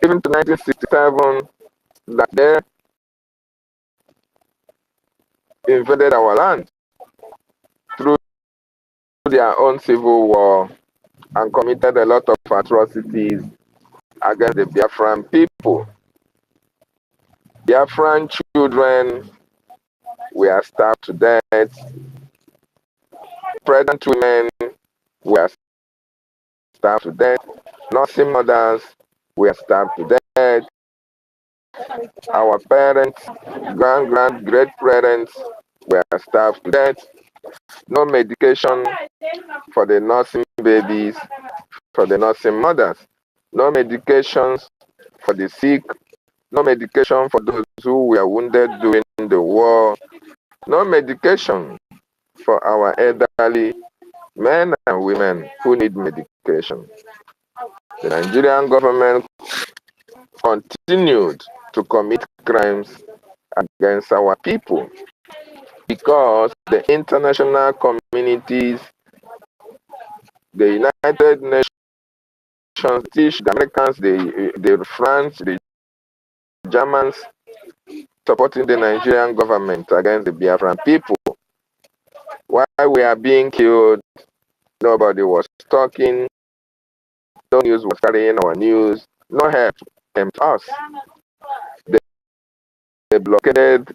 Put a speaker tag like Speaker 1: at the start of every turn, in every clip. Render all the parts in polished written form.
Speaker 1: even to 1967, that they invaded our land through their own civil war and committed a lot of atrocities against the Biafran people. Biafran children were starved to death. Pregnant women were starved to death. Nursing mothers were starved to death. Our parents, great-parents were starved to death. No medication for the nursing babies, for the nursing mothers. No medications for the sick. No medication for those who were wounded during the war. No medication for our elderly men and women who need medication. The Nigerian government continued to commit crimes against our people because the international communities, the United Nations, the Americans, the France, the Germans, supporting the Nigerian government against the Biafran people. While we are being killed, nobody was talking, no news was carrying our news, no help came to us. They blockaded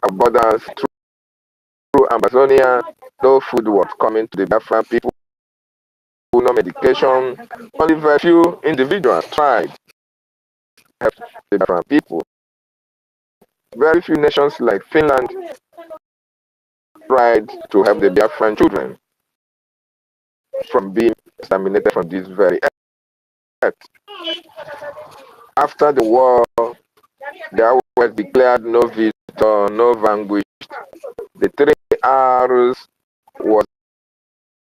Speaker 1: our borders through Amazonia. No food was coming to the Biafran people, no medication. Only very few individuals tried to help the Biafran people. Very few nations like Finland tried to help the Biafran children from being exterminated from this very earth. After the war, there was declared no visitor, no vanquished. The 3 R's was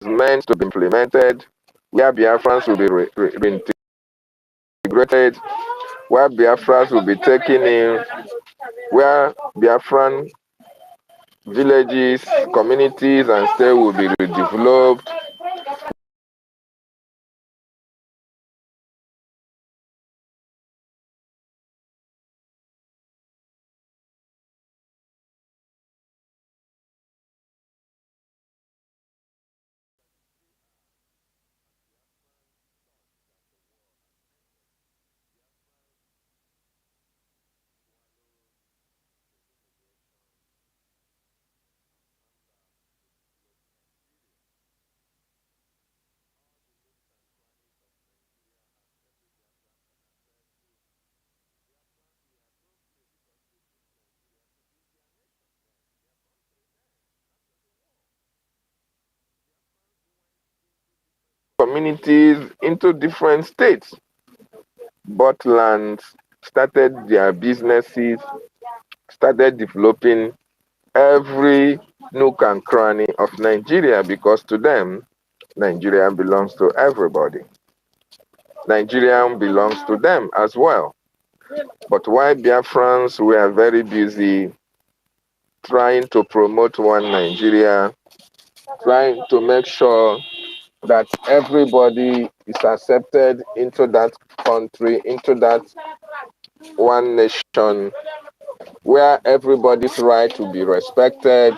Speaker 1: meant to be implemented, where Biafrans will be reintegrated, where Biafrans will be taken in, where Biafran villages, communities, and states will be redeveloped. Communities into different states, bought lands, started their businesses, started developing every nook and cranny of Nigeria, because to them, Nigeria belongs to everybody. Nigeria belongs to them as well. But while Biafrans were very busy trying to promote one Nigeria, trying to make sure that everybody is accepted into that country, into that one nation, where everybody's right will be respected,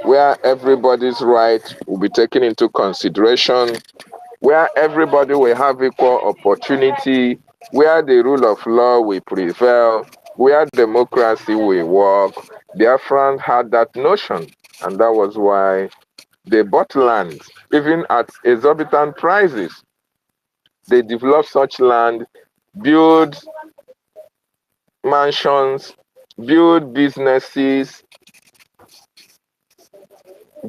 Speaker 1: where everybody's right will be taken into consideration, where everybody will have equal opportunity, where the rule of law will prevail, where democracy will work. Biafrans had that notion, and that was why they bought land, even at exorbitant prices. They developed such land, build mansions, build businesses,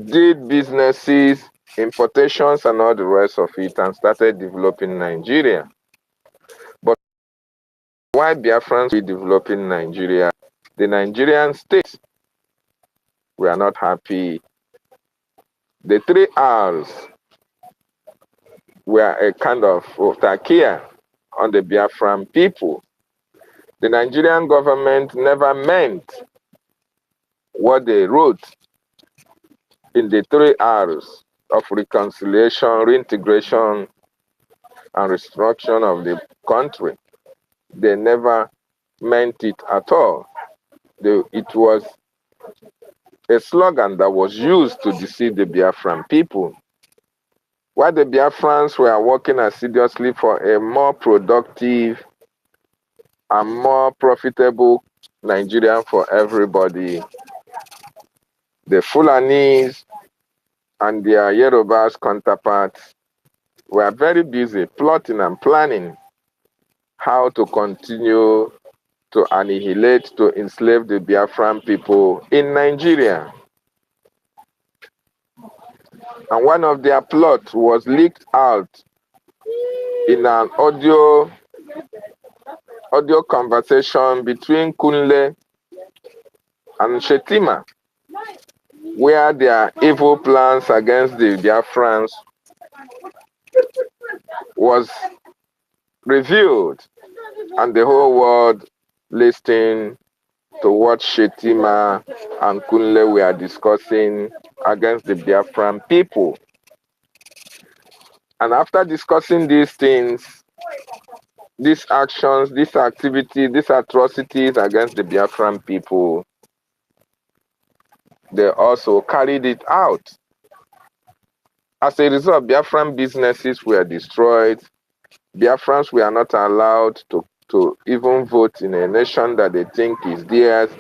Speaker 1: did businesses, importations, and all the rest of it, and started developing Nigeria. But why Biafrans were developing Nigeria? The Nigerian states were not happy. The 3 R's were a kind of autarkia on the Biafran people. The Nigerian government never meant what they wrote in the 3 R's of reconciliation, reintegration, and restructuring of the country. They never meant it at all. It was a slogan that was used to deceive the Biafran people. While the Biafrans were working assiduously for a more productive and more profitable Nigeria for everybody, the Fulanis and their Yorubas counterparts were very busy plotting and planning how to continue to annihilate, to enslave the Biafran people in Nigeria. And one of their plots was leaked out in an audio conversation between Kunle and Shetima, where their evil plans against the Biafrans was revealed, and the whole world listening to what Shetima and Kunle were discussing against the Biafran people. And after discussing these things, these actions, this activity, these atrocities against the Biafran people, they also carried it out. As a result, Biafran businesses were destroyed. Biafrans were not allowed to even vote in a nation that they think is theirs.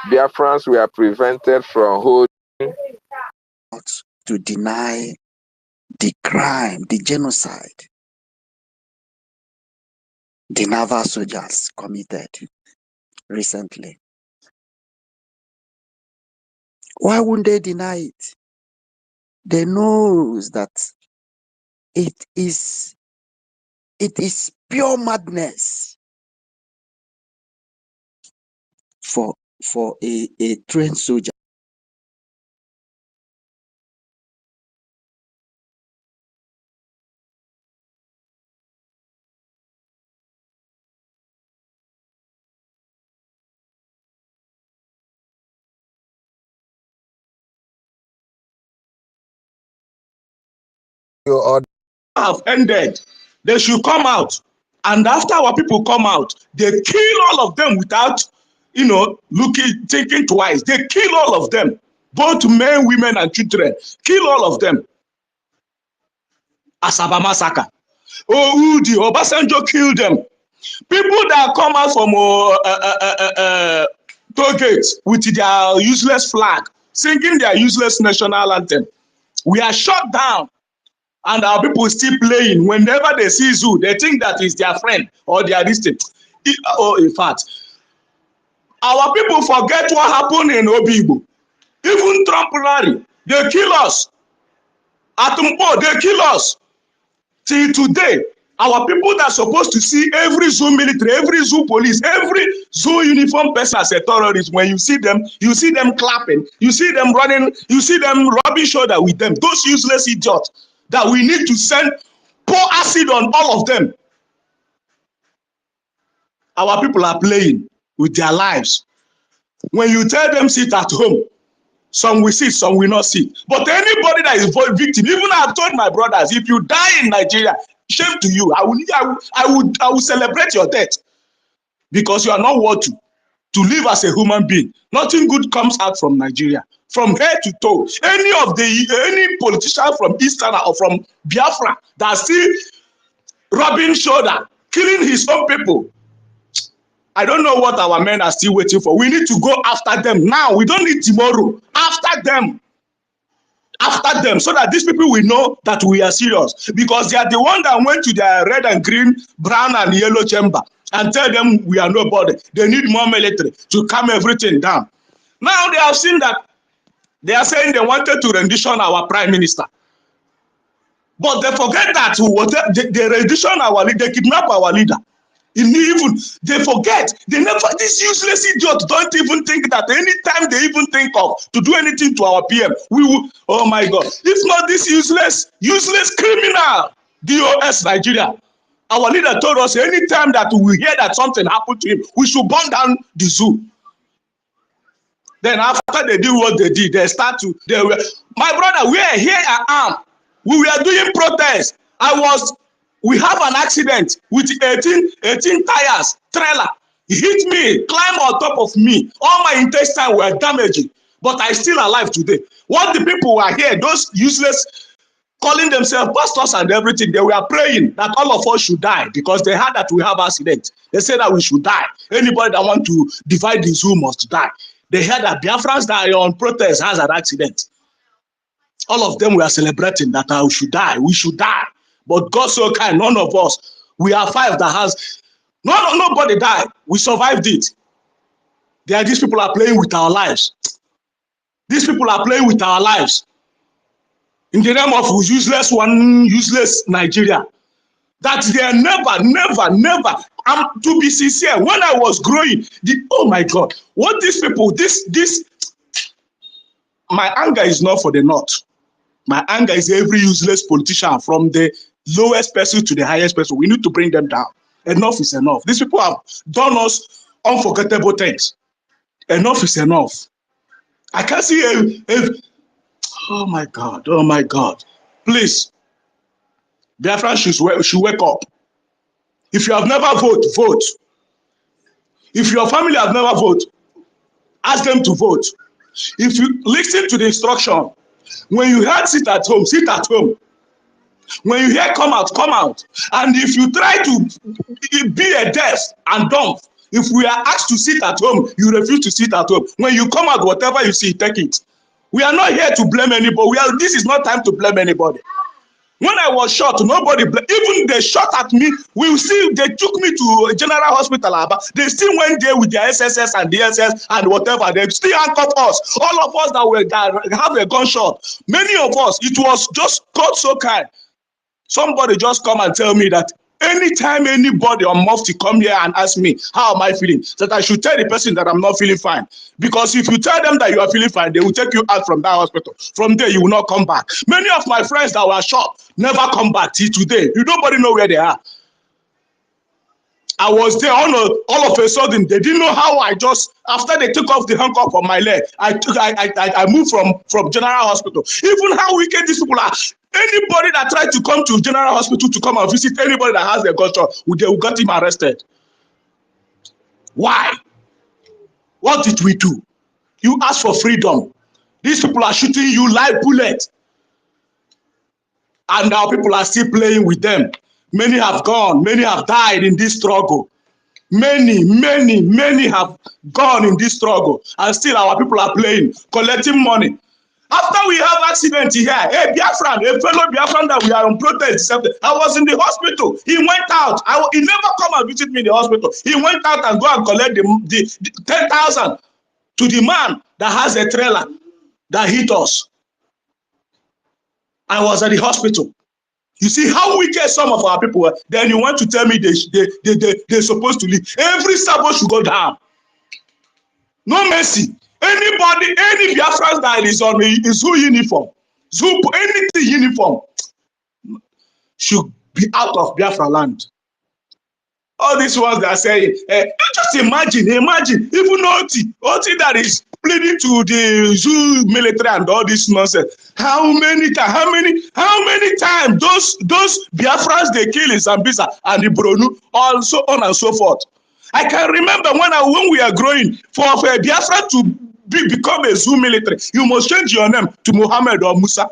Speaker 1: Biafrans were prevented from holding
Speaker 2: to deny the crime, the genocide the naval soldiers committed recently. Why wouldn't they deny it? They know that it is pure madness for a trained soldier.
Speaker 3: Have ended. They should come out. And after our people come out, they kill all of them without, thinking twice. They kill all of them, both men, women, and children. Kill all of them. Asaba massacre. Udi, Obasanjo killed them. People that come out from toll gates with their useless flag, singing their useless national anthem, we are shut down. And our people still playing. Whenever they see zoo, they think that is their friend or their distant. In fact, our people forget what happened in Obibo. Even Trump rally, they kill us. Atumpo, they kill us. Till today, our people that are supposed to see every zoo military, every zoo police, every zoo uniform person as a terrorist, when you see them clapping, you see them running, you see them rubbing shoulder with them. Those useless idiots that we need to pour acid on all of them. Our people are playing with their lives. When you tell them sit at home, some will sit, some will not sit. But anybody that is a victim, even I have told my brothers, if you die in Nigeria, shame to you. I would celebrate your death, because you are not worthy to live as a human being. Nothing good comes out from Nigeria, from head to toe. Any politician from Eastern or from Biafra that still rubbing shoulder, killing his own people, I don't know what our men are still waiting for. We need to go after them now. We don't need tomorrow. After them, so that these people will know that we are serious, because they are the one that went to their red and green, brown and yellow chamber and tell them we are nobody. They need more military to calm everything down. Now they have seen that they are saying they wanted to rendition our prime minister, but they forget that they rendition our leader, they kidnap our leader. Even they forget, these useless idiots don't even think that anytime they even think of to do anything to our PM, we will, oh my God, if not this useless criminal DOS Nigeria. Our leader told us anytime that we hear that something happened to him, we should burn down the zoo. Then after they did what they did, my brother, here I am. We were doing protests. I was We have an accident with 18 tires, trailer. He hit me, climbed on top of me. All my intestines were damaged, but I'm still alive today. What the people were here, those useless, calling themselves pastors and everything, they were praying that all of us should die because they heard that we have accident. They said that we should die. Anybody that want to divide the zoo must die. They heard that Biafrans that are on protest has an accident. All of them were celebrating that we should die. We should die. But God so kind, none of us. We are 5 that has nobody died. We survived it. These people are playing with our lives. These people are playing with our lives. In the name of useless Nigeria. That they are never. To be sincere, when I was growing, oh my God, what these people, my anger is not for the North. My anger is every useless politician from the lowest person to the highest person. We need to bring them down. Enough is enough. These people have done us unforgettable things. Enough is enough. I can't see oh my God. Please, Biafra should wake up. If you have never voted, vote. If your family have never voted, ask them to vote. If you listen to the instruction, when you hear sit at home, sit at home. When you hear come out, come out. And if you try to be a deaf and dumb, if we are asked to sit at home, you refuse to sit at home. When you come out, whatever you see, take it. We are not here to blame anybody. This is not time to blame anybody. When I was shot, nobody, even they shot at me. They took me to a general hospital. They still went there with their SSS and DSS and whatever. They still handcuffed us. All of us that have a gunshot. Many of us, it was just God so kind. Somebody just come and tell me that anytime anybody on Mufti come here and ask me, how am I feeling? That I should tell the person that I'm not feeling fine. Because if you tell them that you are feeling fine, they will take you out from that hospital. From there, you will not come back. Many of my friends that were shot never come back till today. Nobody know where they are. I was there all of a sudden. They didn't know how I just, after they took off the handcuff on my leg, I moved from general hospital. Even how wicked these people are. Anybody that tried to come to general hospital to come and visit anybody that has a gunshot, they got him arrested. Why? What did we do? You asked for freedom. These people are shooting you live bullets. And our people are still playing with them. Many have gone. Many have died in this struggle. Many have gone in this struggle. And still our people are playing, collecting money. After we have accident here, hey, Biafran, a fellow Biafran that we are on protest, I was in the hospital. He went out. He never come and visit me in the hospital. He went out and go and collect the 10,000 to the man that has a trailer that hit us. I was at the hospital. You see how wicked some of our people were. Then you want to tell me they're supposed to leave. Every Sabo should go down. No mercy. Anybody, any Biafrans that is on a zoo uniform, anything uniform, should be out of Biafraland. All these ones that are saying, just imagine, even OT that is pleading to the zoo military and all this nonsense. How many times those Biafrans they kill in Zambisa and the Bronu, all so on and so forth. I can remember when we are growing, for a Biafra to become a zoo military, you must change your name to Muhammad or Musa.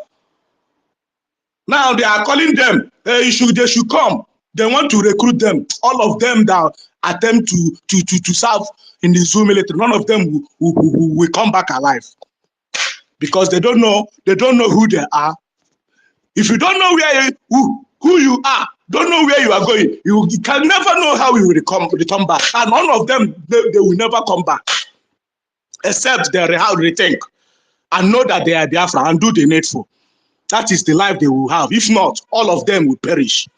Speaker 3: Now they are calling them, they should come. They want to recruit them. All of them that attempt to serve in the zoo military, none of them will come back alive. Because they don't know who they are. If you don't know who you are, don't know where you are going, you can never know how you will return back. And none of them, they will never come back. Except they rethink and know that they are Biafra and do the needful. That is the life they will have. If not, all of them will perish.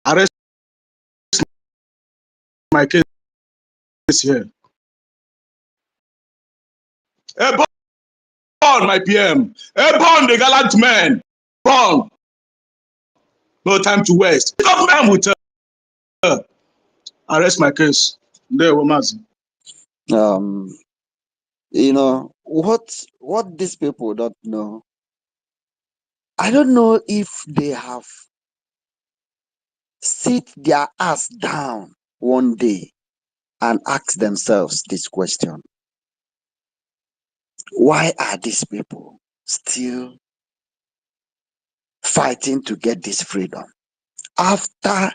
Speaker 3: Arrest my case here. Born, my PM. Born, the gallant man. Born. No time to waste. Government will tell. Arrest my case. There, Womazi.
Speaker 2: You know what these people don't know I don't know if they have sit their ass down one day and ask themselves this question. Why are these people still fighting to get this freedom after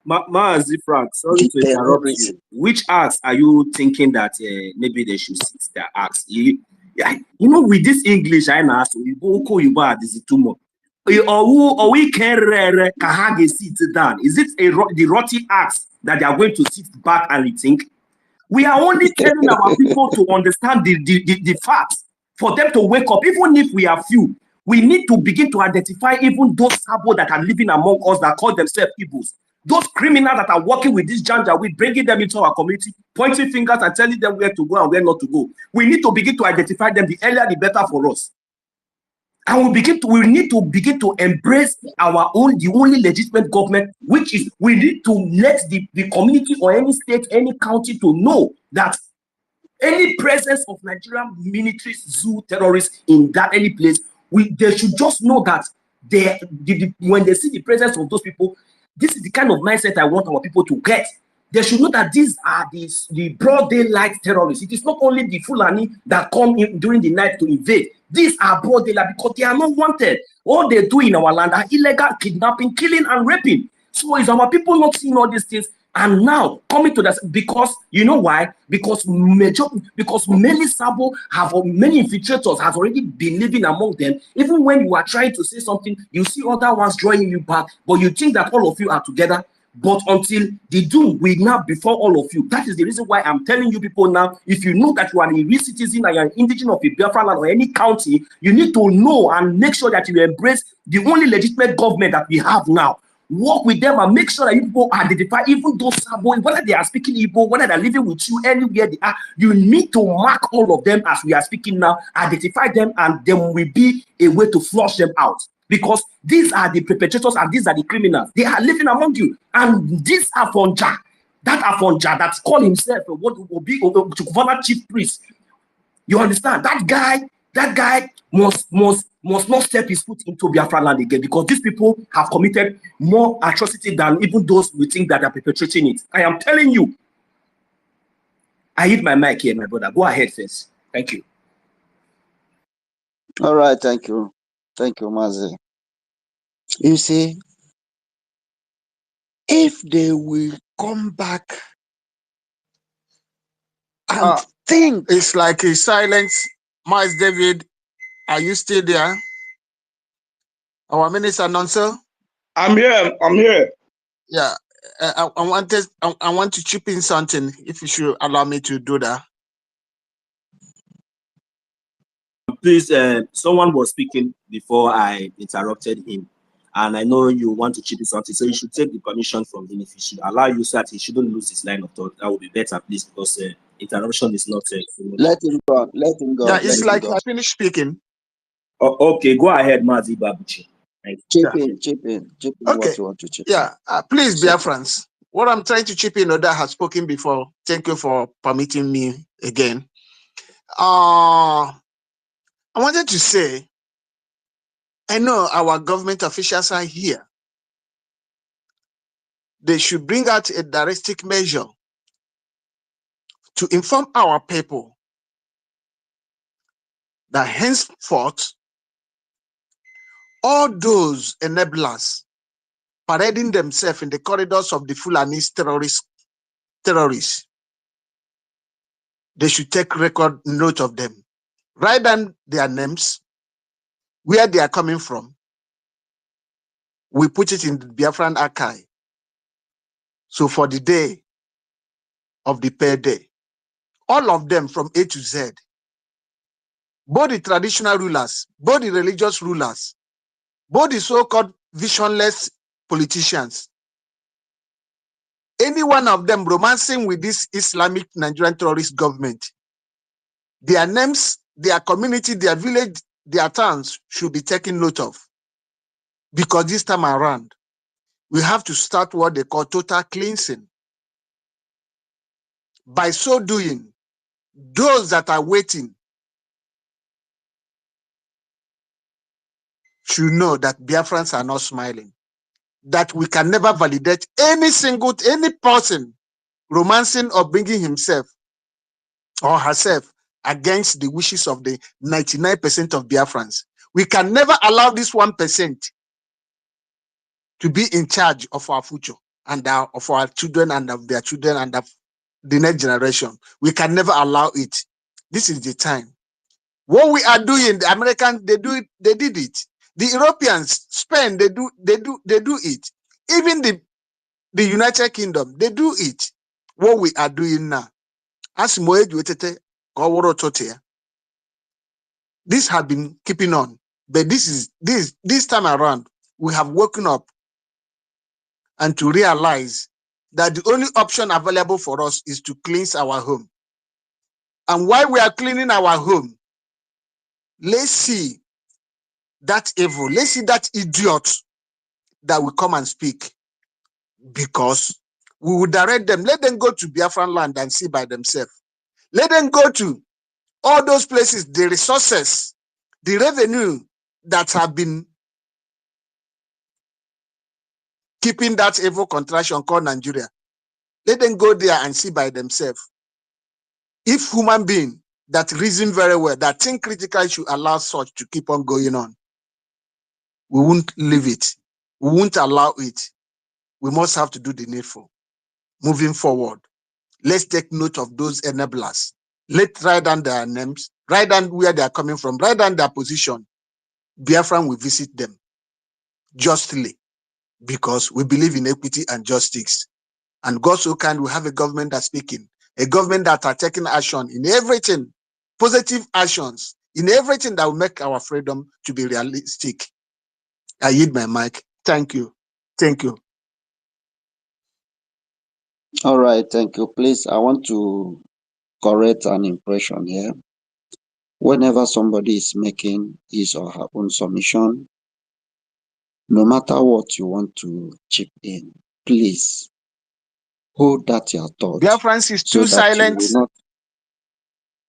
Speaker 4: Maazi Frank, sorry
Speaker 2: the
Speaker 4: to interrupt
Speaker 2: terrorism?
Speaker 4: you. Which acts are you thinking that maybe they should sit their acts? You know, with this English, I know, so you go, you buy this too much. Or we can sit down. Is it the rotty acts that they are going to sit back and rethink? We are only telling our people to understand the facts for them to wake up. Even if we are few, we need to begin to identify even those sabo that are living among us that call themselves Igbos. Those criminals that are working with this janja, we bringing them into our community, pointing fingers and telling them where to go and where not to go. We need to begin to identify them. The earlier, the better for us. And we need to begin to embrace our own, the only legitimate government, which is we need to let the community or any state, any county to know that any presence of Nigerian military zoo terrorists in that any place, they should just know that when they see the presence of those people, this is the kind of mindset I want our people to get. They should know that these are the broad daylight terrorists. It is not only the Fulani that come in during the night to invade. These are broad daylight because they are not wanted. All they do in our land are illegal kidnapping, killing, and raping. So is our people not seeing all these things? And now coming to that, because you know why? Because many Sabo have, or many infiltrators have already been living among them. Even when you are trying to say something, you see other ones drawing you back, but you think that all of you are together. But until the doom will now before all of you. That is the reason why I'm telling you people now, if you know that you are a real citizen and you're an indigenous of a Biafraland or any county, you need to know and make sure that you embrace the only legitimate government that we have now. Work with them and make sure that you people identify even those Sabo, whether they are speaking Igbo, whether they're living with you, anywhere they are. You need to mark all of them as we are speaking now, identify them, and there will be a way to flush them out. Because these are the perpetrators and these are the criminals. They are living among you. And this Afonja, that called himself what will be a chief priest. You understand? That guy must not step his foot into Biafraland again, because these people have committed more atrocity than even those we think that are perpetrating it. I am telling you. I hit my mic here, my brother. Go ahead first. Thank you.
Speaker 2: All right, thank you. Thank you, Mazi. You see, if they will come back and think.
Speaker 3: It's like a silence. Miles David, are you still there? Our minister announcer?
Speaker 4: I'm here.
Speaker 3: Yeah. I want to chip in something, if you should allow me to do that.
Speaker 4: Please, someone was speaking before I interrupted him, and I know you want to chip in something, so you should take the permission from him. If he should allow you so that he shouldn't lose his line of thought, that would be better, please, because interruption is not.
Speaker 2: Let him go. Let him go.
Speaker 3: Yeah, it's like I finished speaking.
Speaker 4: Oh, okay, go ahead, Mazi Babuchi.
Speaker 2: Chip in.
Speaker 3: Okay.
Speaker 2: What you want to chip in.
Speaker 3: Yeah, please, Biafrans. What I'm trying to chip in, Oda has spoken before. Thank you for permitting me again. I wanted to say, I know our government officials are here. They should bring out a drastic measure to inform our people that henceforth, all those enablers parading themselves in the corridors of the Fulanese terrorists, they should take record note of them. Write down their names, where they are coming from. We put it in the Biafran archive. So for the day of the payday, all of them from A to Z, both the traditional rulers, both the religious rulers, both the so-called visionless politicians, any one of them romancing with this Islamic Nigerian terrorist government, their names, their community, their village, their towns should be taken note of. Because this time around, we have to start what they call total cleansing. By so doing, those that are waiting
Speaker 5: should know that Biafrans are not smiling, that we can never validate any person romancing or bringing himself or herself against the wishes of the 99% of Biafrans. We can never allow this 1% to be in charge of our future and of our children and of their children and of the next generation. We can never allow it. This is the time. What we are doing, the Americans, they did it. The Europeans, Spain, they do it. Even the United Kingdom, they do it. What we are doing now. As this has been keeping on, but this time around, we have woken up and to realize that the only option available for us is to cleanse our home. And while we are cleaning our home, let's see that evil, let's see that idiot that will come and speak, because we will direct them. Let them go to Biafraland and see by themselves. Let them go to all those places, the resources, the revenue that have been keeping that evil contraction called Nigeria. Let them go there and see by themselves. If human being that reason very well, that think critically should allow such to keep on going on, we won't leave it. We won't allow it. We must have to do the needful. Moving forward, let's take note of those enablers. Let's write down their names, write down where they are coming from, write down their position. Biafran will visit them justly, because we believe in equity and justice. And God so kind, we have a government that's speaking, a government that are taking action in everything, positive actions, in everything that will make our freedom to be realistic. I yield my mic. Thank you. Thank you.
Speaker 2: All right, thank you. Please, I want to correct an impression here. Whenever somebody is making his or her own submission, no matter what you want to chip in, please hold that your thought.
Speaker 5: Biafrans is too
Speaker 2: so that
Speaker 5: silent.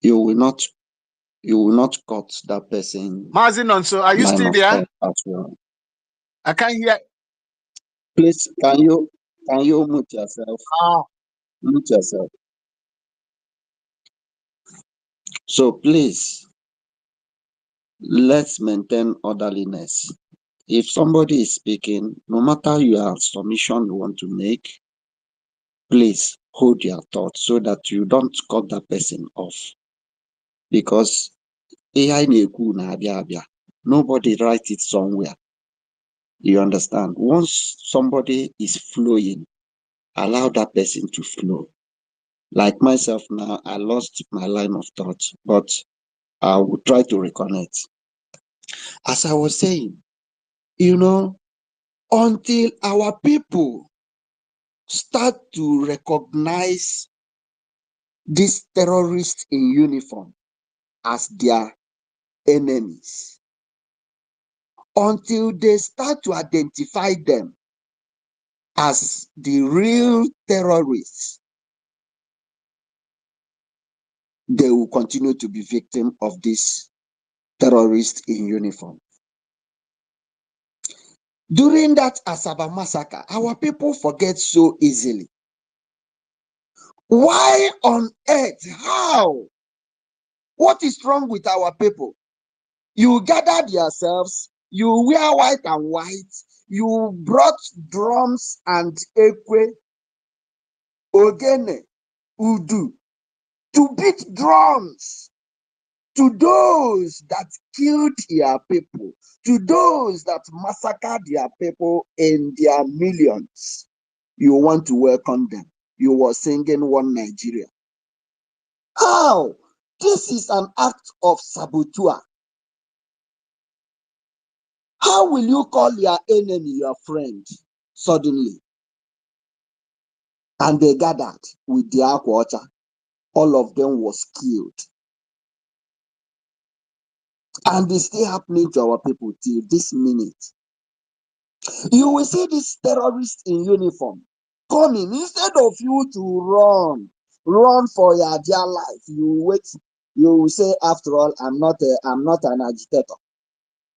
Speaker 2: You will not cut that person.
Speaker 5: Mazinon, so are you still there?
Speaker 2: As well.
Speaker 5: I can't hear.
Speaker 2: Please, can you mute yourself? Mute yourself. So please, let's maintain orderliness. If somebody is speaking, no matter your submission you want to make, please hold your thoughts so that you don't cut that person off. Because nobody write it somewhere. You understand? Once somebody is flowing, allow that person to flow. Like myself now, I lost my line of thought, but I will try to reconnect. As I was saying, until our people start to recognize these terrorists in uniform as their enemies, until they start to identify them as the real terrorists, they will continue to be victim of this terrorist in uniform. During that Asaba massacre, our people forget so easily. Why on earth? How? What is wrong with our people? You gathered yourselves, you wear white and white, you brought drums and ekwe, ogene, udu, to beat drums to those that killed their people, to those that massacred their people in their millions. You want to welcome them. You were singing One Nigeria. How? This is an act of saboteur. How will you call your enemy your friend suddenly? And they gathered with their water. All of them was killed. And it's still happening to our people till this minute. You will see these terrorists in uniform coming. Instead of you to run for your dear life, you wait. You will say, after all, I'm not an agitator.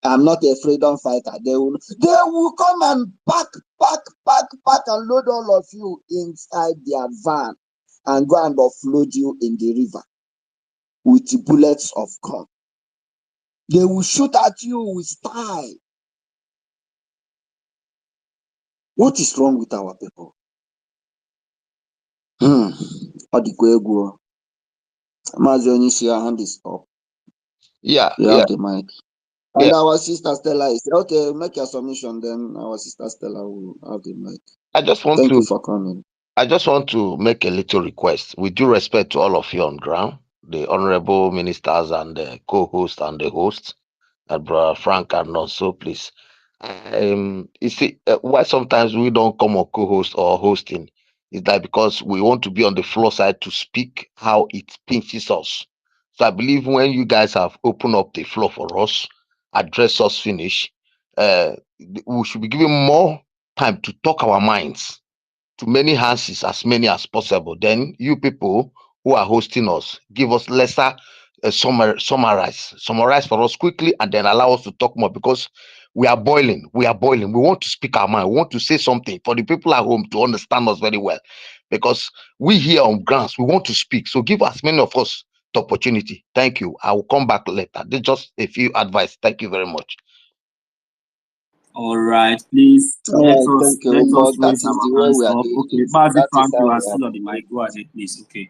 Speaker 2: I'm not a freedom fighter. They will come and pack and load all of you inside their van and go and offload you in the river with the bullets of gun. They will shoot at you with style. What is wrong with our people? Mazi, your hand is up.
Speaker 6: Yeah,
Speaker 2: You have the mic. And
Speaker 6: yeah.
Speaker 2: our sister Stella is okay. Make your submission, then our sister Stella will have the mic.
Speaker 6: I just want
Speaker 2: Thank
Speaker 6: to
Speaker 2: you for coming.
Speaker 6: I just want to make a little request. With due respect to all of you on ground, the honorable ministers and the co-host and the host, and Brother Frank and also, please. You see, why sometimes we don't come on co-host or hosting is that because we want to be on the floor side to speak how it pinches us. So I believe when you guys have opened up the floor for us, address us, finish, we should be given more time to talk our minds to many hands as many as possible. Then you people who are hosting us, give us lesser summarize for us quickly, and then allow us to talk more because we are boiling. We are boiling. We want to speak our mind. We want to say something for the people at home to understand us very well, because we here on grounds we want to speak. So give as many of us the opportunity. Thank you. I will come back later. This just a few advice. Thank you very much.
Speaker 4: All right, please
Speaker 2: All right, thank
Speaker 4: let
Speaker 2: you.
Speaker 4: us
Speaker 2: But that
Speaker 4: raise
Speaker 2: is the
Speaker 4: our
Speaker 2: way
Speaker 4: hands
Speaker 2: we are
Speaker 4: up.
Speaker 2: doing
Speaker 4: Okay,
Speaker 2: it.
Speaker 4: Mazi
Speaker 2: That is
Speaker 4: Frank,
Speaker 2: how
Speaker 4: you are
Speaker 2: we are
Speaker 4: still on the
Speaker 2: doing
Speaker 4: mic. Go
Speaker 2: it.
Speaker 4: ahead, please. Okay.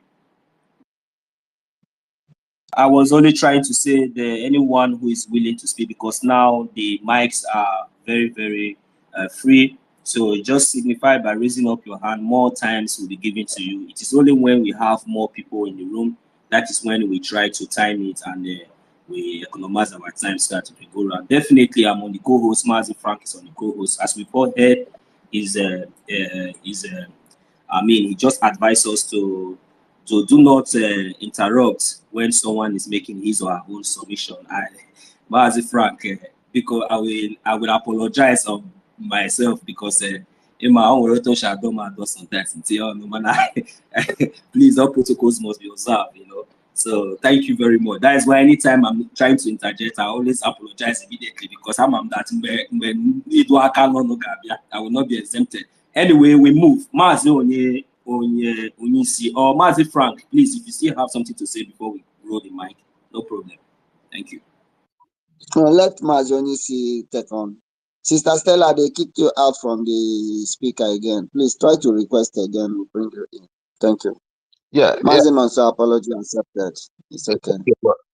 Speaker 4: I was only trying to say that anyone who is willing to speak, because now the mics are very, very free. So just signify by raising up your hand. More times will be given to you. It is only when we have more people in the room that is when we try to time it and we economize our time so that we go around. Definitely, I'm on the co-host. Mazi Frank is on the co-host. As we all heard, I mean, he just advised us to do not interrupt when someone is making his or her own submission. Mazi Frank, because I will apologize on myself because in my own rotation, I don't do sometimes. Please, all protocols must be observed, you know. So thank you very much. That is why anytime I'm trying to interject, I always apologize immediately because I'm that when I will not be exempted. Anyway, we move. Mazi Onyisi or Mazi Frank, please, if you still have something to say before we roll the mic, no problem. Thank you.
Speaker 2: Let Mazi take on. Sister Stella, they kicked you out from the speaker again. Please try to request again. We'll bring you in. Thank you.
Speaker 6: Yeah,
Speaker 2: Mazi Mansa, apology accepted. It's okay.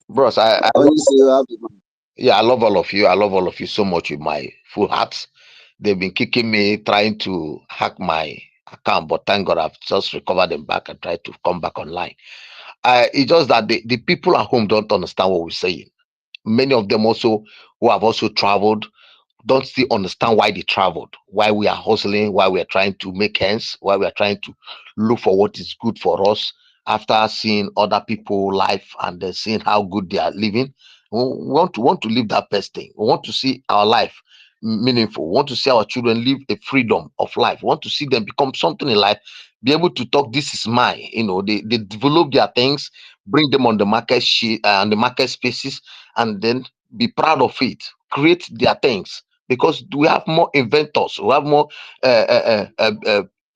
Speaker 6: bros.
Speaker 2: You have the mic.
Speaker 6: Yeah, I love all of you. I love all of you so much with my full heart. They've been kicking me, trying to hack my account, but thank God I've just recovered them back and tried to come back online. It's just that the people at home don't understand what we're saying. Many of them also who have also traveled don't still understand why they traveled, why we are hustling, why we are trying to make ends, why we are trying to look for what is good for us after seeing other people life and then seeing how good they are living. We want to live that best thing. We want to see our life meaningful. We want to see our children live a freedom of life. We want to see them become something in life, be able to talk, this is mine. They develop their things, bring them on the market on the market spaces, and then be proud of it, create their things, because we have more inventors, we have more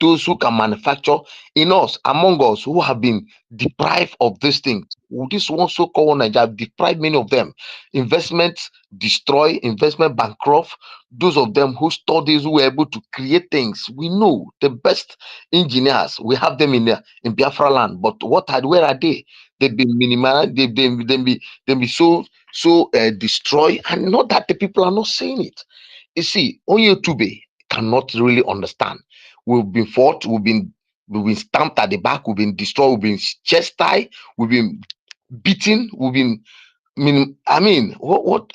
Speaker 6: those who can manufacture in us, among us, who have been deprived of these things. This one so-called Nigeria deprived many of them. Investment destroy, investment bankrupt. Those of them who studies, who were able to create things. We know the best engineers. We have them in Biafraland, but where are they? They've been minimized. They be so destroyed, and not that the people are not saying it. You see, only Tube cannot really understand. We've been fought, we've been stamped at the back, we've been destroyed, we've been chastised, we've been beaten, what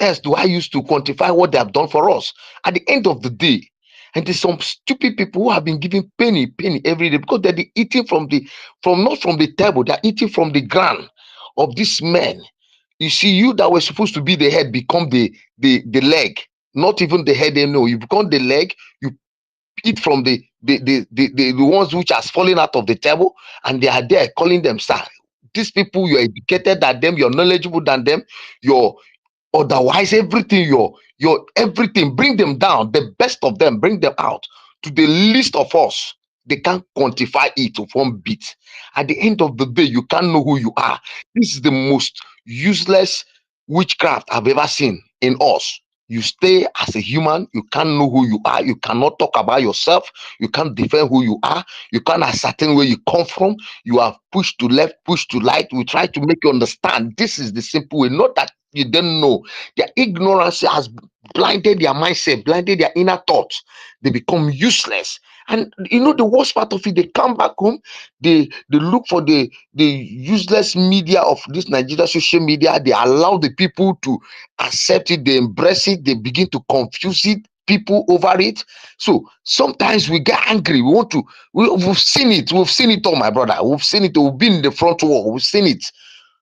Speaker 6: else do I use to quantify what they have done for us? At the end of the day, and there's some stupid people who have been giving penny every day because they're eating not from the table, they're eating from the ground of these men. You see, you that were supposed to be the head become the leg, not even the head anymore. You become the leg, you eat from the ones which has fallen out of the table, and they are there calling them sir. These people, you're educated than them, you're knowledgeable than them, you're Otherwise, everything your everything, bring them down, the best of them, bring them out to the least of us. They can't quantify it to one bit. At the end of the day, you can't know who you are. This is the most useless witchcraft I've ever seen in us. You stay as a human, you can't know who you are, you cannot talk about yourself, you can't defend who you are, you can't ascertain where you come from, you are pushed to left, pushed to right. We try to make you understand this is the simple way, not that you don't know. Their ignorance has blinded their mindset, blinded their inner thoughts. They become useless. And you know the worst part of it, they come back home, they look for the useless media of this Nigeria social media. They allow the people to accept it, they embrace it, they begin to confuse it, people over it. So sometimes we get angry. We want to, we've seen it, all, my brother. We've seen it, we've been in the front wall, we've seen it.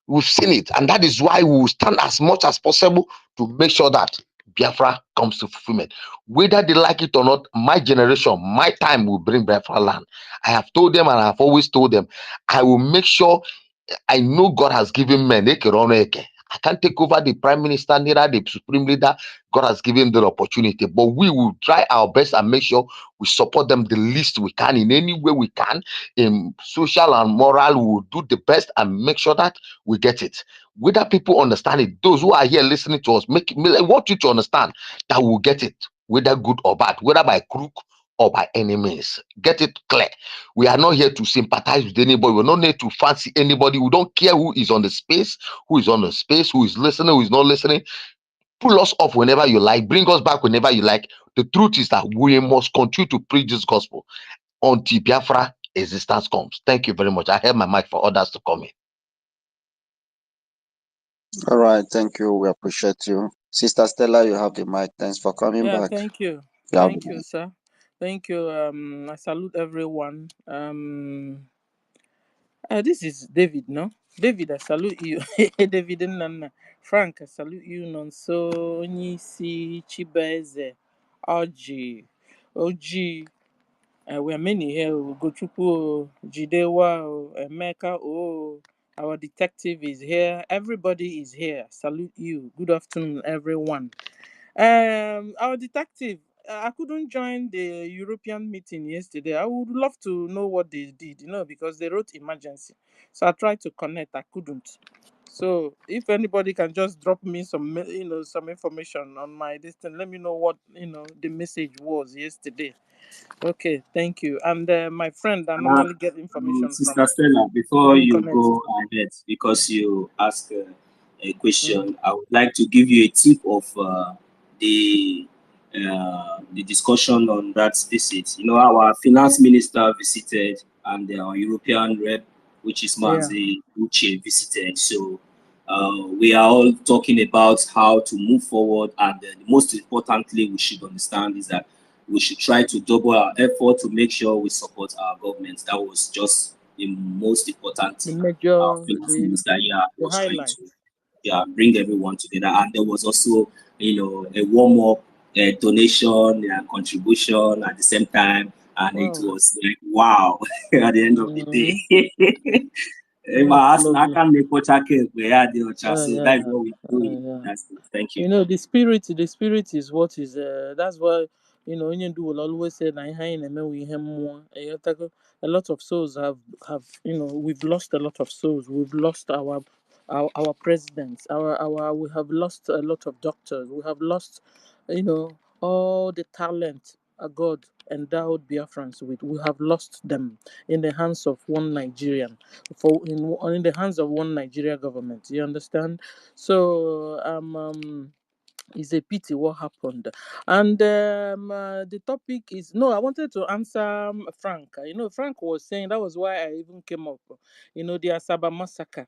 Speaker 6: We've seen it, and that is why we will stand as much as possible to make sure that Biafra comes to fulfillment. Whether they like it or not, my generation, my time will bring Biafra land. I have told them, and I have always told them, I will make sure. I know God has given men. I can't take over the prime minister, neither the supreme leader. God has given the opportunity, but we will try our best and make sure we support them the least we can in any way we can. In social and moral, we will do the best and make sure that we get it. Whether people understand it, those who are here listening to us, I want you to understand that we'll get it, whether good or bad, whether by crook or by enemies. Get it clear. We are not here to sympathize with anybody. We're not here to fancy anybody. We don't care who is on the space, who is on the space, who is listening, who is not listening. Pull us off whenever you like. Bring us back whenever you like. The truth is that we must continue to preach this gospel until Biafra existence comes. Thank you very much. I have my mic for others to come in.
Speaker 2: All right, thank you. We appreciate you. Sister Stella, you have the mic. Thanks for coming
Speaker 7: Yeah,
Speaker 2: back.
Speaker 7: thank you.
Speaker 2: You have the
Speaker 7: Thank you,
Speaker 2: mic.
Speaker 7: sir. Thank you. I salute everyone. This is David, no? David, I salute you. David Nana. Frank, I salute you. Nonso, Nisi, Chibeze, Oji, Oji. We are many here. Gochuku, Jidewa, Emeka, our detective is here. Everybody is here. Salute you. Good afternoon, everyone. Our detective, I couldn't join the European meeting yesterday. I would love to know what they did, because they wrote emergency. So I tried to connect, I couldn't. So if anybody can just drop me some information on my distance, let me know what the message was yesterday. Okay, thank you. And my friend, I normally get information
Speaker 4: Sister
Speaker 7: from
Speaker 4: Stella, before
Speaker 7: Green
Speaker 4: you
Speaker 7: Connect.
Speaker 4: go ahead, because you asked a
Speaker 7: Mm.
Speaker 4: question, I would like to give you a tip of the discussion on that visit. You know, our finance minister visited, and our European rep, which is
Speaker 7: Yeah.
Speaker 4: Manzi Uche, visited. So we are all talking about how to move forward, and most importantly, we should understand is that we should try to double our effort to make sure we support our government. That was just the most important
Speaker 7: The
Speaker 4: thing. Our
Speaker 7: major,
Speaker 4: finance minister here
Speaker 7: the
Speaker 4: was trying
Speaker 7: highlight.
Speaker 4: to bring everyone together. And there was also, a warm-up donation and contribution at the same time. And it
Speaker 7: Wow.
Speaker 4: was like, wow, at the end of the
Speaker 7: Mm-hmm.
Speaker 4: day.
Speaker 7: That's
Speaker 4: I
Speaker 7: lovely.
Speaker 4: can make what I can, so that is
Speaker 7: Yeah,
Speaker 4: what we're doing.
Speaker 7: yeah.
Speaker 4: That's it. Thank you.
Speaker 7: The spirit is what is that's why onye ndu will always say na ihe anyị na-eme wụ ihe mmụọ. A lot of souls have we've lost a lot of souls. We've lost our presidents, our we have lost a lot of doctors. We have lost you know all the talent God endowed Biafrans with. We have lost them in the hands of one Nigerian, in the hands of one Nigeria government. You understand? So it's a pity what happened. And the topic is no, I wanted to answer Frank. Frank was saying that was why I even came up. The Asaba massacre.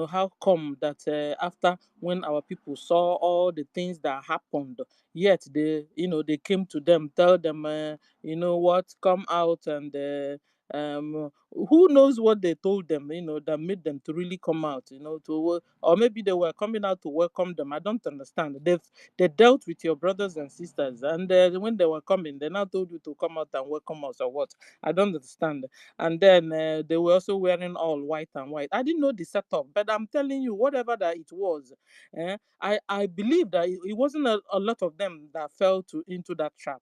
Speaker 7: How come that after when our people saw all the things that happened, yet they came to them, tell them, what, come out and Who knows what they told them, that made them to really come out, or maybe they were coming out to welcome them. I don't understand. They dealt with your brothers and sisters, and when they were coming, they now told you to come out and welcome us or what? I don't understand. And then they were also wearing all white and white. I didn't know the setup, but I'm telling you, whatever that it was, I believe that it wasn't a lot of them that fell into that trap,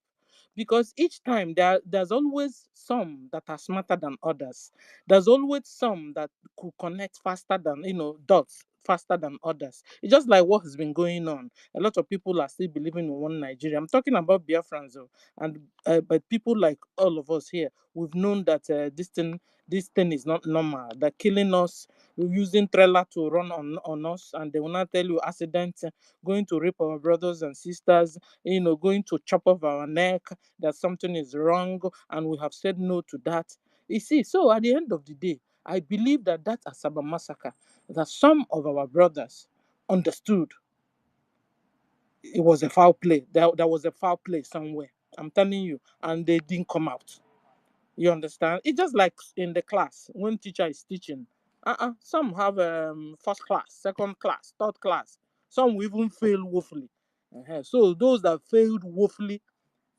Speaker 7: because each time there's always some that are smarter than others. There's always some that could connect faster than, dots faster than others. It's just like what has been going on. A lot of people are still believing in one Nigeria. I'm talking about Biafrans, and but people like all of us here, we've known that this thing is not normal. They're killing us, using trailer to run on us, and they will not tell you accident, going to rape our brothers and sisters, going to chop off our neck, that something is wrong, and we have said no to that. You see, so at the end of the day, I believe that Asaba massacre, that some of our brothers understood it was a foul play. There was a foul play somewhere. I'm telling you, and they didn't come out. You understand? It's just like in the class when teacher is teaching. Some have first class, second class, third class. Some will even fail woefully. So those that failed woefully,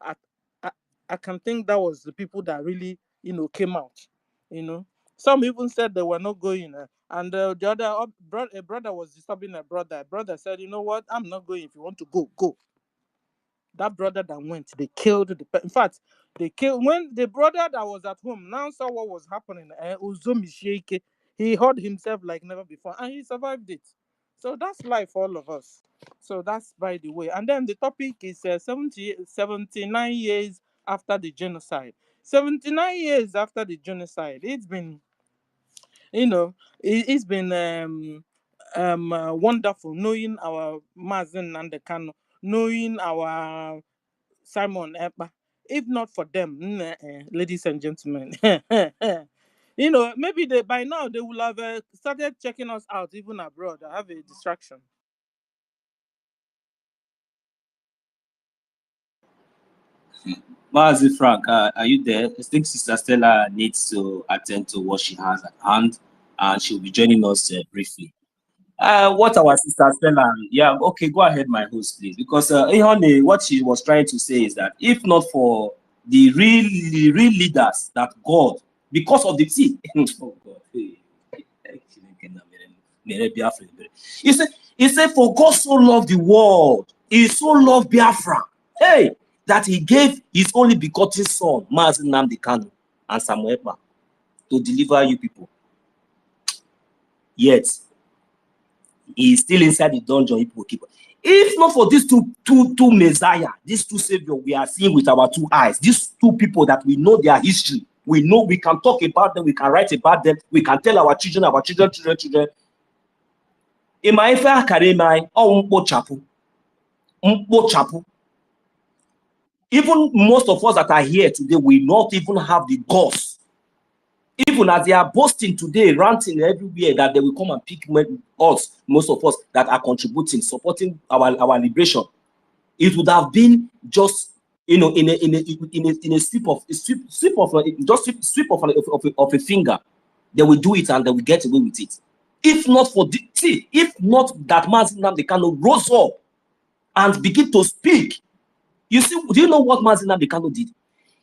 Speaker 7: I, I I can think that was the people that really came out. You know, some even said they were not going, and the other a brother was disturbing a brother. A brother said, "You know what? I'm not going. If you want to go, go." That brother that went, they killed in fact, they killed when the brother that was at home now saw what was happening. Uzomi Sheike, he hurt himself like never before, and he survived it. So that's life for all of us. So that's by the way. And then the topic is 79 years after the genocide. 79 years after the genocide. It's been, you know, it's been wonderful knowing our Mazen and the Kano, knowing our Simon Ekpa. If not for them, ladies and gentlemen, maybe by now they will have started checking us out even abroad. I have a distraction.
Speaker 4: Mazi Frank, are you there? I think Sister Stella needs to attend to what she has at hand, and she'll be joining us briefly. What our sister Stella, yeah, okay, go ahead, my host, please. Because Ihone, what she was trying to say is that if not for the real leaders that God, because of the see, oh God, hey, he said, for God so loved the world, he so loved Biafra, hey, that he gave his only begotten son, Mazi Nnamdi Kanu and Samuel Ekpa, to deliver you people. Yet he is still inside the dungeon. People keep. If not for these two Messiah, these two saviors we are seeing with our two eyes, these two people that we know their history, we know we can talk about them, we can write about them, we can tell our children. In my academy, even most of us that are here today, we not even have the guts. Even as they are boasting today, ranting everywhere that they will come and pick us, most of us that are contributing, supporting our liberation, it would have been just in a sweep of a finger. They will do it and they will get away with it. If not for if not that Mazi Nnamdi Kanu rose up and begin to speak, you see, do you know what Mazi Nnamdi Kanu did?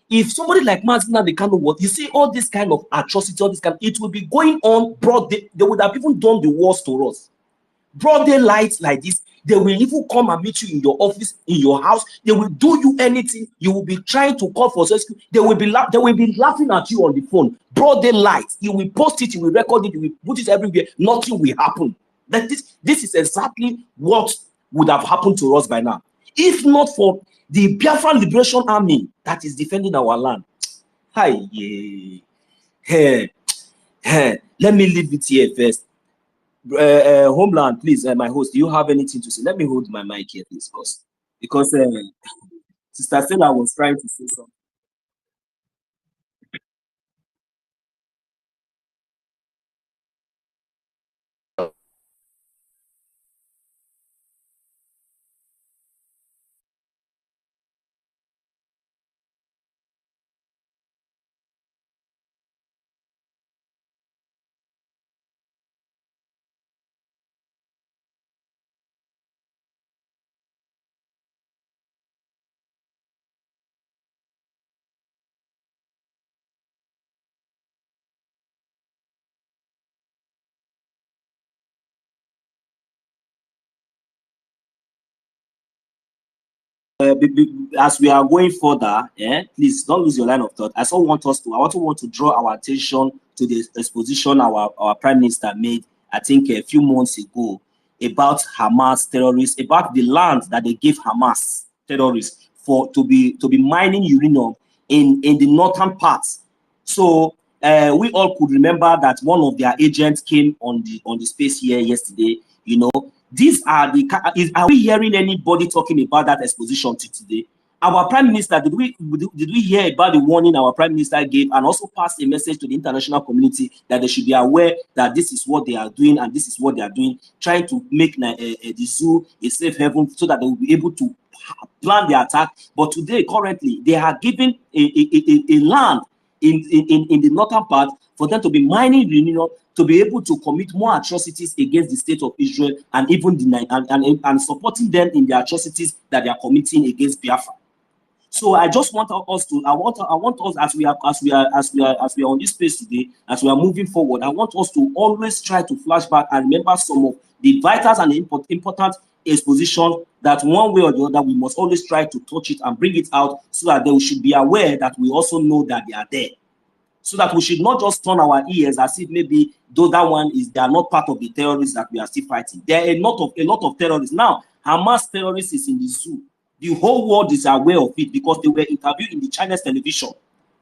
Speaker 4: If somebody like Mazi Nnamdi Kanu was, you see, all this kind of atrocity, all this kind, it will be going on broad day. They would have even done the worst to us. Broad daylight like this, they will even come and meet you in your office, in your house. They will do you anything. You will be trying to call for rescue. They will be laughing at you on the phone. Broad daylight. You will post it. You will record it. You will put it everywhere. Nothing will happen. That this is exactly what would have happened to us by now, if not for the Biafran Liberation Army that is defending our land. Hi, hey, let me leave it here first. Homeland, please, my host, do you have anything to say? Let me hold my mic here, please, because Sister Stella was trying to say something. as we are going further, please don't lose your line of thought. I also want to draw our attention to the exposition our Prime Minister made, I think a few months ago, about Hamas terrorists, about the land that they gave Hamas terrorists to be mining uranium in the northern parts. So we all could remember that one of their agents came on the space here yesterday. You know, these are are we hearing anybody talking about that exposition today? Our Prime Minister, did we hear about the warning our Prime Minister gave and also passed a message to the international community that they should be aware that this is what they are doing and this is what they are doing, trying to make the zoo a safe haven so that they will be able to plan the attack. But today, currently, they are given a land in the northern part for them to be mining uranium, to be able to commit more atrocities against the state of Israel and even and supporting them in the atrocities that they are committing against Biafra. So I just want us to, I want us as we are on this space today, as we are moving forward, I want us to always try to flash back and remember some of the vitals and the important exposition that one way or the other we must always try to touch it and bring it out so that they should be aware that we also know that they are there. So that we should not just turn our ears as if maybe though that one is they are not part of the terrorists that we are still fighting. There are a lot of terrorists now. Hamas terrorists is in the zoo. The whole world is aware of it because they were interviewed in the Chinese television.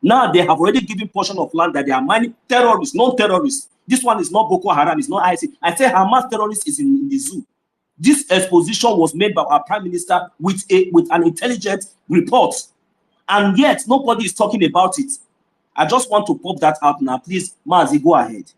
Speaker 4: Now they have already given portion of land that they are mining terrorists, non-terrorists. This one is not Boko Haram, it's not ISIS. I say Hamas terrorists is in the zoo. This exposition was made by our Prime Minister with an intelligent report, and yet nobody is talking about it. I just want to pop that out now. Please, Mazi, go ahead.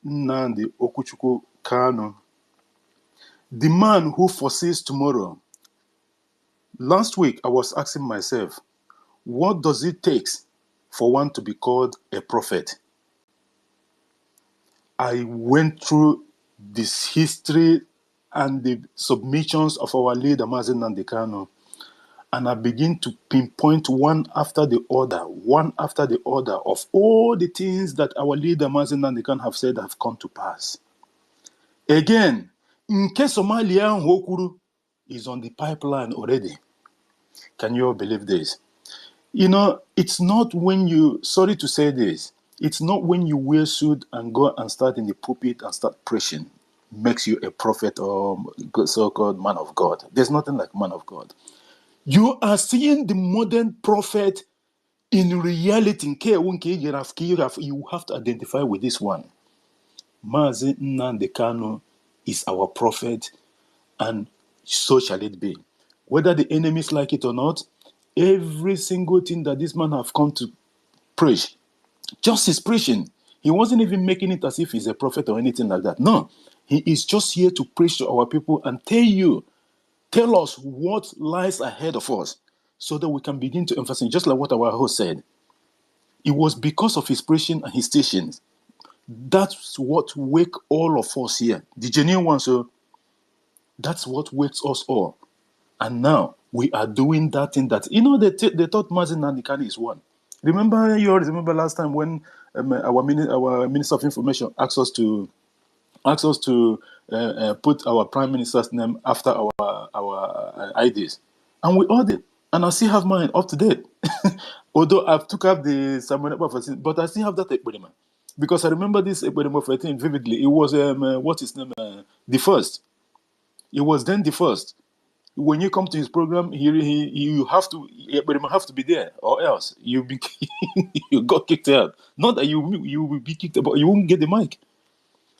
Speaker 8: Nnamdi Okuchukwu Kanu, the man who foresees tomorrow. Last week, I was asking myself, what does it take for one to be called a prophet? I went through this history and the submissions of our leader, Mazi Nnamdi Kanu, and I begin to pinpoint one after the other of all the things that our leader, Mazi Nnamdi Kanu, have said have come to pass. Again, nke Somalia Hokuru is on the pipeline already. Can you all believe this? You know, it's not when you, sorry to say this, it's not when you wear suit and go and start in the pulpit and start preaching makes you a prophet or so-called man of God. There's nothing like man of God. You are seeing the modern prophet in reality. You have to identify with this one. Mazi Nnamdi Kanu is our prophet, and so shall it be. Whether the enemies like it or not, every single thing that this man have come to preach, just his preaching, he wasn't even making it as if he's a prophet or anything like that. No, he is just here to preach to our people and tell us what lies ahead of us so that we can begin to emphasize, just like what our host said. It was because of his preaching and his teachings. That's what wake all of us here. The genuine ones, so that's what wakes us all. And now we are doing that thing that, they thought Mazin Nandikani is one. Remember last time when our Minister of Information asked us to put our Prime Minister's name after our IDs. And we all did. And I still have mine up to date. Although I've took up the Samuel Prophecy, but I still have that Ekbedema. Because I remember this Ekbedema 13 vividly. It was, what's his name? The first. It was then the first. When you come to his program, you have to, Ekbedema have to be there, or else you got kicked out. Not that you will be kicked out, but you won't get the mic.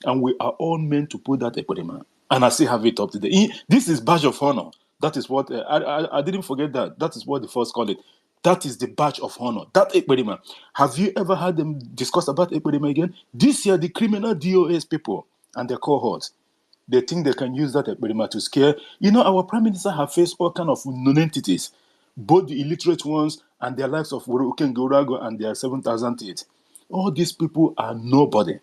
Speaker 8: And we are all meant to put that Ekbedema. And I still have it up to date. This is badge of honor. That is what, I didn't forget that. That is what the first called it. That is the badge of honor. That Ekbedema. Have you ever heard them discuss about Ekbedema again? This year, the criminal DOS people and their cohorts, they think they can use that Ekbedema to scare. Our prime minister have faced all kind of non-entities, both the illiterate ones and their likes of Uken Gorago and their 7,000 teeth. All these people are nobody.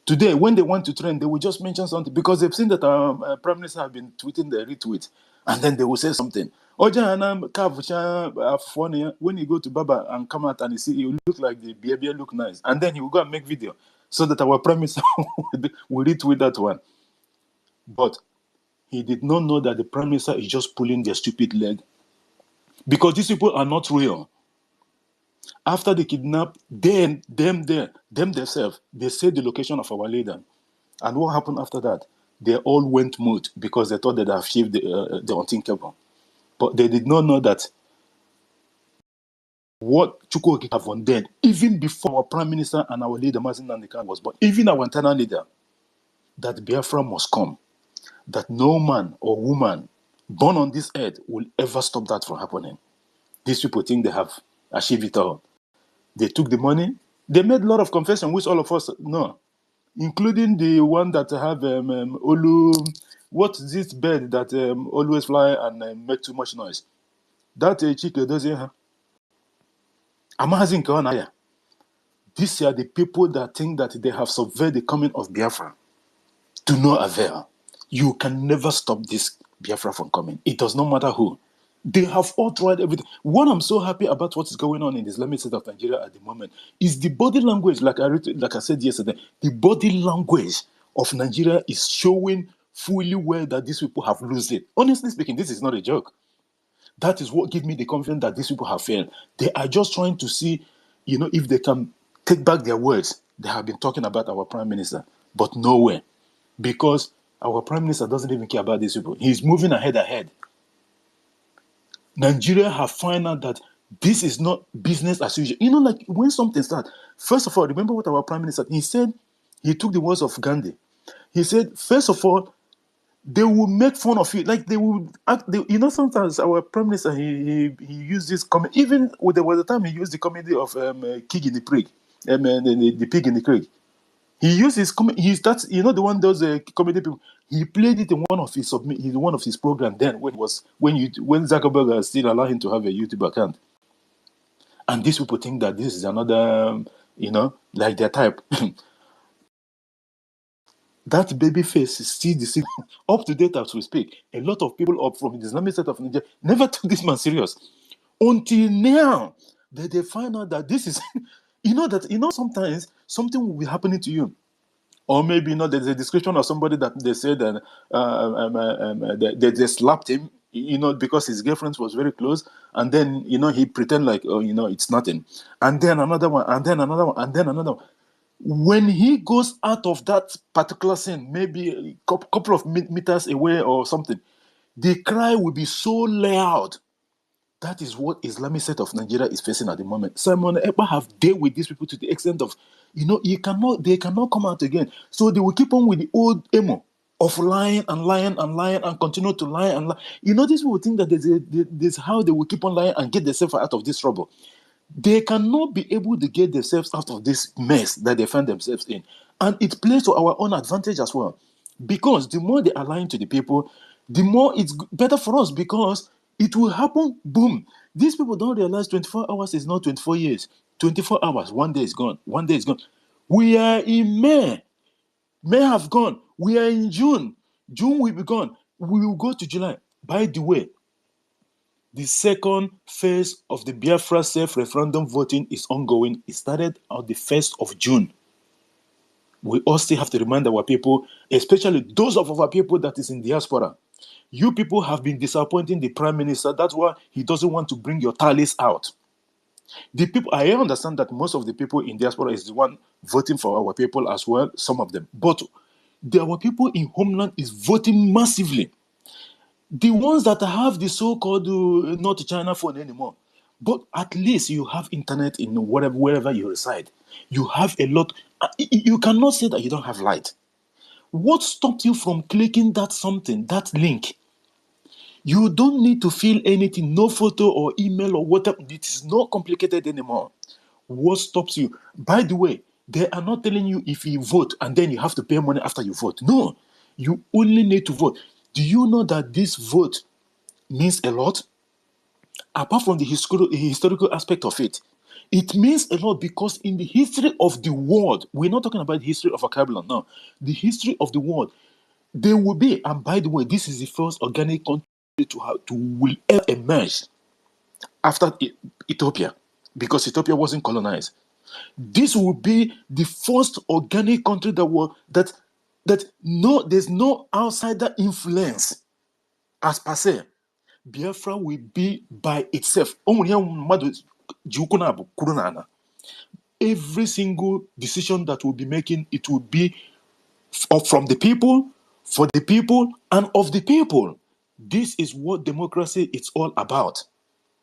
Speaker 8: Today, when they want to trend, they will just mention something because they've seen that our prime minister have been tweeting the retweet, and then they will say something. When you go to Baba and come out and you see, you look like the behavior look nice, and then he will go and make video so that our prime minister will retweet that one. But he did not know that the prime minister is just pulling their stupid leg because these people are not real. After they kidnap them themselves, they say the location of our leader. And what happened after that? They all went mute because they thought that they have achieved the unthinkable. But they did not know that what Chukwuoke have done then, even before our prime minister and our leader, Mazin Nandika, was born, even our internal leader, that Biafra must come. That no man or woman born on this earth will ever stop that from happening. These people think they have achieved it all. They took the money. They made a lot of confession, which all of us know, including the one that have Olu. What's this bird that always fly and make too much noise? That chick doesn't have. Amazing Kawanaya. These are the people that think that they have surveyed the coming of Biafra. To no avail. You can never stop this Biafra from coming. It does not matter who. They have all tried everything. What I'm so happy about what is going on in the Islamic State of Nigeria at the moment is the body language, like I said yesterday, the body language of Nigeria is showing fully well that these people have lost it. Honestly speaking, this is not a joke. That is what gives me the confidence that these people have failed. They are just trying to see, if they can take back their words. They have been talking about our prime minister, but nowhere. Because our prime minister doesn't even care about these people. He's moving ahead. Nigeria have found out that this is not business as usual. Like when something starts, first of all, remember what our prime minister, he said, he took the words of Gandhi. He said, first of all, they will make fun of you. Like they will act, sometimes our prime minister, he used this comedy. Even there was a time he used the comedy of King in the Prig, the pig in the Craig. He used his the one those comedy people. He played it in one of his programs then when Zuckerberg still allowed him to have a YouTube account. And these people think that this is another, like their type. That baby face is still the same. Up to date as we speak. A lot of people up from the Islamic State of Nigeria never took this man serious. Until now, they find out that this is, sometimes something will be happening to you. Or maybe there's a description of somebody that they said that they slapped him, because his girlfriend was very close, and then he pretend like, it's nothing, and then another one, and then another one, and then another one. When he goes out of that particular scene, maybe a couple of meters away or something, the cry will be so loud. That is what Islamic State of Nigeria is facing at the moment. Simon Ekpa have dealt with these people to the extent of, they cannot come out again. So they will keep on with the old emo of lying and continue to lie and lie. These people think that there's how they will keep on lying and get themselves out of this trouble. They cannot be able to get themselves out of this mess that they find themselves in. And it plays to our own advantage as well. Because the more they are lying to the people, the more it's better for us, because it will happen, boom. These people don't realize 24 hours is not 24 years. 24 hours, one day is gone. One day is gone. We are in May. May have gone. We are in June. June will be gone. We will go to July. By the way, The second phase of the Biafra self-referendum voting is ongoing. It started on the 1st of June. We all still have to remind our people, especially those of our people that is in diaspora. You people have been disappointing the prime minister. That's why he doesn't want to bring your tallies out. The people, I understand that most of the people in diaspora is the one voting for our people as well, some of them. But our people in homeland is voting massively. The ones that have the so-called not China phone anymore, but at least you have internet in wherever you reside. You have a lot. You cannot say that you don't have light. What stops you from clicking that link? You don't need to fill anything, no photo or email or whatever. It is not complicated anymore. What stops you? By the way, they are not telling you if you vote and then you have to pay money after you vote. No, you only need to vote. Do you know that this vote means a lot? Apart from the historical aspect of it, it means a lot because in the history of the world, we're not talking about the history of a Caribbean, no. The history of the world, there will be, and by the way, this is the first organic country to will ever emerge after Ethiopia, because Ethiopia wasn't colonized. This will be the first organic country there's no outsider influence as per se. Biafra will be by itself. Every single decision that we'll be making, it will be from the people, for the people, and of the people. This is what democracy is all about.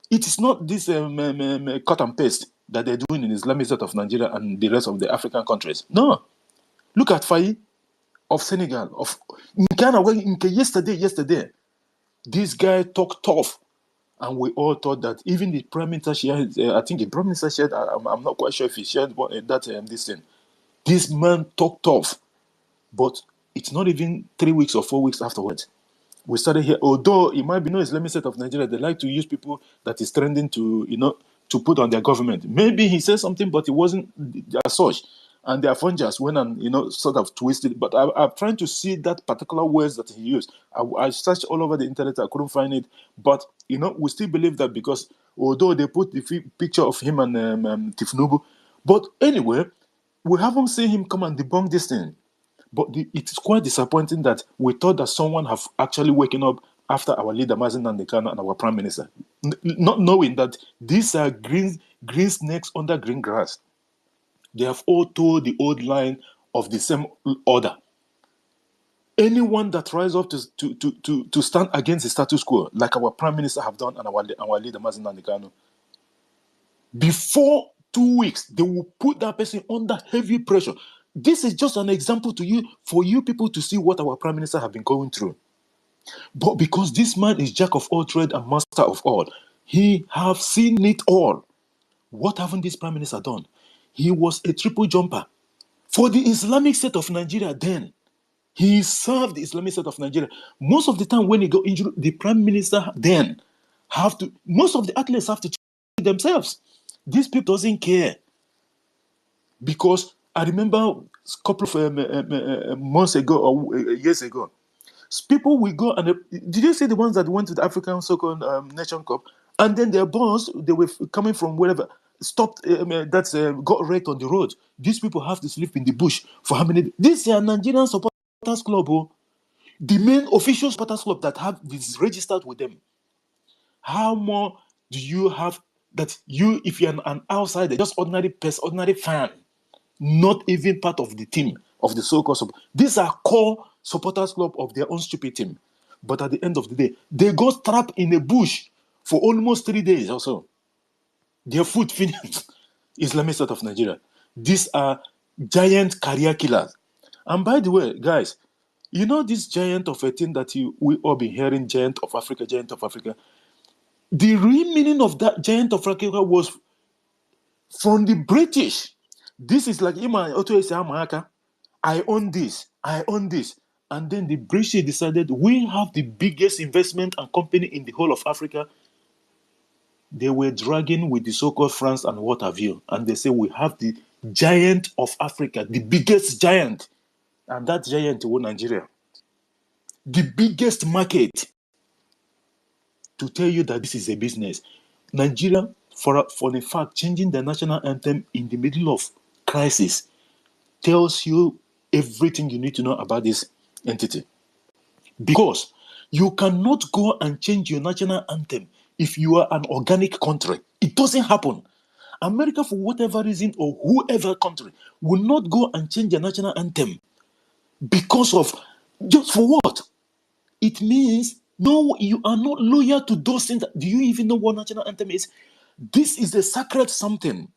Speaker 8: It is not this cut and paste that they're doing in the Islamic State of Nigeria and the rest of the African countries. No. Look at Faye of Senegal, of Ghana, yesterday. This guy talked tough, and we all thought that even the prime minister shared. I think the prime minister shared. I'm not quite sure if he shared this thing. This man talked tough, but it's not even 3 weeks or 4 weeks afterwards. We started here, although it might be no Islamic State of Nigeria, they like to use people that is trending to put on their government. Maybe he said something, but it wasn't as such. And their phone just went and, sort of twisted. But I'm trying to see that particular words that he used. I searched all over the internet, I couldn't find it. But, we still believe that because although they put the picture of him and Tifnubu, but anyway, we haven't seen him come and debunk this thing. But it's quite disappointing that we thought that someone have actually waken up after our leader, Mazen Nandekano, and our prime minister, not knowing that these are green snakes under green grass. They have all told the old line of the same order. Anyone that rises up to stand against the status quo, like our prime minister have done and our leader, Mazen Nandekano, before 2 weeks, they will put that person under heavy pressure. This is just an example for you people to see what our prime minister have been going through. But because this man is jack of all trade and master of all, he have seen it all. What haven't this prime minister done? He was a triple jumper for the Islamic State of Nigeria then. He served the Islamic State of Nigeria. Most of the time when he got injured, the prime minister then most of the athletes have to check themselves. These people doesn't care. Because I remember a couple of months ago or years ago, people will go and did you see the ones that went to the African so-called Nation Cup, and then their boss, they were coming from wherever, stopped, got wrecked on the road. These people have to sleep in the bush for how many days? This is a Nigerian supporters club, the main official supporters club that have this registered with them. How more do you have that if you're an outsider, just ordinary person, ordinary fan, not even part of the team of the so-called support. These are core supporters club of their own stupid team. But at the end of the day, they got trapped in a bush for almost 3 days or so. Their food finished. Islamic State of Nigeria. These are giant career killers. And by the way, guys, this giant of a thing that we all been hearing, giant of Africa. The real meaning of that giant of Africa was from the British. This is like I own this. And then the British decided we have the biggest investment and company in the whole of Africa. They were dragging with the so-called France and what have you. And they say we have the giant of Africa, the biggest giant. And that giant was Nigeria. The biggest market to tell you that this is a business. Nigeria, for the fact, changing the national anthem in the middle of crisis tells you everything you need to know about this entity. Because you cannot go and change your national anthem if you are an organic country. It doesn't happen. America, for whatever reason, or whoever country, will not go and change their national anthem because of, just for what? It means, no, you are not loyal to those things. Do you even know what national anthem is? This is a sacred something.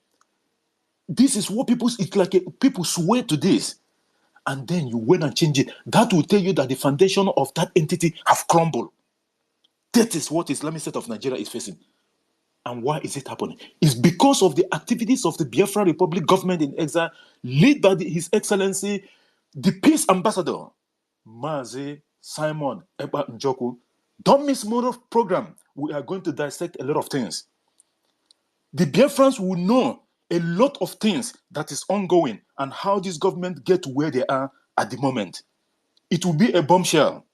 Speaker 8: This is what people, it's like people swear to this. And then you went and change it. That will tell you that the foundation of that entity have crumbled. That is what Islamic State of Nigeria is facing. And why is it happening? It's because of the activities of the Biafra Republic government in exile, led by His Excellency, the Peace Ambassador, Mazi Simon Eba Njoku. Don't miss more of program. We are going to dissect a lot of things. The Biafrans will know a lot of things that is ongoing and how this government get to where they are at the moment. It will be a bombshell.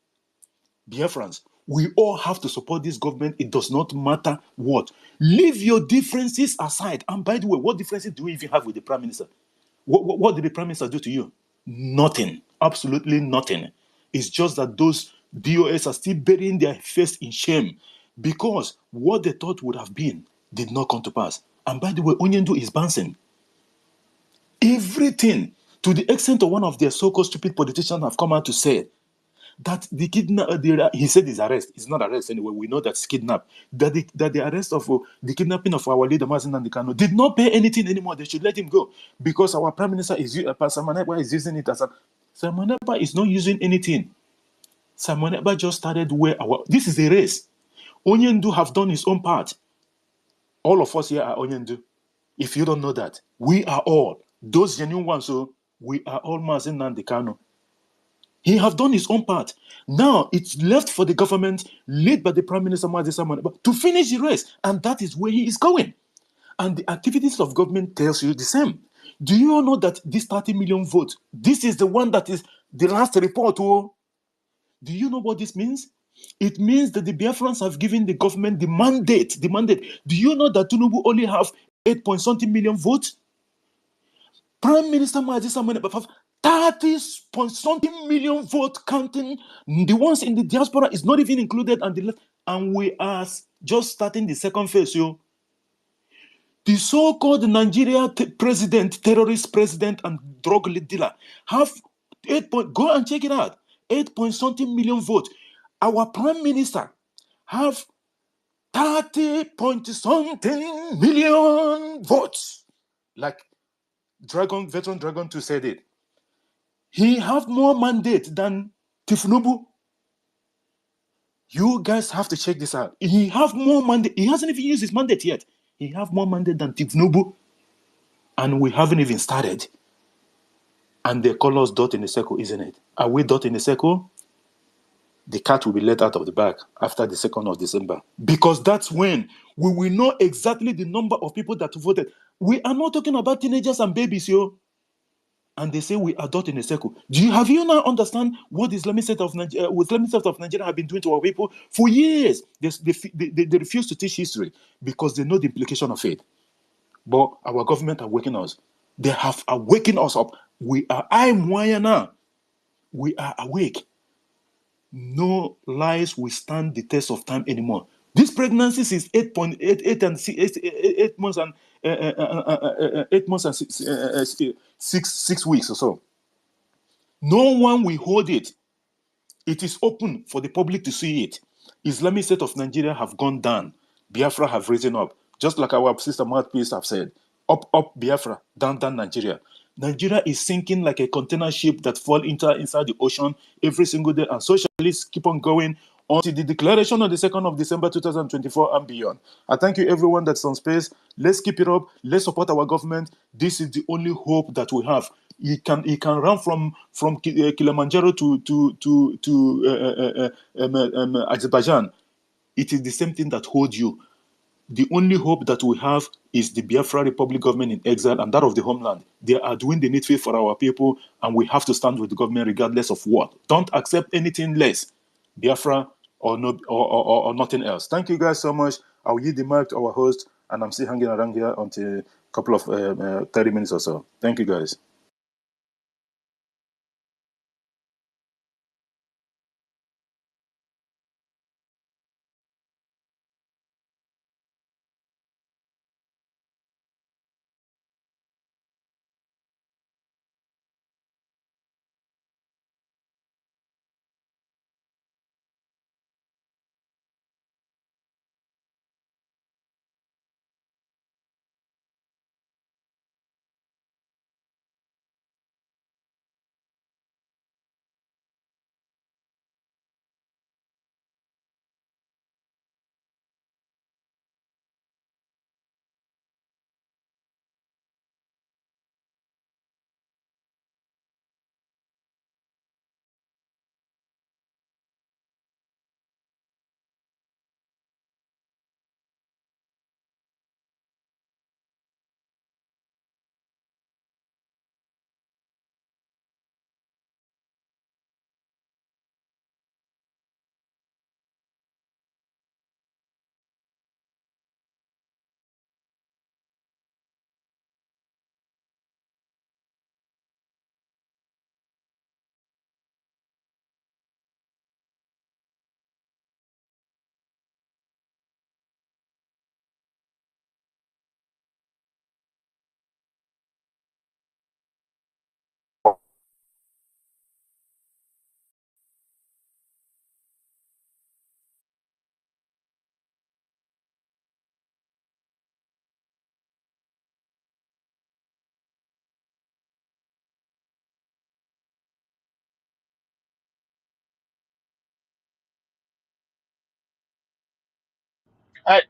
Speaker 8: Biafrans, we all have to support this government. It does not matter what. Leave your differences aside. And by the way, what differences do we even have with the Prime Minister? What did the Prime Minister do to you? Nothing. Absolutely nothing. It's just that those DOS are still burying their face in shame because what they thought would have been did not come to pass. And by the way, Onyendu is bouncing. Everything, to the extent of one of their so-called stupid politicians have come out to say that he said his arrest. It's not arrest anyway. We know that's kidnap. That the arrest of the kidnapping of our leader Mazen Nandekano did not pay anything anymore. They should let him go because our prime minister is Samaneba is using it as a. Samaneba is not using anything. Samaneba just started where our. This is a race. Onyendu have done his own part. All of us here are Onyendu. If you don't know that, we are all those genuine ones. So we are all Mazen Nandekano. He have done his own part. Now it's left for the government, led by the Prime Minister to finish the race, and that is where he is going. And the activities of government tells you the same. Do you all know that this 30 million votes? This is the one that is the last report. Oh, do you know what this means? It means that the Biafrans have given the government the mandate. The mandate. Do you know that Tinubu only have 8-point-something million votes? Prime Minister have 30-point-something million vote counting. The ones in the diaspora is not even included, and we are just starting the second phase. The so-called Nigeria terrorist president and drug dealer have go and check it out, 8-point-something million votes. Our prime minister have 30-point-something million votes. Like Veteran Dragon 2 said it. He have more mandate than Tifnubu. You guys have to check this out. He have more mandate. He hasn't even used his mandate yet. He have more mandate than Tifnubu. And we haven't even started. And they call us dot in a circle, isn't it? Are we dot in a circle? The cat will be let out of the bag after the 2nd of December. Because that's when we will know exactly the number of people that voted. We are not talking about teenagers and babies, yo. And they say we are dot in a circle. Have you now understand what the Islamic State of Nigeria have been doing to our people for years? They refuse to teach history because they know the implication of it. But our government are waking us. They have awakened us up. now. We are awake. No lies will stand the test of time anymore. This pregnancy is 8 months and 8 months and 6 weeks or so. No one will hold it. It is open for the public to see it. Islamic State of Nigeria have gone down. Biafra have risen up. Just like our sister mouthpiece have said. Up, up Biafra, down, down Nigeria. Nigeria is sinking like a container ship that falls inside the ocean every single day, and socialists keep on going until the declaration on the 2nd of December 2024 and beyond. I thank you everyone that's on space. Let's keep it up. Let's support our government. This is the only hope that we have. He can run from Kilimanjaro to Azerbaijan. It is the same thing that holds you. The only hope that we have is the Biafra Republic government in exile and that of the homeland. They are doing the needful for our people, and we have to stand with the government regardless of what. Don't accept anything less. Biafra or no or nothing else. Thank you guys so much. I'll yield the mic to our host, and I'm still hanging around here until a couple of 30 minutes or so. Thank you guys.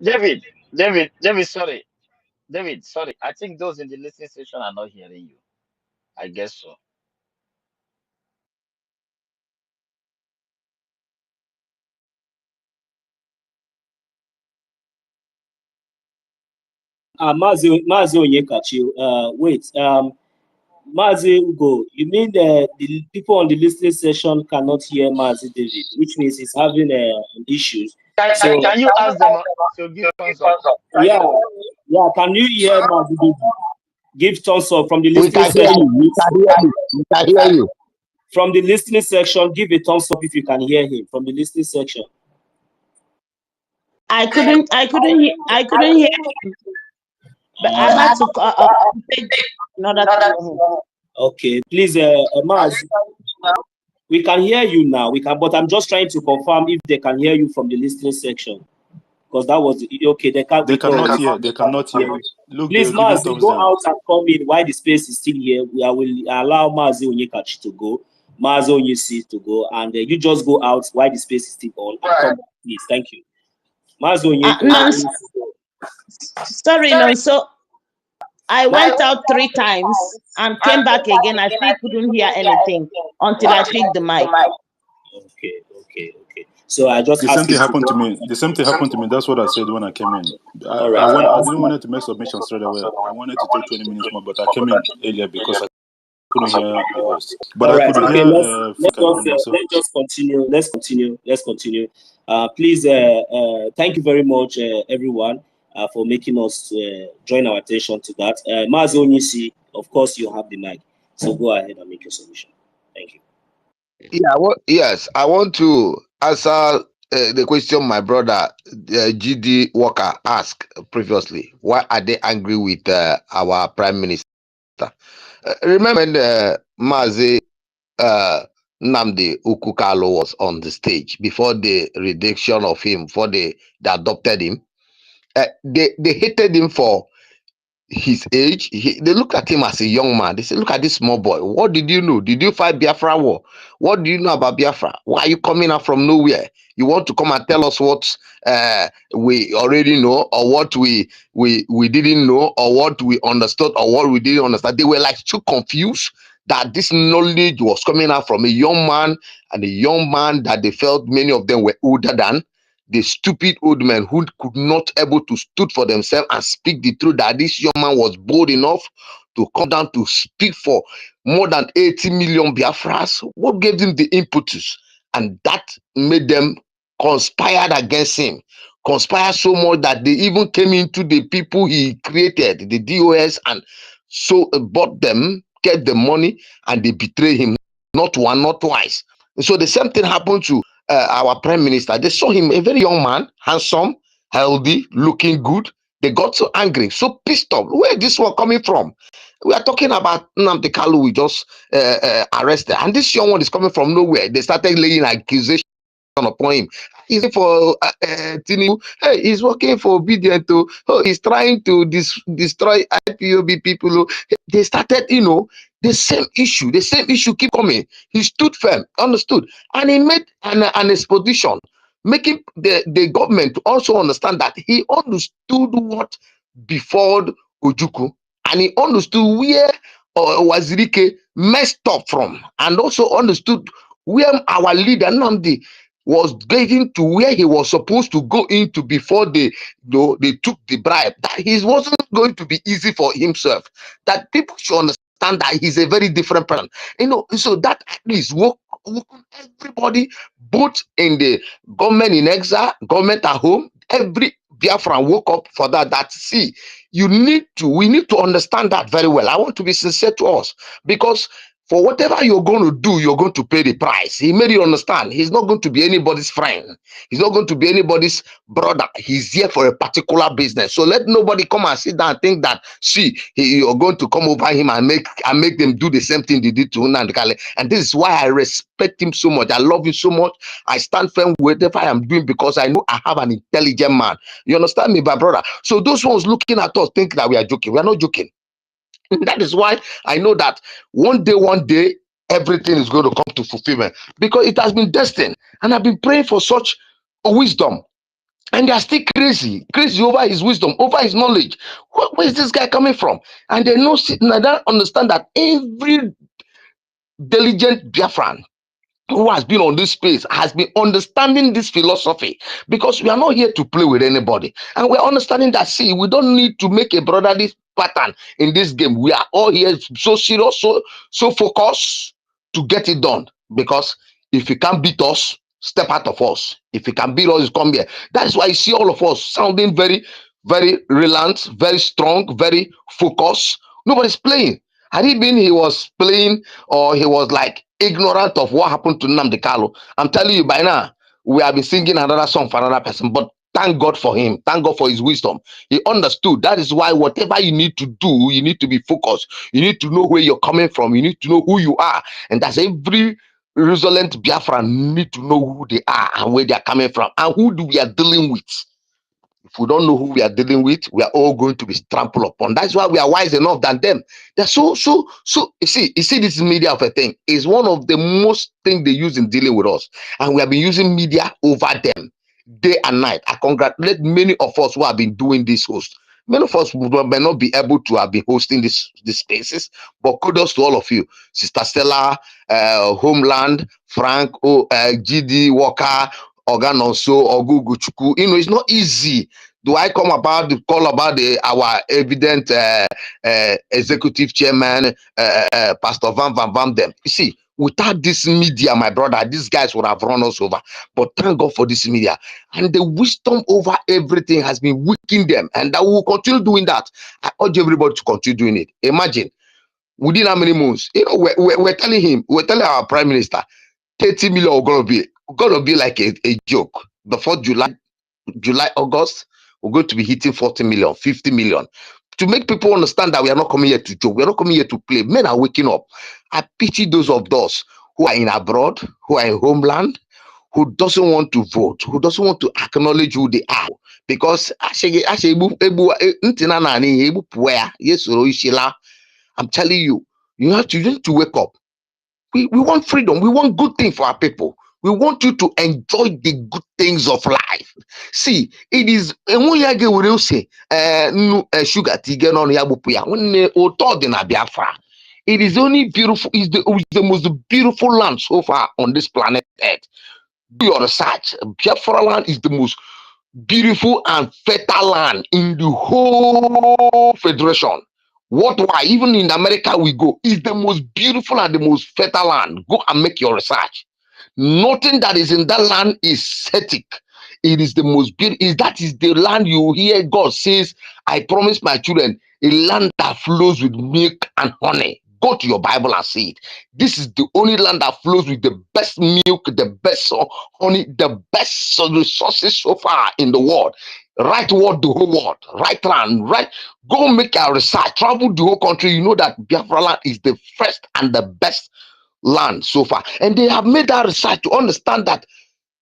Speaker 6: David, sorry. David, sorry. I think those in the listening section are not hearing you. I guess so.
Speaker 4: Mazi Onyekachi, wait, Mazi Ugo, you mean the people on the listening session cannot hear Mazi David, which means he's having issues. So
Speaker 6: Can you ask them to give thumbs up?
Speaker 4: yeah, can you hear Mazi David? Give thumbs up from the
Speaker 6: We
Speaker 4: listening
Speaker 6: can hear
Speaker 4: section.
Speaker 6: you. We can hear you. We can hear you.
Speaker 4: From the listening section, give a thumbs up if you can hear him from the listening section.
Speaker 9: I couldn't hear him. But I had to take in order to hear him.
Speaker 4: Okay, please, Maz, we can hear you now. We can, but I'm just trying to confirm if they can hear you from the listening section, because that was okay. They can't.
Speaker 8: They cannot hear. They cannot hear. Look,
Speaker 4: Please,
Speaker 8: they're giving
Speaker 4: Maz,
Speaker 8: thumbs
Speaker 4: go
Speaker 8: down.
Speaker 4: out and come in while the space is still here. I will allow Mazi Onyekachi to go, Mazi Onyisi to go, and you just go out while the space is still on. And come back, please. Thank you. Mazi Onyekachi.
Speaker 9: Sorry, Nonso. I went out 3 times and came back again. I still couldn't hear anything until I picked the mic.
Speaker 4: Okay. So I just
Speaker 8: the same thing happened to me. The same thing happened to me. That's what I said when I came in. I didn't want to make submission straight away. I wanted to take 20 minutes more, but I came in earlier because I couldn't hear the host. But I could hear.
Speaker 4: Let's just continue. Let's continue. Please, thank you very much, everyone, for making us join our attention to that. Mazi Onyisi, of course, you have the mic, so go ahead and make your submission. Thank you.
Speaker 6: Yeah. Yes, I want to answer the question my brother GD Walker asked previously. Why are they angry with our Prime Minister? Remember when Mazi Nnamdi Ukukalo was on the stage before the reduction of him, before they adopted him? They hated him for his age. They look at him as a young man. They say, look at this small boy. What did you know? Did you fight Biafra war? What do you know about Biafra? Why are you coming out from nowhere? You want to come and tell us what we already know, or what we didn't know, or what we understood, or what we didn't understand? They were like too confused that this knowledge was coming out from a young man, and a young man that they felt many of them were older than. The stupid old men who could not able to stood for themselves and speak the truth, that this young man was bold enough to come down to speak for more than 80 million Biafras. What gave them the impetus? And that made them conspired against him. Conspired so much that they even came into the people he created, the DOS, and so bought them, get the money, and they betrayed him. Not one, not twice. So the same thing happened to our prime minister. They saw him, a very young man, handsome, healthy, looking good. They got so angry, so pissed off. Where is this one coming from? We are talking about Nnamdi Kalu we just arrested, and this young one is coming from nowhere. They started laying accusations upon him. He's for Tinubu. Hey, he's working for obedient. Oh, he's trying to destroy IPOB people. Oh. They started, the same issue keep coming. He stood firm, understood, and he made an exposition, making the government to also understand that he understood what before Ojuku, and he understood where Wazirike messed up from, and also understood where our leader Nnamdi was getting to where he was supposed to go into before they took the bribe. That he wasn't going to be easy for himself. That people should understand that he's a very different person. So that at least woke everybody, both in the government in exile, government at home, every Biafran woke up for that. That see, we need to understand that very well. I want to be sincere to us, because for whatever you're going to do, you're going to pay the price. He made you understand. He's not going to be anybody's friend. He's not going to be anybody's brother. He's here for a particular business. So let nobody come and sit down and think that, see, you're going to come over him and make them do the same thing they did to Nnamdi Kanu. And this is why I respect him so much. I love him so much. I stand firm with whatever I am doing, because I know I have an intelligent man. You understand me, my brother? So those ones looking at us think that we are joking. We are not joking. That is why I know that one day, everything is going to come to fulfillment, because it has been destined. And I've been praying for such a wisdom. And they are still crazy over his wisdom, over his knowledge. Where is this guy coming from? And they don't understand that every diligent Biafran who has been on this space has been understanding this philosophy, because we are not here to play with anybody, and we're understanding that, see, we don't need to make a brotherly pattern in this game. We are all here so serious, so focused to get it done, because if you can't beat us, step out of us. If you can beat us, come here. That is why you see all of us sounding very, very reliant, very strong, very focused. Nobody's playing. Had he been, he was playing, or he was like ignorant of what happened to Nnamdi Kanu, I'm telling you, by now we have been singing another song for another person. But thank God for him. Thank God for his wisdom. He understood. That is why whatever you need to do, you need to be focused. You need to know where you're coming from. You need to know who you are. And that's every resilient Biafran need to know who they are and where they are coming from and who we are dealing with. If we don't know who we are dealing with, we are all going to be trampled upon. That's why we are wise enough than them. They're so you see this media of a thing is one of the most things they use in dealing with us. And we have been using media over them day and night. I congratulate many of us who have been doing this host. Many of us may not be able to have been hosting these spaces, but kudos to all of you. Sister Stella, Homeland, Frank, GD, Walker, Organonso, Oguguchuku. It's not easy. Do I come about the call about our evident executive chairman, Pastor Van them? You see, without this media, my brother, these guys would have run us over. But thank God for this media. And the wisdom over everything has been weakening them. And that we will continue doing that. I urge everybody to continue doing it. Imagine, within how many months? We're telling our prime minister, 30 million going to be like a joke. Before July, August, we're going to be hitting 40 million, 50 million. To make people understand that we are not coming here to joke, we are not coming here to play. Men are waking up. I pity those of us who are in abroad, who are in homeland, who doesn't want to vote, who doesn't want to acknowledge who they are. Because I'm telling you, you need to wake up. We want freedom. We want good things for our people. We want you to enjoy the good things of life. See, it is sugar it is only beautiful, it's the most beautiful land so far on this planet Earth. Do your research. Biafraland is the most beautiful and fertile land in the whole federation. Why? Even in America we go, is the most beautiful and the most fertile land. Go and make your research. Nothing that is in that land is static. It is the most beautiful. That is the land you hear God says, I promise my children a land that flows with milk and honey. Go to your Bible and see it. This is the only land that flows with the best milk, the best honey, the best resources so far in the world. Right word, the whole world. Right land, right. Go make a research. Travel the whole country. You know that Biafraland is the first and the best land so far. And they have made that research to understand that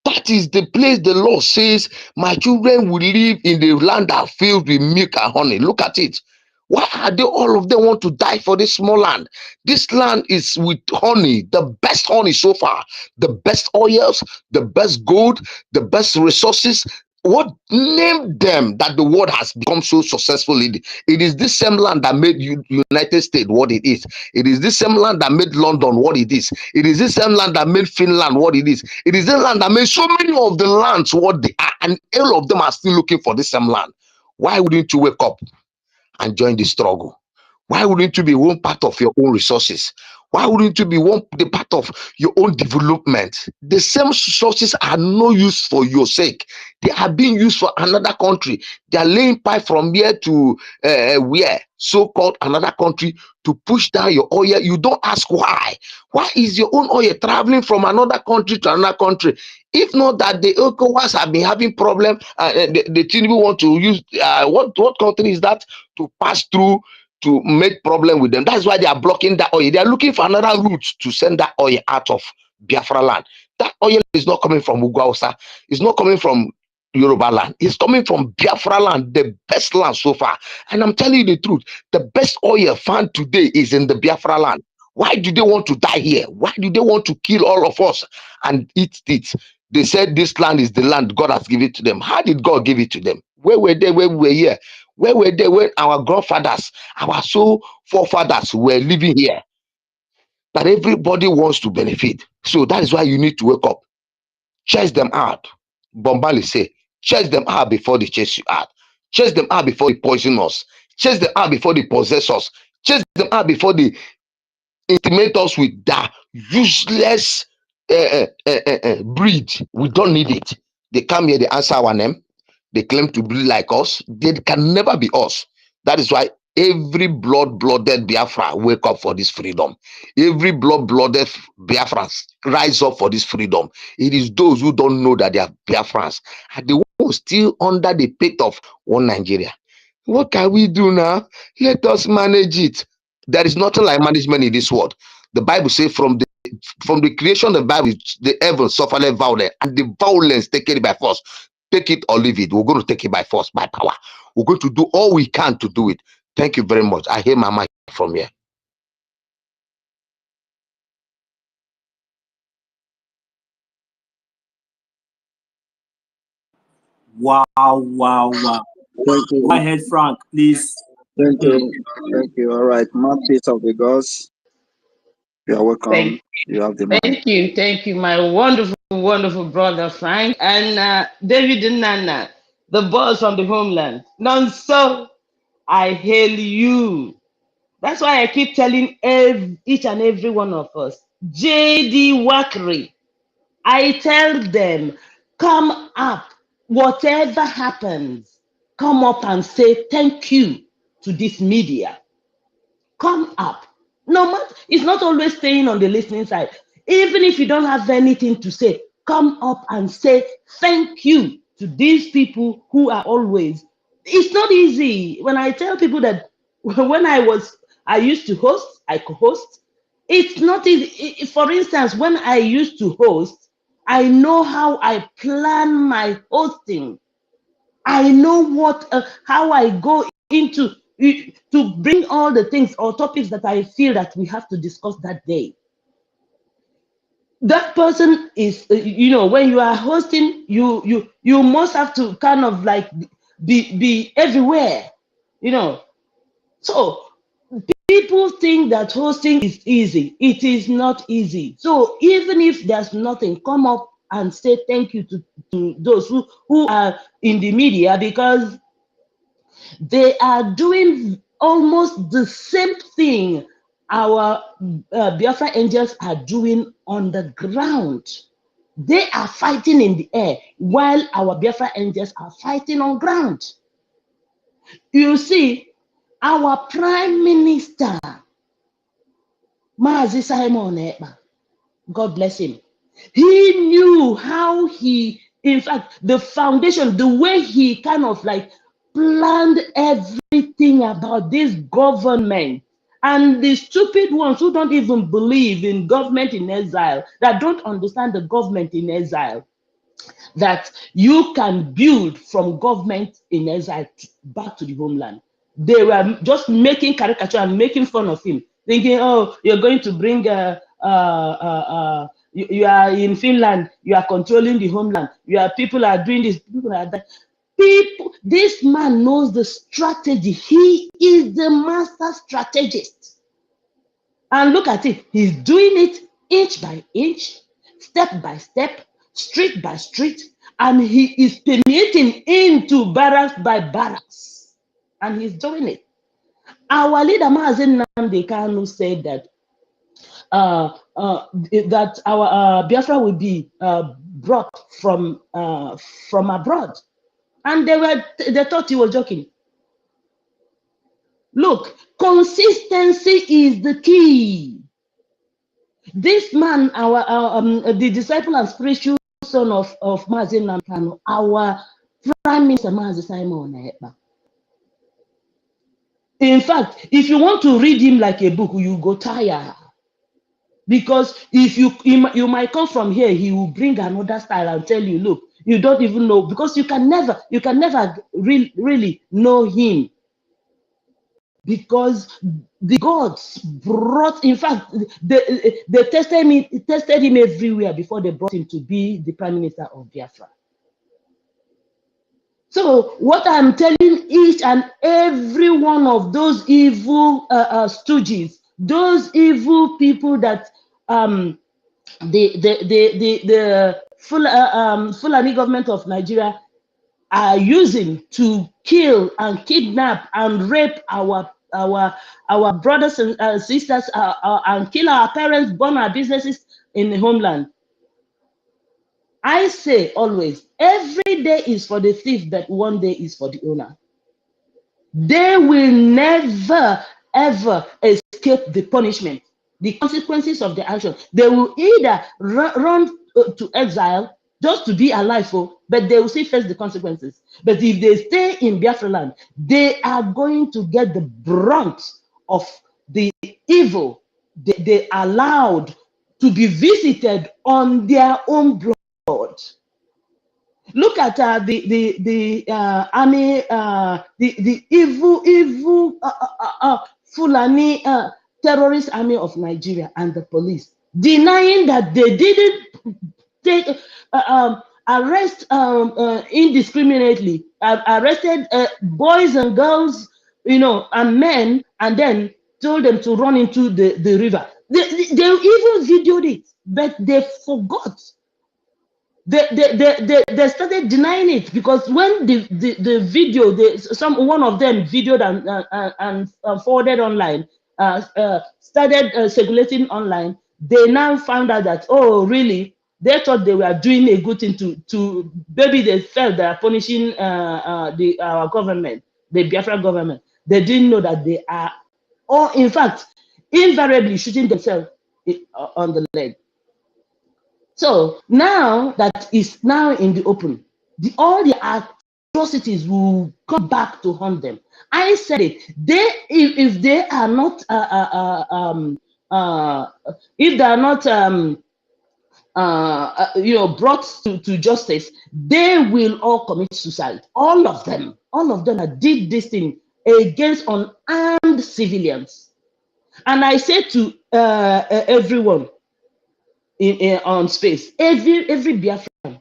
Speaker 6: that is the place the Lord says, my children will live in the land that filled with milk and honey. Look at it. Why are they all of them want to die for this small land? This land is with honey, the best honey so far, the best oils, the best gold, the best resources. What name them that the world has become so successful in? It is this same land that made United States what it is. It is this same land that made London what it is. It is this same land that made Finland what it is. It is the land that made so many of the lands what they are, and all of them are still looking for this same land. Why wouldn't you wake up and join the struggle? Why wouldn't you be one part of your own resources? Why wouldn't you be the part of your own development? The same resources are no use for your sake. They are being used for another country. They are laying pipe from here to where? So-called another country to push down your oil. You don't ask why. Why is your own oil traveling from another country to another country? If not that the ECOWAS have been having problem, the Tinubu want to use, what country is that to pass through to make problem with them? That's why they are blocking that oil. They are looking for another route to send that oil out of Biafraland. That oil is not coming from Ugwausa. It's not coming from Yoruba land. It's coming from Biafraland, the best land so far. And I'm telling you the truth, the best oil found today is in the Biafra land. Why do they want to die here? Why do they want to kill all of us and eat it? They said this land is the land God has given it to them. How did God give it to them? Where were they when we were here? Where were they when our grandfathers, our forefathers were living here? That everybody wants to benefit. So that is why you need to wake up. Chase them out. Bombali say, chase them out before they chase you out. Chase them out before they poison us. Chase them out before they possess us. Chase them out before they intimidate us with that useless breed. We don't need it. They come here, they answer our name. They claim to be like us. They can never be us. That is why every blood-blooded Biafra wake up for this freedom. Every blood-blooded Biafrans rise up for this freedom. It is those who don't know that they are Biafrans and the ones still under the pit of one Nigeria. What can we do now? Let us manage it. There is nothing like management in this world. The Bible says from the creation of the Bible, the heavens suffered violence, and the violence taken it by force. Take it or leave it. We're going to take it by force, by power. We're going to do all we can to do it. Thank you very much. I hear my mic from here.
Speaker 4: Wow.
Speaker 2: Thank you.
Speaker 4: Go ahead, Frank, please.
Speaker 2: Thank you. Thank you. All right. Mouthpiece of the gods. You are welcome. You have the mic.
Speaker 9: Thank you, my wonderful brother Frank and David and Nana, the boys from the homeland. Nonso, I hail you. That's why I keep telling each and every one of us, JD Wakri, I tell them, come up, whatever happens, come up and say thank you to this media. Come up. No matter, it's not always staying on the listening side. Even if you don't have anything to say, come up and say thank you to these people who are always. It's not easy. When I tell people that when I used to host, I co-host. It's not easy. For instance, when I used to host, I know how I plan my hosting. I know how I go into to bring all the things or topics that I feel that we have to discuss that day. That person is, when you are hosting, you must have to kind of like be everywhere, So people think that hosting is easy. It is not easy. So even if there's nothing, come up and say thank you to those who are in the media, because they are doing almost the same thing our Biafra angels are doing on the ground. They are fighting in the air while our Biafra angels are fighting on ground. You see, our Prime Minister, Mazi Simon Ekpa, God bless him, he knew how he, in fact, the foundation, the way he kind of like planned everything about this government. And the stupid ones who don't even believe in government in exile, that don't understand the government in exile, that you can build from government in exile back to the homeland. They were just making caricature and making fun of him, thinking, oh, you're going to bring you are in Finland, you are controlling the homeland, people are doing this, people are that. This man knows the strategy. He is the master strategist. And look at it, he's doing it inch by inch, step by step, street by street, and he is permeating into barracks by barracks. And he's doing it. Our leader, Mazen Nnamdi Kanu, said that that our Biafra will be brought from abroad. And they thought he was joking. Look, consistency is the key. This man, the disciple and spiritual son of Mazi Nnamdi Kanu, our Prime Minister Mazi Simon Ekpa. In fact, if you want to read him like a book, you go tired. Because if you might come from here, he will bring another style and tell you, look, you don't even know, because you can never really know him. Because the gods brought, in fact, they tested him everywhere before they brought him to be the Prime Minister of Biafra. So what I'm telling each and every one of those evil stooges, those evil people that the Fulani government of Nigeria are using to kill and kidnap and rape our brothers and sisters and kill our parents, burn our businesses in the homeland. I say always, every day is for the thief, but one day is for the owner. They will never, ever escape the punishment, the consequences of the action. They will either run to exile just to be alive, but they will see first the consequences. But if they stay in Biafraland, they are going to get the brunt of the evil they allowed to be visited on their own blood. Look at the army, the evil Fulani terrorist army of Nigeria and the police, denying that they didn't take arrest indiscriminately, arrested boys and girls, and men, and then told them to run into the river. They even videoed it, but they forgot. They started denying it, because when the video, one of them videoed and forwarded online, started circulating online, they now found out that, oh, really, they thought they were doing a good thing to maybe they felt they are punishing our government, the Biafra government. They didn't know that they are, or in fact, invariably shooting themselves on the leg. So now that is now in the open, all the atrocities will come back to haunt them. I said it. If they are not if they are not brought to justice, they will all commit suicide. All of them that did this thing against unarmed civilians. And I said to everyone on space, every Biafran,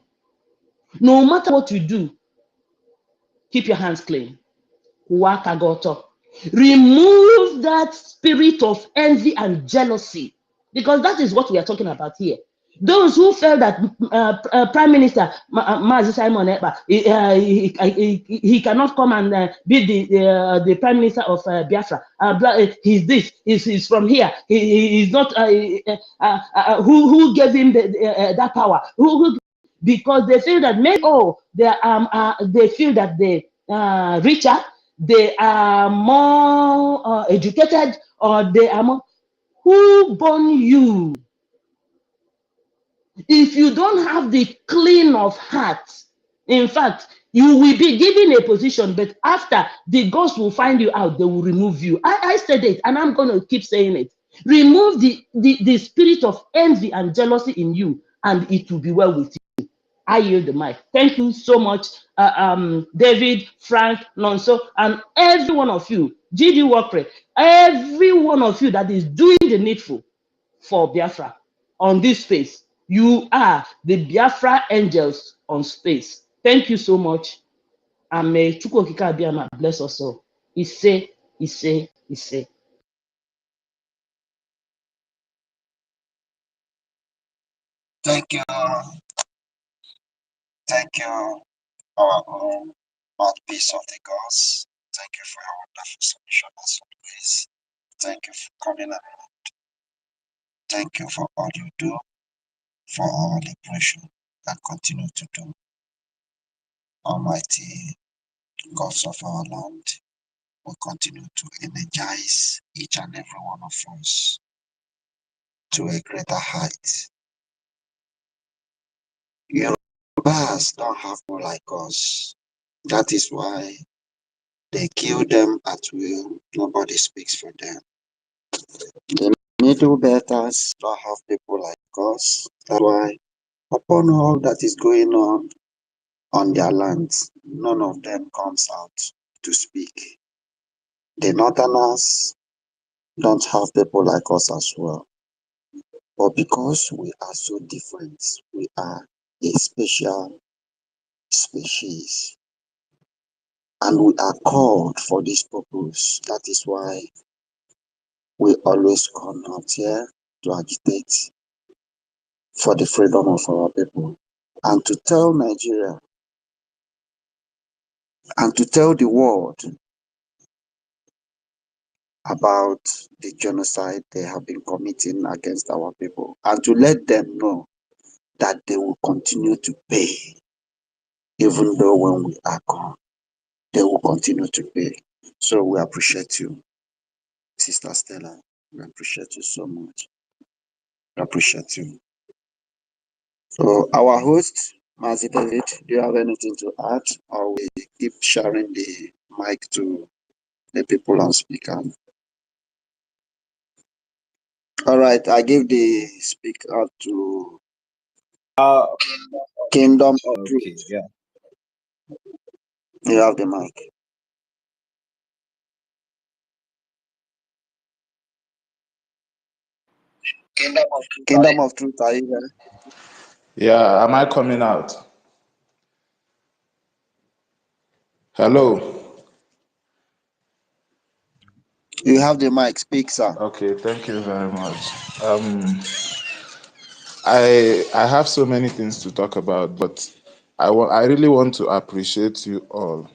Speaker 9: no matter what you do, keep your hands clean. Remove that spirit of envy and jealousy, because that is what we are talking about here. Those who felt that Prime Minister Mazi Simon Ekpa, he cannot come and be the Prime Minister of Biafra. He's this. He's from here. He's not. Who gave him that power? Because they feel that maybe they feel that they richer, they are more educated, or they are more. Who born you? If you don't have the clean of heart, in fact, you will be given a position, but after the ghost will find you out, they will remove you. I said it, and I'm going to keep saying it. Remove the spirit of envy and jealousy in you, and it will be well with you. I yield the mic. Thank you so much, David, Frank, Nonso, and every one of you, GD Workre, every one of you that is doing the needful for Biafra on this space. You are the Biafra angels on space. Thank you so much. And may Chukwokika Abiyama bless us all. Ise, Ise, Ise.
Speaker 2: Thank you. Thank you, our own mouthpiece of the gods. Thank you for your wonderful submission as always. Thank you for coming around. Thank you for all you do for our liberation and continue to do. Almighty gods of our land will continue to energize each and every one of us to a greater height. Yorubas don't have more like us. That is why they kill them at will. Nobody speaks for them. The Middle Belters don't have people like us. That's why, upon all that is going on their lands, none of them comes out to speak. The Northerners don't have people like us as well. But because we are so different, we are a special species. And we are called for this purpose. That is why we always come out here to agitate for the freedom of our people. And to tell Nigeria and to tell the world about the genocide they have been committing against our people. And to let them know that they will continue to pay, even though when we are gone, they will continue to pay. So we appreciate you, Sister Stella. We appreciate you so much. We appreciate you. So our host, Mazi David, do you have anything to add, or we keep sharing the mic to the people on speaker? All right, I give the speaker to Kingdom of
Speaker 4: Okay,
Speaker 2: Truth.
Speaker 4: yeah.
Speaker 2: You have the mic. Kingdom of Truth, are you there?
Speaker 10: Yeah, am I coming out? Hello.
Speaker 2: You have the mic. Speak, sir.
Speaker 10: Okay, thank you very much. I have so many things to talk about, but I really want to appreciate you all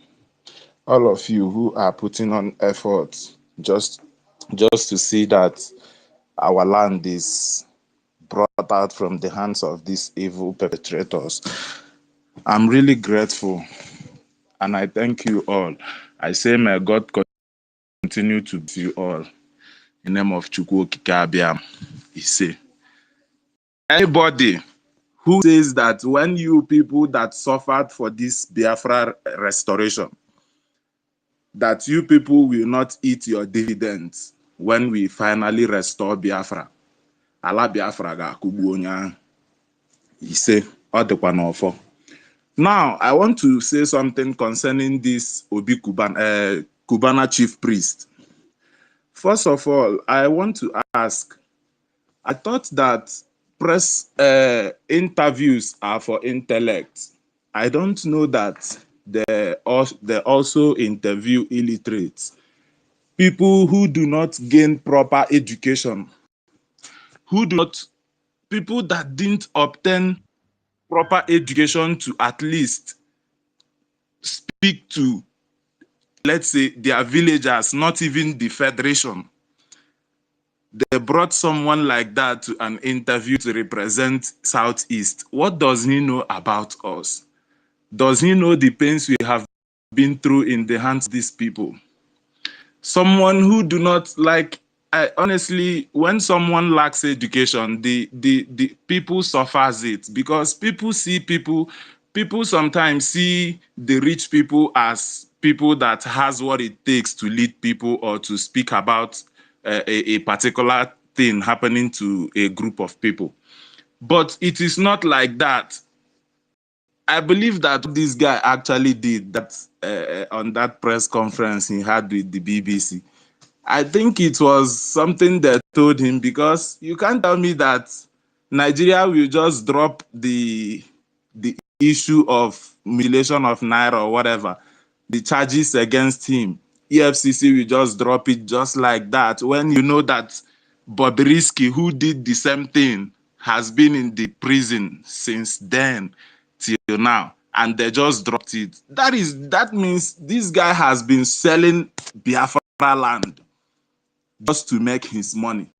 Speaker 10: of you who are putting on efforts just to see that our land is brought out from the hands of these evil perpetrators. I'm really grateful, and I thank you all. I say may God continue to be you all. In the name of Chukwokika Abiyama, he say. Anybody who says that when you people that suffered for this Biafra restoration, that you people will not eat your dividends when we finally restore Biafra, ala Biafra ga-akụgbu onye ahụ. Ise, ọ dịkwa n'ọfọ. Now, I want to say something concerning this Obi Cubana chief priest. First of all, I want to ask, I thought that press interviews are for intellect. I don't know that they also interview illiterates, people who do not gain proper education, who do not people that didn't obtain proper education to at least speak to, let's say, their villagers, not even the federation. They brought someone like that to an interview to represent Southeast. What does he know about us? Does he know the pains we have been through in the hands of these people? Someone who do not like, honestly, when someone lacks education, the people suffers it, because people sometimes see the rich people as people that has what it takes to lead people or to speak about a particular thing happening to a group of people. But it is not like that. I believe that this guy actually did that on that press conference he had with the BBC. I think it was something that told him, because you can't tell me that Nigeria will just drop the issue of mutilation of Naira or whatever, the charges against him. EFCC will just drop it just like that, when you know that Bobrisky, who did the same thing, has been in the prison since then till now, and they just dropped it. That means this guy has been selling Biafraland just to make his money.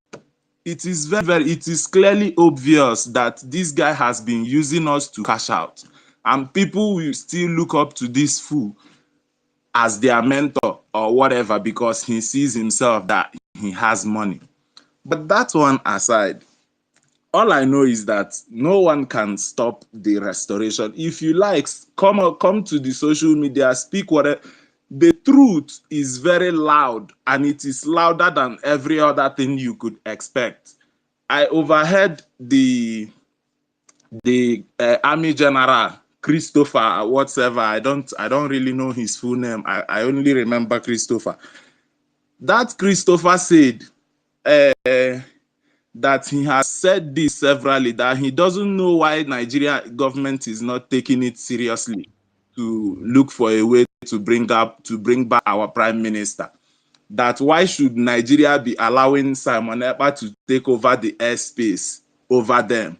Speaker 10: It is it is clearly obvious that this guy has been using us to cash out, and people will still look up to this fool as their mentor or whatever, because he sees himself that he has money. But that one aside, all I know is that no one can stop the restoration. If you like, come to the social media, speak whatever. The truth is very loud, and it is louder than every other thing you could expect. I overheard the army general Christopher, whatever. I don't really know his full name. I only remember Christopher. That Christopher said that he has said this severally, that he doesn't know why Nigeria government is not taking it seriously to look for a way to bring back our prime minister. That why should Nigeria be allowing Simon Ekpa to take over the airspace over them?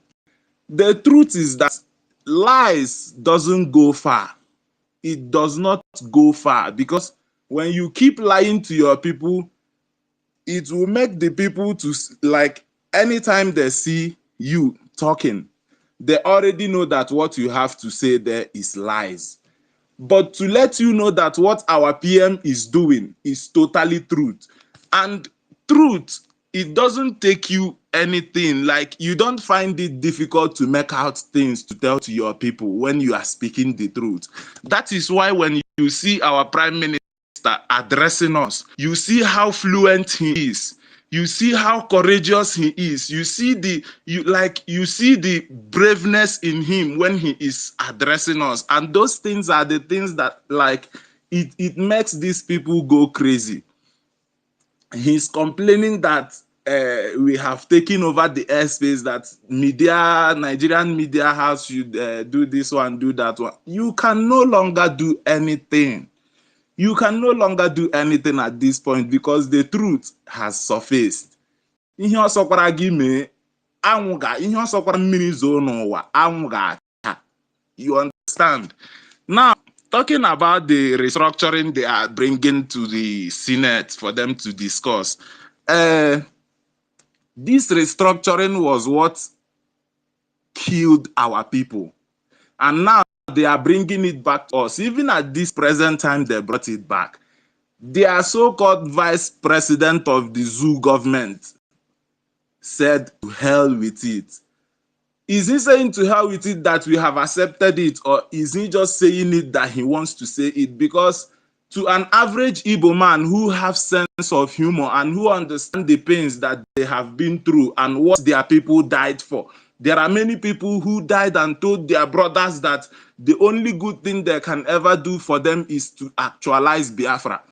Speaker 10: The truth is that lies doesn't go far. It does not go far, because when you keep lying to your people, it will make the people to, like, anytime they see you talking, they already know that what you have to say there is lies. But to let you know that what our PM is doing is totally truth. And truth, it doesn't take you anything. Like, you don't find it difficult to make out things to tell to your people when you are speaking the truth. That is why when you see our prime minister addressing us, you see how fluent he is. You see how courageous he is. You see the braveness in him when he is addressing us. And those things are the things that, like, it makes these people go crazy. He's complaining that we have taken over the airspace, that Nigerian media house should do this one, do that one. You can no longer do anything. You can no longer do anything at this point, because the truth has surfaced. Ihe ọsọkwara gị mee, anwụ ga, ihe ọsọkwara mmiri zoo n'ụwa, anwụ ga-acha. You understand? Now, talking about the restructuring they are bringing to the Senate for them to discuss, this restructuring was what killed our people. And now they are bringing it back to us. Even at this present time, they brought it back. Their so-called vice president of the zoo government said to hell with it. Is he saying to hell with it that we have accepted it, or is he just saying it that he wants to say it? Because to an average Igbo man who have sense of humor and who understand the pains that they have been through and what their people died for, there are many people who died and told their brothers that the only good thing they can ever do for them is to actualize Biafra.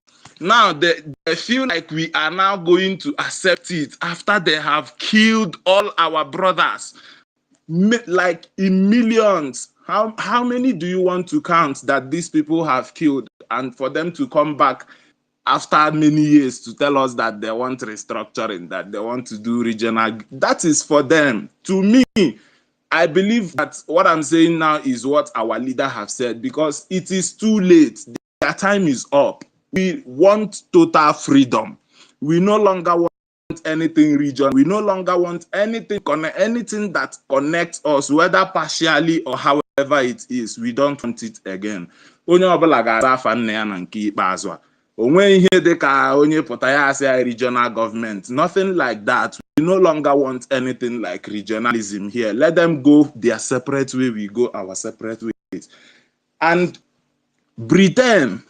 Speaker 10: Now they feel like we are now going to accept it after they have killed all our brothers, like in millions. How many do you want to count that these people have killed, and for them to come back after many years to tell us that they want restructuring, that they want to do regional. That is for them. To me, I believe that what I'm saying now is what our leader have said, because it is too late. Their time is up. We want total freedom. We no longer want anything region. We no longer want anything that connects us, whether partially or however it is. We don't want it again. Onye ọbụla ga-aza afa nna ya na nke ikpeazụ a. Onwe ihe dị ka onye pụta ya asị regional government. Nothing like that. We no longer want anything like regionalism here. Let them go their separate way. We go our separate ways. And Britain,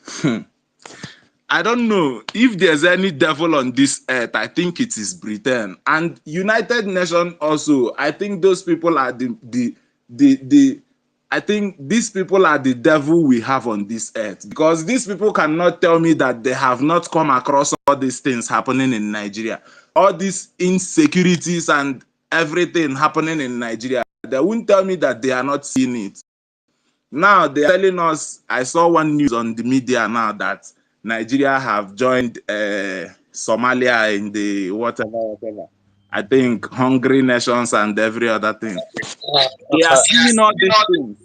Speaker 10: I don't know if there's any devil on this earth. I think it is Britain and United Nations also. I think those people are I think these people are the devil we have on this earth, because these people cannot tell me that they have not come across all these things happening in Nigeria, all these insecurities and everything happening in Nigeria. They won't tell me that they are not seeing it. Now they are telling us, I saw one news on the media now that Nigeria have joined Somalia in the whatever. I think hungry nations and every other thing. They are seeing all these things.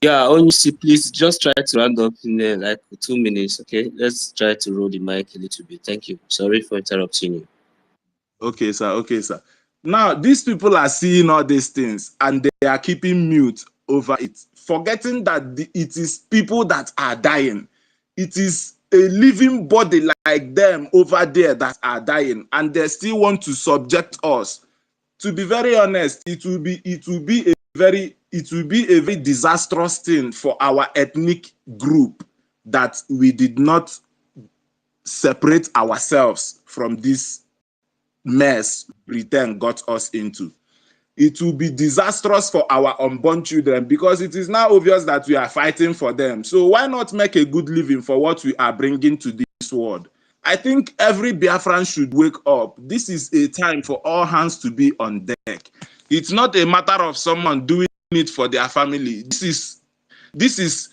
Speaker 4: Yeah, Onisi, please just try to round up in like 2 minutes, okay? Let's try to roll the mic a little bit. Thank you. Sorry for interrupting you.
Speaker 10: Okay, sir. Okay, sir. Now, these people are seeing all these things and they are keeping mute over it, forgetting that it is people that are dying. It is a living body like them over there that are dying, and they still want to subject us. To be very honest, it will be a very disastrous thing for our ethnic group that we did not separate ourselves from this mess Britain got us into. It will be disastrous for our unborn children, because it is now obvious that we are fighting for them. So why not make a good living for what we are bringing to this world? I think every Biafran should wake up. This is a time for all hands to be on deck. It's not a matter of someone doing it for their family. This is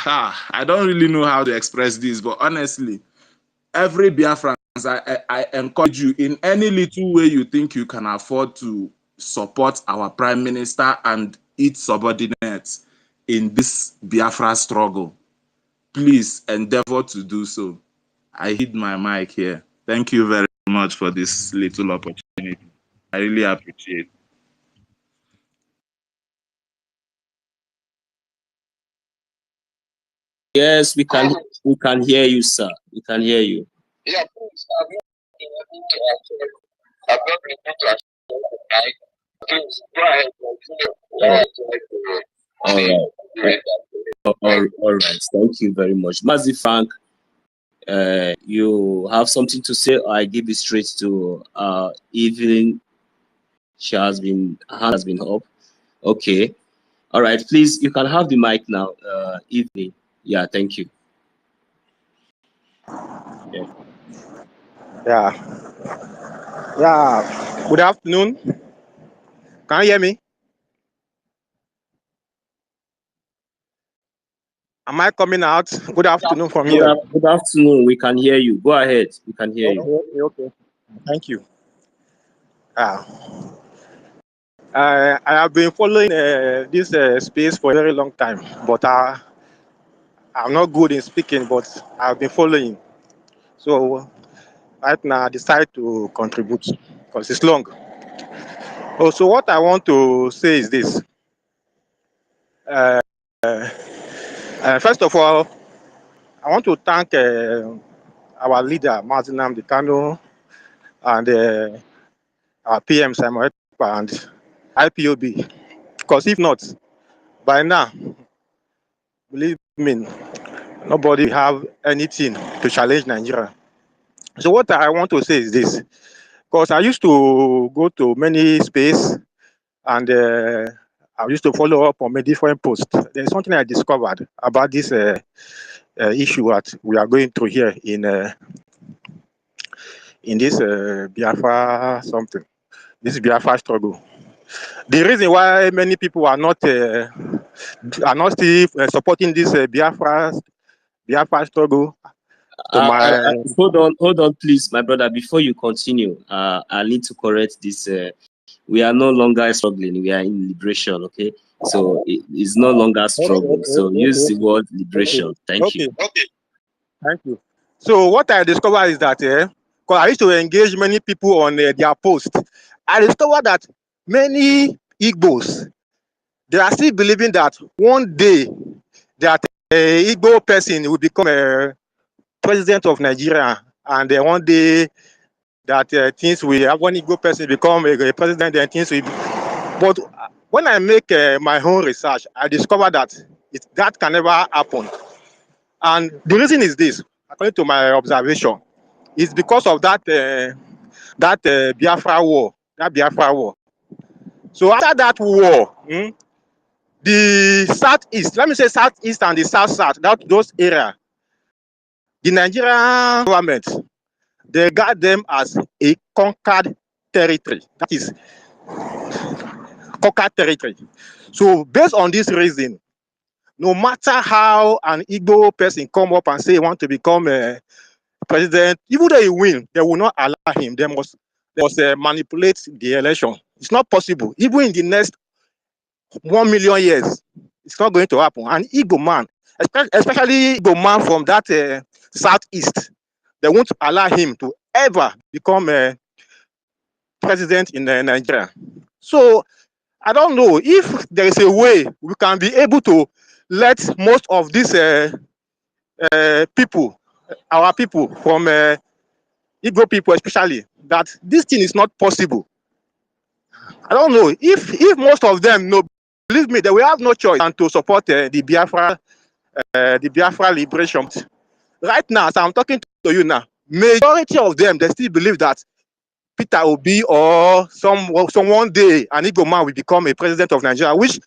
Speaker 10: I don't really know how to express this, but honestly, every Biafran, I encourage you, in any little way you think you can afford to support our Prime Minister and its subordinates in this Biafra struggle, please endeavor to do so. I hit my mic here. Thank you very much for this little opportunity. I really appreciate it.
Speaker 4: Yes, we can hear you, sir. We can hear you.
Speaker 11: Yeah, please, I'm not ready to answer tonight. Please go ahead.
Speaker 4: All right. Thank you very much. Mazi Frank, you have something to say, or I give it straight to Evelyn. She has been up. Okay. All right, please, you can have the mic now, Evelyn. Yeah, thank you.
Speaker 12: Yeah. Good afternoon. Can you hear me? Am I coming out? Good afternoon from here.
Speaker 4: Good afternoon. We can hear you. Go ahead. We can hear you.
Speaker 12: Okay. Thank you. I have been following this space for a very long time, but I'm not good in speaking, but I've been following. So right now I decide to contribute because it's long. So what I want to say is this. First of all, I want to thank our leader, Martin Namdekano, and our PM, Simon Ekpa, and IPOB. Because if not, by now, believe me, nobody have anything to challenge Nigeria. So what I want to say is this. Because I used to go to many spaces and I used to follow up on many different posts. There's something I discovered about this issue that we are going through here in this Biafra something, this Biafra struggle. The reason why many people are not still supporting this Biafra Biafra struggle to my
Speaker 4: Hold on, please, my brother. Before you continue, I need to correct this. We are no longer struggling. We are in liberation. Okay, so it's no longer struggle. So use the word liberation. Thank you.
Speaker 12: Okay. Thank you. So what I discovered is that because I used to engage many people on their post, I discovered that many Igbos, they are still believing that one day that a Igbo person will become a president of Nigeria, and one day that things will have one Igbo person become a president, then things will be. But when I make my own research, I discover that that can never happen. And the reason is this, according to my observation, is because of that Biafra war, So after that war, the southeast, let me say southeast and the south, those areas, the Nigerian government, they got them as a conquered territory. That is conquered territory. So based on this reason, no matter how an Igbo person come up and say he want to become a president, even though he win, they will not allow him. They must manipulate the election. It's not possible. Even in the next 1 million years, it's not going to happen. An Igbo man, especially Igbo man from that southeast, they won't allow him to ever become a president in Nigeria. So I don't know if there is a way we can be able to let most of these people, our people from Igbo people especially, that this thing is not possible. I don't know if most of them know. Believe me, they will have no choice than to support the Biafra liberation. Right now, as I'm talking to you now, majority of them, they still believe that Peter Obi or some one day an Igbo man will become a president of Nigeria, which,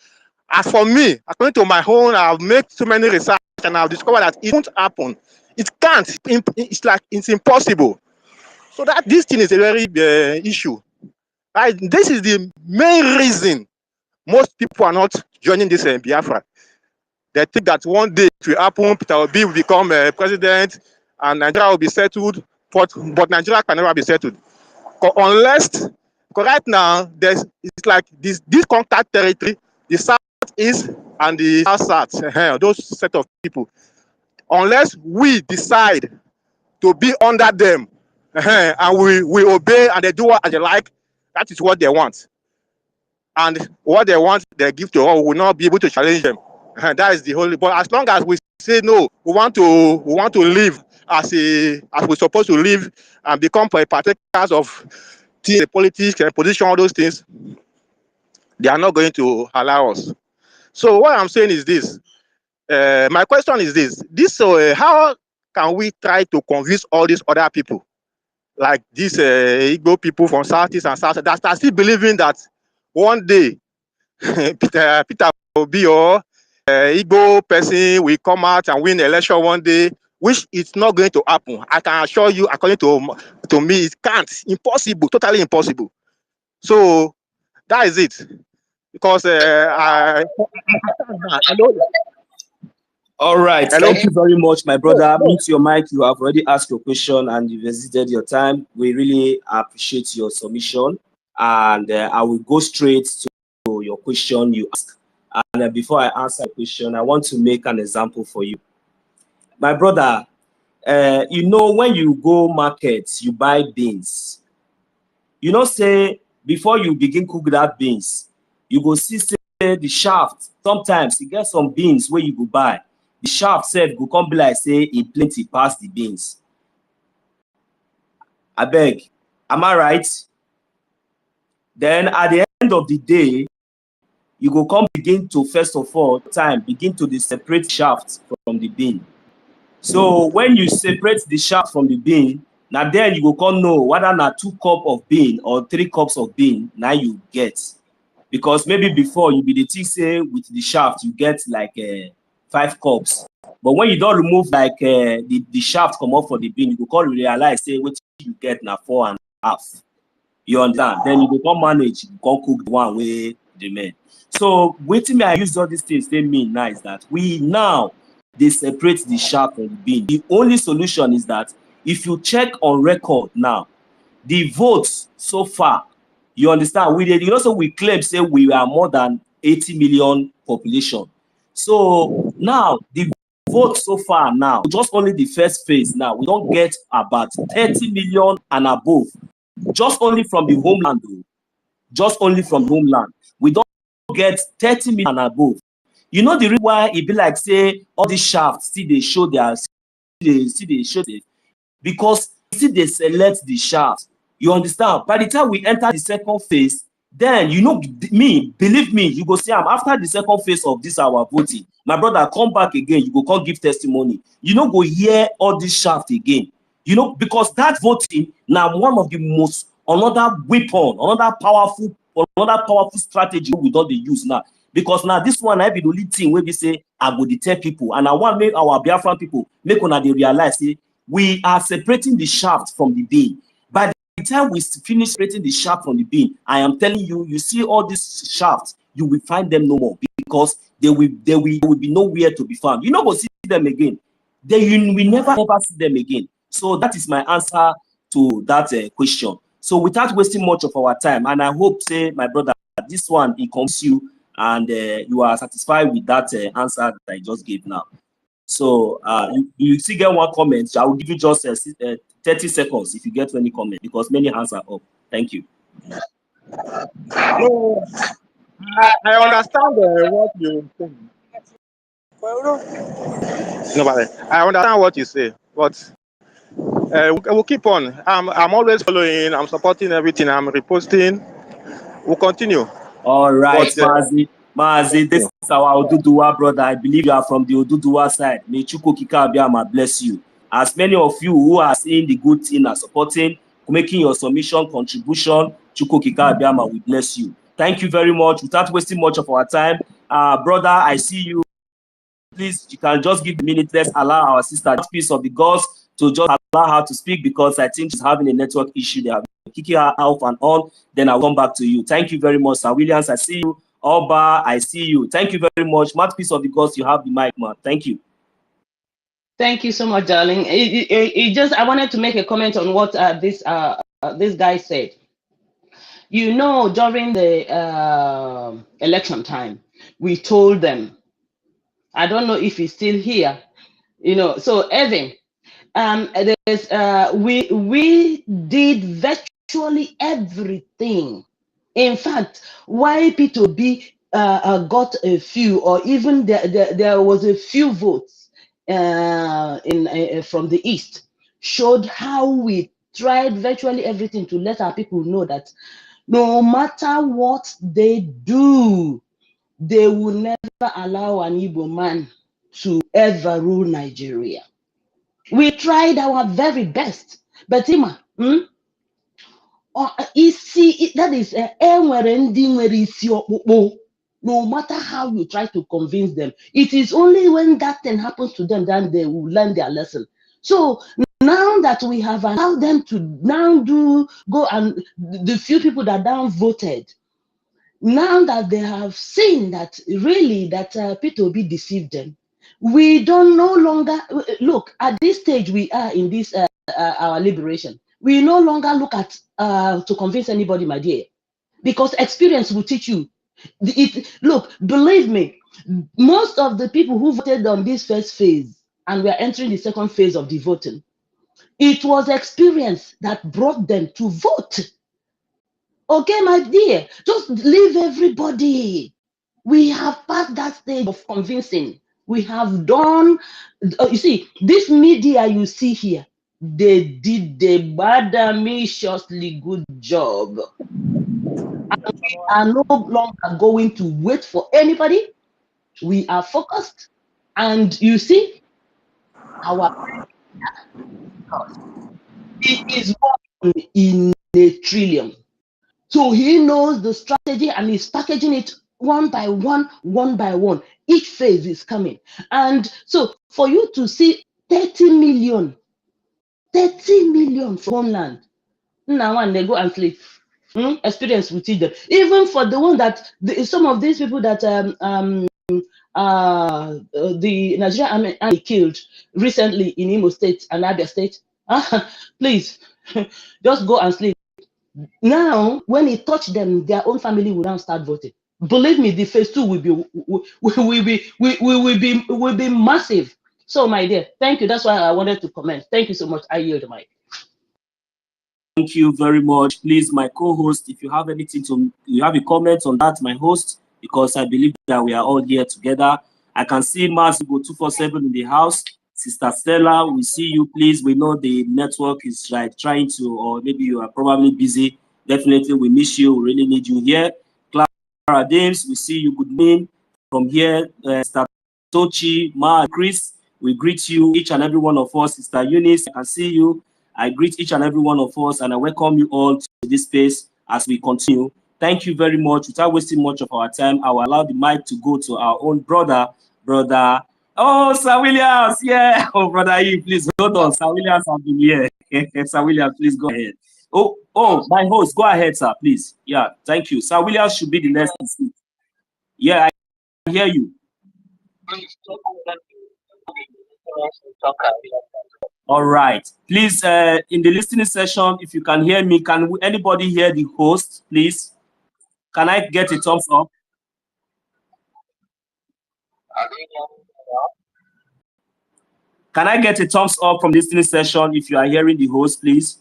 Speaker 12: as for me, according to my own, I've made so many research and I've discovered that it won't happen. It can't. It's like it's impossible. So that this thing is a very issue. Right? This is the main reason most people are not joining this Biafra. They think that one day it will happen, Peter Obi will become president, and Nigeria will be settled. But Nigeria can never be settled unless, because right now it's like this conquered territory, the southeast and the south, those set of people. Unless we decide to be under them, and we obey and they do what they like, that is what they want. And what they want, they give to us. We will not be able to challenge them. That is the whole. But as long as we say no, we want to live as we're supposed to live and become partakers of the politics and position, all those things, they are not going to allow us. So what I'm saying is this. My question is this. How can we try to convince all these other people, like these Igbo people from Southeast and South, that are still believing that one day Peter Obi or Igbo person will come out and win the election one day, which is not going to happen. I can assure you, according to me, it can't. Impossible, totally impossible. So that is it. Because
Speaker 4: All right.
Speaker 12: Hello?
Speaker 4: Thank you very much, my brother. Mute your mic. You have already asked your question and you've exceeded your time. We really appreciate your submission. And I will go straight to your question you asked. And before I answer the question, I want to make an example for you. My brother, you know, when you go market, you buy beans. You know, say, before you begin cook that beans, you go see, say, the shaft. Sometimes you get some beans where you go buy. The shaft self go come be like, say, it plenty past the beans. I beg, am I right? Then at the end of the day, you go come begin to, first of all, begin to separate shaft from the bean. So when you separate the shaft from the bean, now then you go come know whether na 2 cups of bean or 3 cups of bean now you get. Because maybe before you be the thing say with the shaft you get like 5 cups. But when you don't remove like the shaft come off for the bean, you go come realize say what you get now 4.5. You understand? Then you go come manage, you go cook the one way remain. So waiting me I use all these things they mean now is that we now they separate the shaft from the bean. The only solution is that if you check on record now, the votes so far, you understand, you know, so we claim say we are more than 80 million population. So now the vote so far now, just only the first phase now, we don't get about 30 million and above, just only from the homeland, just only from homeland. We don't get 30 million and above. You know the reason why it be like say all these shafts see they show their because see they select the shaft. You understand? By the time we enter the second phase, then you know me, believe me, you go see am after the second phase of this our voting. My brother, come back again, you go come give testimony. You know, go hear all this shaft again. You know, because that voting now one of the most another weapon, another powerful strategy we don't use now. Because now this one I be the only thing where we say I go deter people, and I want make our Biafran people make una they realize say we are separating the shaft from the bean. By the time we finish separating the shaft from the bean, I am telling you, you see all these shafts, you will find them no more because they will be nowhere to be found. You know, go see them again. You will never ever see them again. So that is my answer to that question. So without wasting much of our time, and I hope, say, my brother, this one it comes you and you are satisfied with that answer that I just gave now. So you still get one comment. I will give you just 30 seconds if you get any comment because many hands are up. Thank you.
Speaker 12: No, I understand what you say. Nobody. I understand what you say, but we'll keep on. I'm always following. I'm supporting everything. I'm reposting. We'll continue.
Speaker 4: All right,
Speaker 12: But,
Speaker 4: Mazi, this is our Oduduwa brother. I believe you are from the Oduduwa side. May Chuko Kika Abiyama bless you. As many of you who are seeing the good thing are supporting, making your submission, contribution, Chuko Kika Abiyama will bless you. Thank you very much. Without wasting much of our time, brother, I see you. Please, you can just give a minute. Let's allow our sister, Peace of the Gods, to just allow her to speak because I think she's having a network issue. They have been kicking her out and on. Then I'll come back to you. Thank you very much, Sir Williams. I see you. Oba, I see you. Thank you very much. Peace of the Gods, you have the mic, man. Thank you.
Speaker 9: Thank you so much, darling. I wanted to make a comment on what this guy said. You know, during the election time, we told them, I don't know if he's still here, you know, so Evan, we did virtually everything. In fact, why P2B got a few, or even there was a few votes from the East, showed how we tried virtually everything to let our people know that no matter what they do, they will never allow an Igbo man to ever rule Nigeria. We tried our very best, but that is no matter how you try to convince them, it is only when that thing happens to them that they will learn their lesson. So now that we have allowed them to now go and the few people that down voted, now that they have seen that really that P2B deceived them, we don't no longer look at this stage we are in this our liberation. We no longer look at to convince anybody, my dear, because experience will teach you. Look, believe me, most of the people who voted on this first phase and we are entering the second phase of the voting, it was experience that brought them to vote. Okay, my dear, just leave everybody. We have passed that stage of convincing. We have done, you see, this media you see here, they did the badamiciously good job. And we are no longer going to wait for anybody. We are focused. And you see, our he is one in a trillion. So he knows the strategy and he's packaging it one by one, one by one. Each phase is coming. And so for you to see 30 million from homeland, now when they go and sleep, experience will teach them. Even for the one that, some of these people that the Nigerian army killed recently in Imo State and Abia State. Please, just go and sleep. Now, when it touched them, their own family will now start voting. Believe me, the phase two will be massive. So, my dear, thank you. That's why I wanted to comment. Thank you so much. I yield the mic.
Speaker 4: Thank you very much. Please, my co-host, if you have anything you have a comment on that, my host, because I believe that we are all here together. I can see Masibo 247 in the house. Sister Stella, we see you, please. We know the network is like trying to, or maybe you are probably busy. Definitely, we miss you. We really need you here. Clara James, we see you. Good morning from here. Sister Tochi, Ma, Chris, we greet you, each and every one of us. Sister Eunice, I can see you. I greet each and every one of us, and I welcome you all to this space as we continue. Thank you very much. Without wasting much of our time, I will allow the mic to go to our own brother. Oh, Sir Williams, yeah. Oh, brother, you please hold on. Sir Williams has been here. Sir Williams, please go ahead. Oh, my host, go ahead, sir, please. Yeah, thank you. Sir Williams should be the next to speak. Yeah, I hear you. All right. Please, in the listening session, if you can hear me, can anybody hear the host, please? Can I get a thumbs up? Can I get a thumbs up from the listening session if you are hearing the host, please?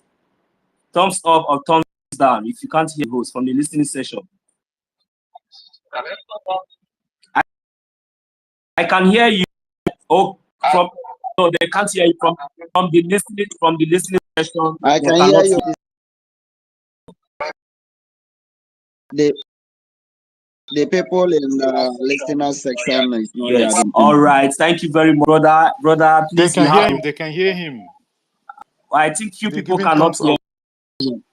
Speaker 4: Thumbs up or thumbs down if you can't hear the host from the listening session. I can hear you. Oh, no, they can't hear you from the listening session.
Speaker 2: I can hear you. The people in the listener section is not
Speaker 4: yes.
Speaker 2: hearing.
Speaker 4: All right. Thank you very much, brother. Brother, please.
Speaker 8: They can hear him. They can hear him.
Speaker 4: I think few people cannot hear him.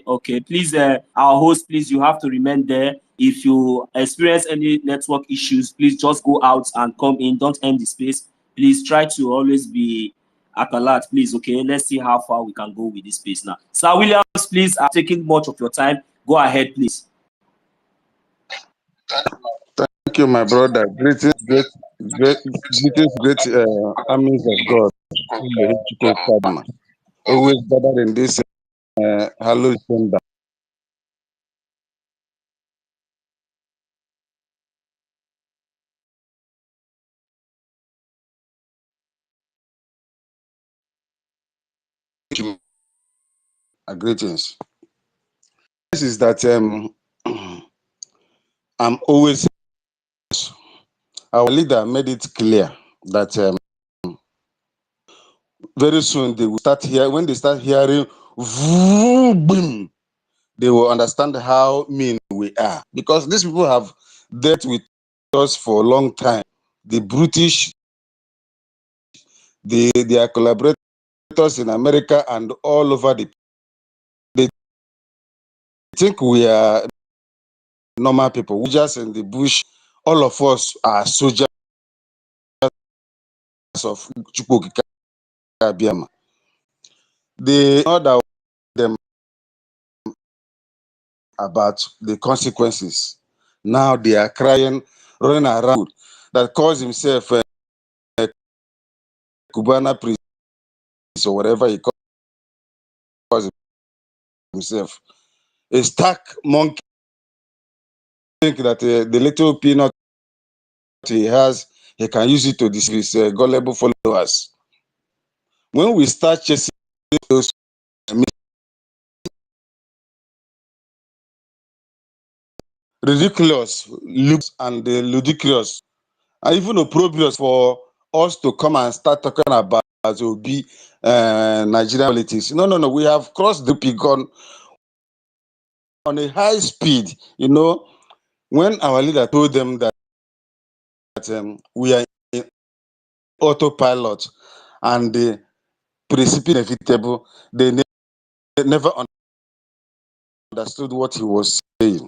Speaker 4: Okay. Please, our host, please, you have to remain there. If you experience any network issues, please just go out and come in. Don't end the space. Please try to always be at alert, please. Okay, let's see how far we can go with this space now. Sir Williams, please, I'm taking much of your time. Go ahead, please.
Speaker 10: Thank you, my brother. Greetings, great armies of God. Always gathered in this hallowed chamber. Greetings. This is that I'm always. Our leader made it clear that very soon they will start here. When they start hearing boom, they will understand how mean we are, because these people have dealt with us for a long time. The British, they are collaborators in America and all over they think we are normal people. We just in the bush. All of us are soldiers of Chukwuka Biama. They know that them about the consequences. Now they are crying, running around, that calls himself Cubana priest or whatever he calls himself. A stark monkey think that the little peanut he has, he can use it to deceive his gullible followers. When we start chasing those ridiculous looks and the ludicrous, and even opprobrious for us to come and start talking about as will be Nigerian politics. No. We have crossed the Rubicon on a high speed. When our leader told them that we are in autopilot and the precipitate inevitable, they never understood what he was saying.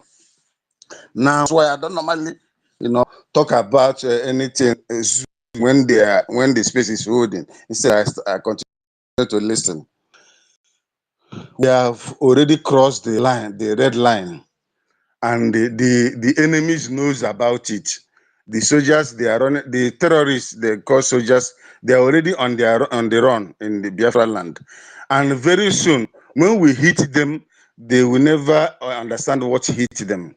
Speaker 10: Now, that's why I don't normally, talk about anything when the space is holding. Instead, I continue to listen. We have already crossed the line, the red line, and the enemies knows about it.
Speaker 13: The soldiers, they are running, the terrorists, they call soldiers, they are already on the run in the Biafra land. And very soon, when we hit them, they will never understand what hit them.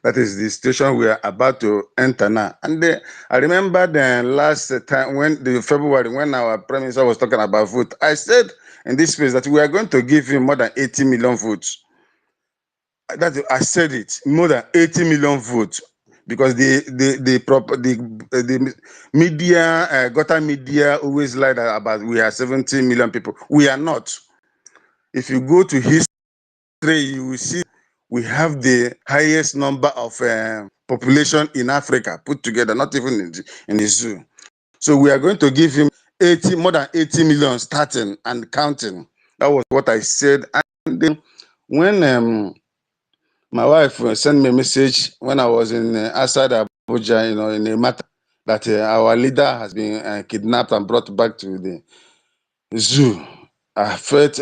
Speaker 13: That is the situation we are about to enter now. And I remember the last time February, when our Prime Minister was talking about vote, I said in this space that we are going to give him more than 80 million votes. I said it, more than 80 million votes, because the media, gutter media always lied about we are 70 million people. We are not. If you go to history, you will see we have the highest number of population in Africa put together, not even in the zoo. So we are going to give him more than 80 million starting and counting. That was what I said. And then when my wife sent me a message when I was outside Abuja, in a matter that our leader has been kidnapped and brought back to the zoo. I felt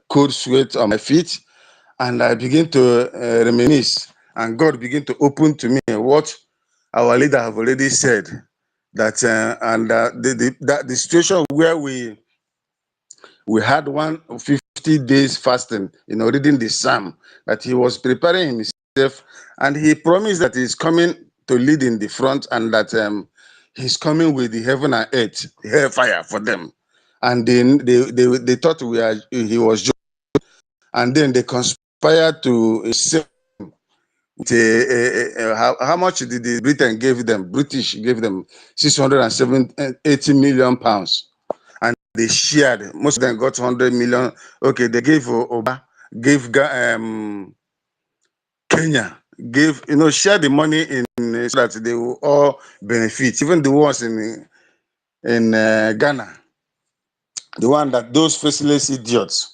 Speaker 13: cold sweat on my feet, and I began to reminisce, and God began to open to me what our leader have already said, that the situation where we had 150 days fasting, reading the Psalm, that he was preparing himself, and he promised that he's coming to lead in the front, and that he's coming with the heaven and earth, hellfire for them. And then they thought he was joking, and then they conspired to say, how much did the Britain give them? British gave them 680 million pounds. And they shared. Most of them got 100 million. Okay, they gave Oba, gave Kenya, share the money in so that they will all benefit. Even the ones in Ghana, the one that those faceless idiots,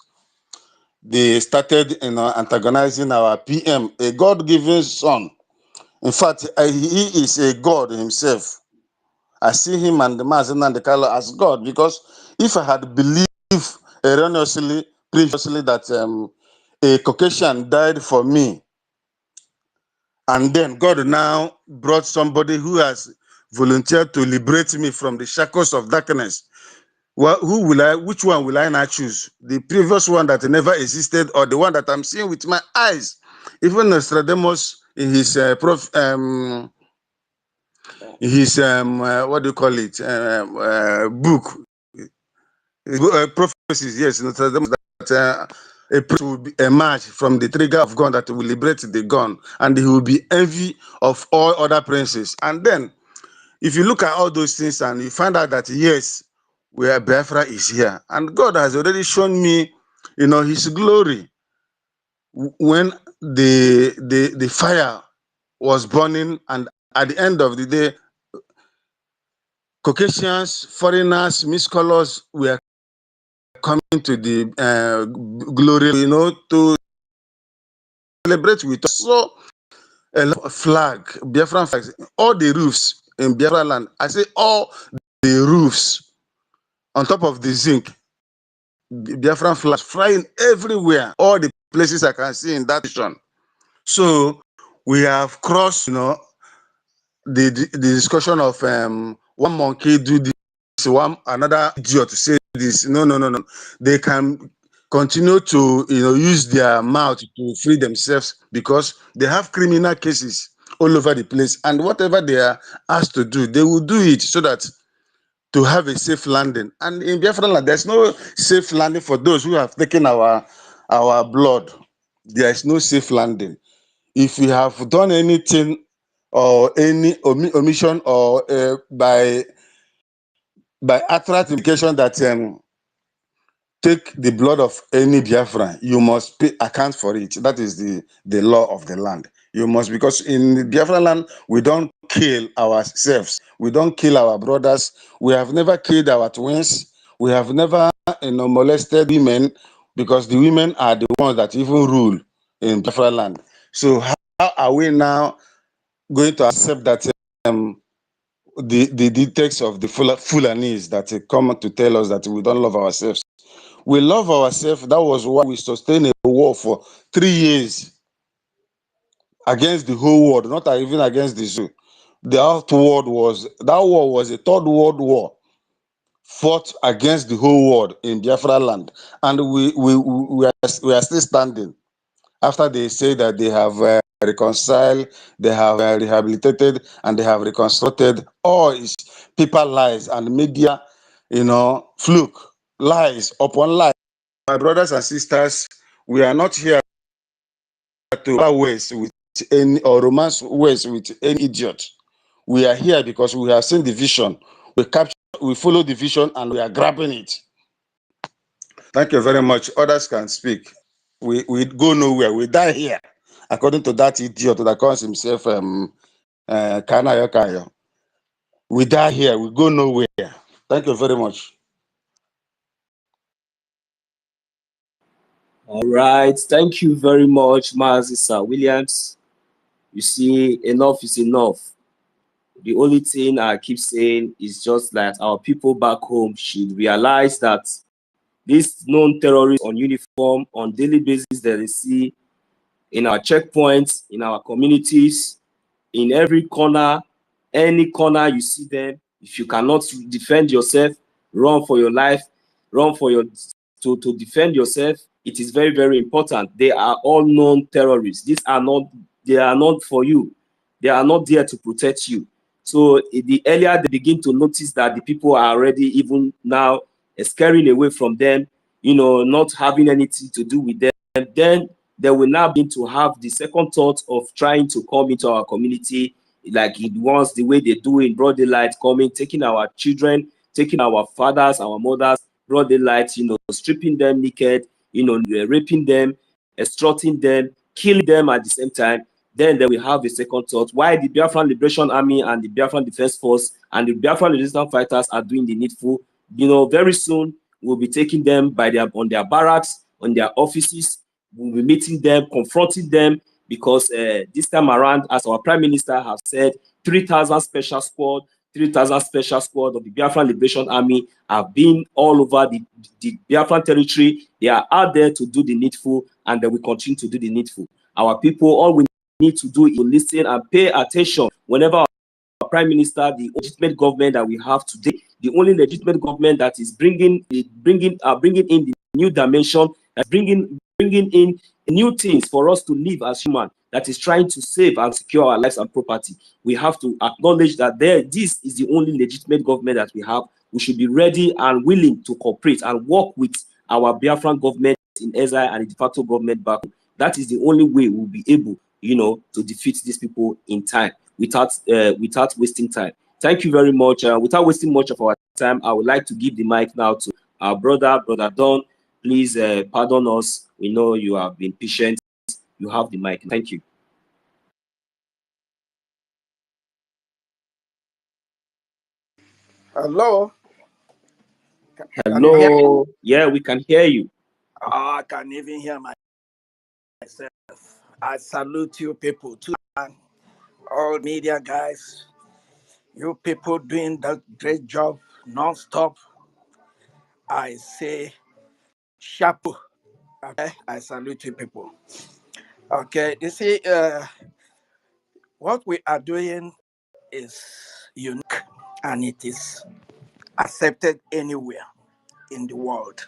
Speaker 13: they started antagonizing our PM, a God-given son. In fact, he is a God himself. I see him and the Mazen and the Kalo as God, because if I had believed erroneously previously that a Caucasian died for me, and then God now brought somebody who has volunteered to liberate me from the shackles of darkness, well, which one will I now choose? The previous one that never existed, or the one that I'm seeing with my eyes? Even Nostradamus in his what do you call it, book, prophecies, yes, Nostradamus, that a prince will emerge from the trigger of gun that will liberate the gun, and he will be envy of all other princes. And then, if you look at all those things and you find out that yes, where Biafra is here, and God has already shown me, His glory when the fire was burning, and at the end of the day, Caucasians, foreigners, miscolors were coming to the glory, to celebrate with us. So a lot of flag, Biafran flags, all the roofs in Biafraland. I say all the roofs on top of the zinc, Biafran flags flying everywhere. All the places I can see in that region. So we have crossed, the discussion of one monkey do this, one another idiot to say this. No. They can continue to use their mouth to free themselves, because they have criminal cases all over the place, and whatever they are asked to do, they will do it, so that to have a safe landing. And in Biafra, there's no safe landing for those who have taken our blood. There is no safe landing. If you have done anything or any omission, or by outright implication that take the blood of any Biafran, you must pay account for it. That is the law of the land. You must, because in Biafra land, we don't kill ourselves. We don't kill our brothers. We have never killed our twins. We have never molested women, because the women are the ones that even rule in Biafra land. So how are we now going to accept that the text of the Fulanis that come to tell us that we don't love ourselves? We love ourselves. That was why we sustained a war for 3 years against the whole world, not even against the zoo. The war was a third world war fought against the whole world in Biafraland, and we are still standing after they say that they have reconciled, they have rehabilitated, and they have reconstructed. All is people lies and media, fluke, lies upon lies. My brothers and sisters, we are not here to ways with any or romance ways with any idiot. We are here because we have seen the vision. We follow the vision, and we are grabbing it. Thank you very much. Others can speak. We go nowhere. We die here, according to that idiot that calls himself Kanayo Kayo. We die here. We go nowhere. Thank you very much.
Speaker 4: All right. Thank you very much, Mazi Sir Williams. You see, enough is enough. The only thing I keep saying is just that our people back home should realize that these known terrorists on uniform on daily basis that they see in our checkpoints, in our communities, in every corner, any corner you see them, if you cannot defend yourself, run for your life, run for your to defend yourself. It is very, very important. They are all known terrorists. They are not for you. They are not there to protect you. So the earlier they begin to notice that the people are already even now scaring away from them, not having anything to do with them, then they will now begin to have the second thought of trying to come into our community like it was the way they do in broad daylight, coming, taking our children, taking our fathers, our mothers, broad daylight, stripping them naked, raping them, extorting them, killing them at the same time. Then they will have a second thought why the Biafran Liberation Army and the Biafran Defense Force and the Biafran resistance fighters are doing the needful. Very soon we'll be taking them on their barracks, on their offices. We'll be meeting them, confronting them, because this time around, as our Prime Minister has said, 3,000 special squad, 3,000 special squad of the Biafran Liberation Army have been all over the Biafran territory. They are out there to do the needful, and they will continue to do the needful. Our people, all we need to do is listen and pay attention whenever our Prime Minister, the legitimate government that we have today, the only legitimate government that is bringing in the new dimension, that's bringing in new things for us to live as human, that is trying to save and secure our lives and property. We have to acknowledge that this is the only legitimate government that we have. We should be ready and willing to cooperate and work with our Biafran government in exile and the de facto government back home. That is the only way we'll be able, to defeat these people in time without wasting time. Thank you very much. Without wasting much of our time, I would like to give the mic now to our brother Don. Please pardon us. We know you have been patient. You have the mic. Thank you.
Speaker 14: Hello.
Speaker 4: Hello. Yeah, we can hear you.
Speaker 14: I can even hear myself. I salute you people too. All media guys. You people doing that great job non-stop. I say chapeau. Okay, I salute you people. Okay, you see, what we are doing is unique and it is accepted anywhere in the world.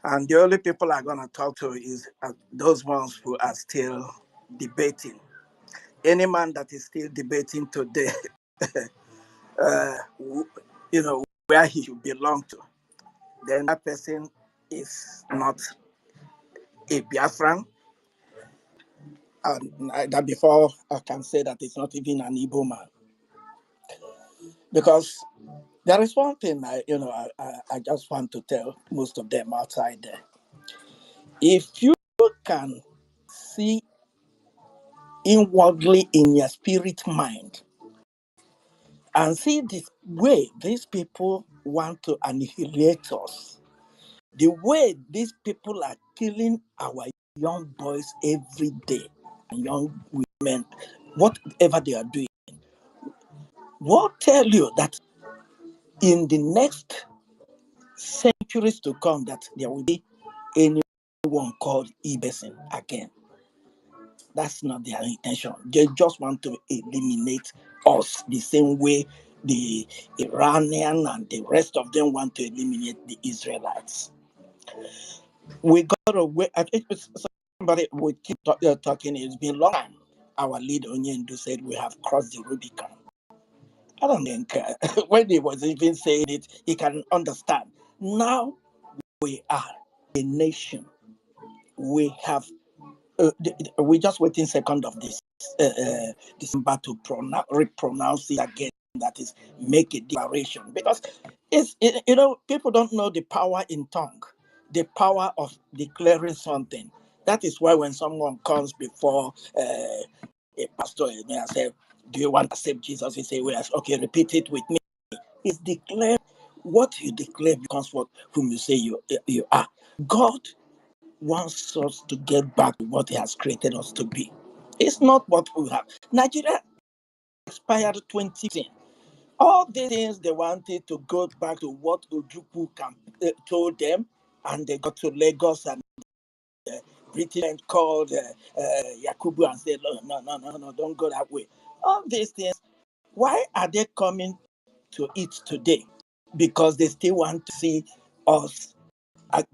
Speaker 14: And the only people I'm going to talk to is those ones who are still debating. Any man that is still debating today, where he should belong to, then that person is not a Biafran. And that before I can say that it's not even an Igbo man. Because there is one thing I just want to tell most of them outside there. If you can see inwardly in your spirit mind and see the way these people want to annihilate us, the way these people are killing our young boys every day, young women, whatever they are doing, what tell you that in the next centuries to come that there will be anyone called Ibesin again? That's not their intention. They just want to eliminate us the same way the Iranian and the rest of them want to eliminate the Israelites. We got to wait. I think somebody will keep talking. It's been a long time. Our leader Onyendu said we have crossed the Rubicon. I don't think when he was even saying it, he can understand. Now we are a nation. We have. We're just waiting second of this December to repronounce it again. That is, make a declaration, because people don't know the power in tongue, the power of declaring something. That is why when someone comes before a pastor and say, "Do you want to accept Jesus?" He say, "Well, okay, repeat it with me." It's declared. What you declare becomes what whom you say you are. God wants us to get back to what He has created us to be. It's not what we have. Nigeria expired 2010. All these things they wanted to go back to what Ojukwu told them, and they got to Lagos and British called Yakubu and said, no, don't go that way. All these things, why are they coming to it today? Because they still want to see us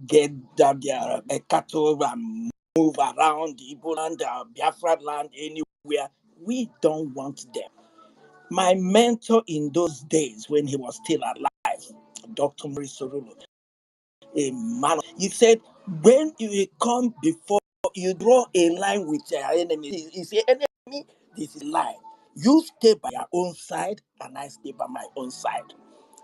Speaker 14: get their cattle and move around the Igbo land, Biafraland, anywhere. We don't want them. My mentor in those days, when he was still alive, Dr. Maurice Sorulu, a man, he said, when you come before, you draw a line with your enemy. He said, enemy, this is line. You stay by your own side, and I stay by my own side.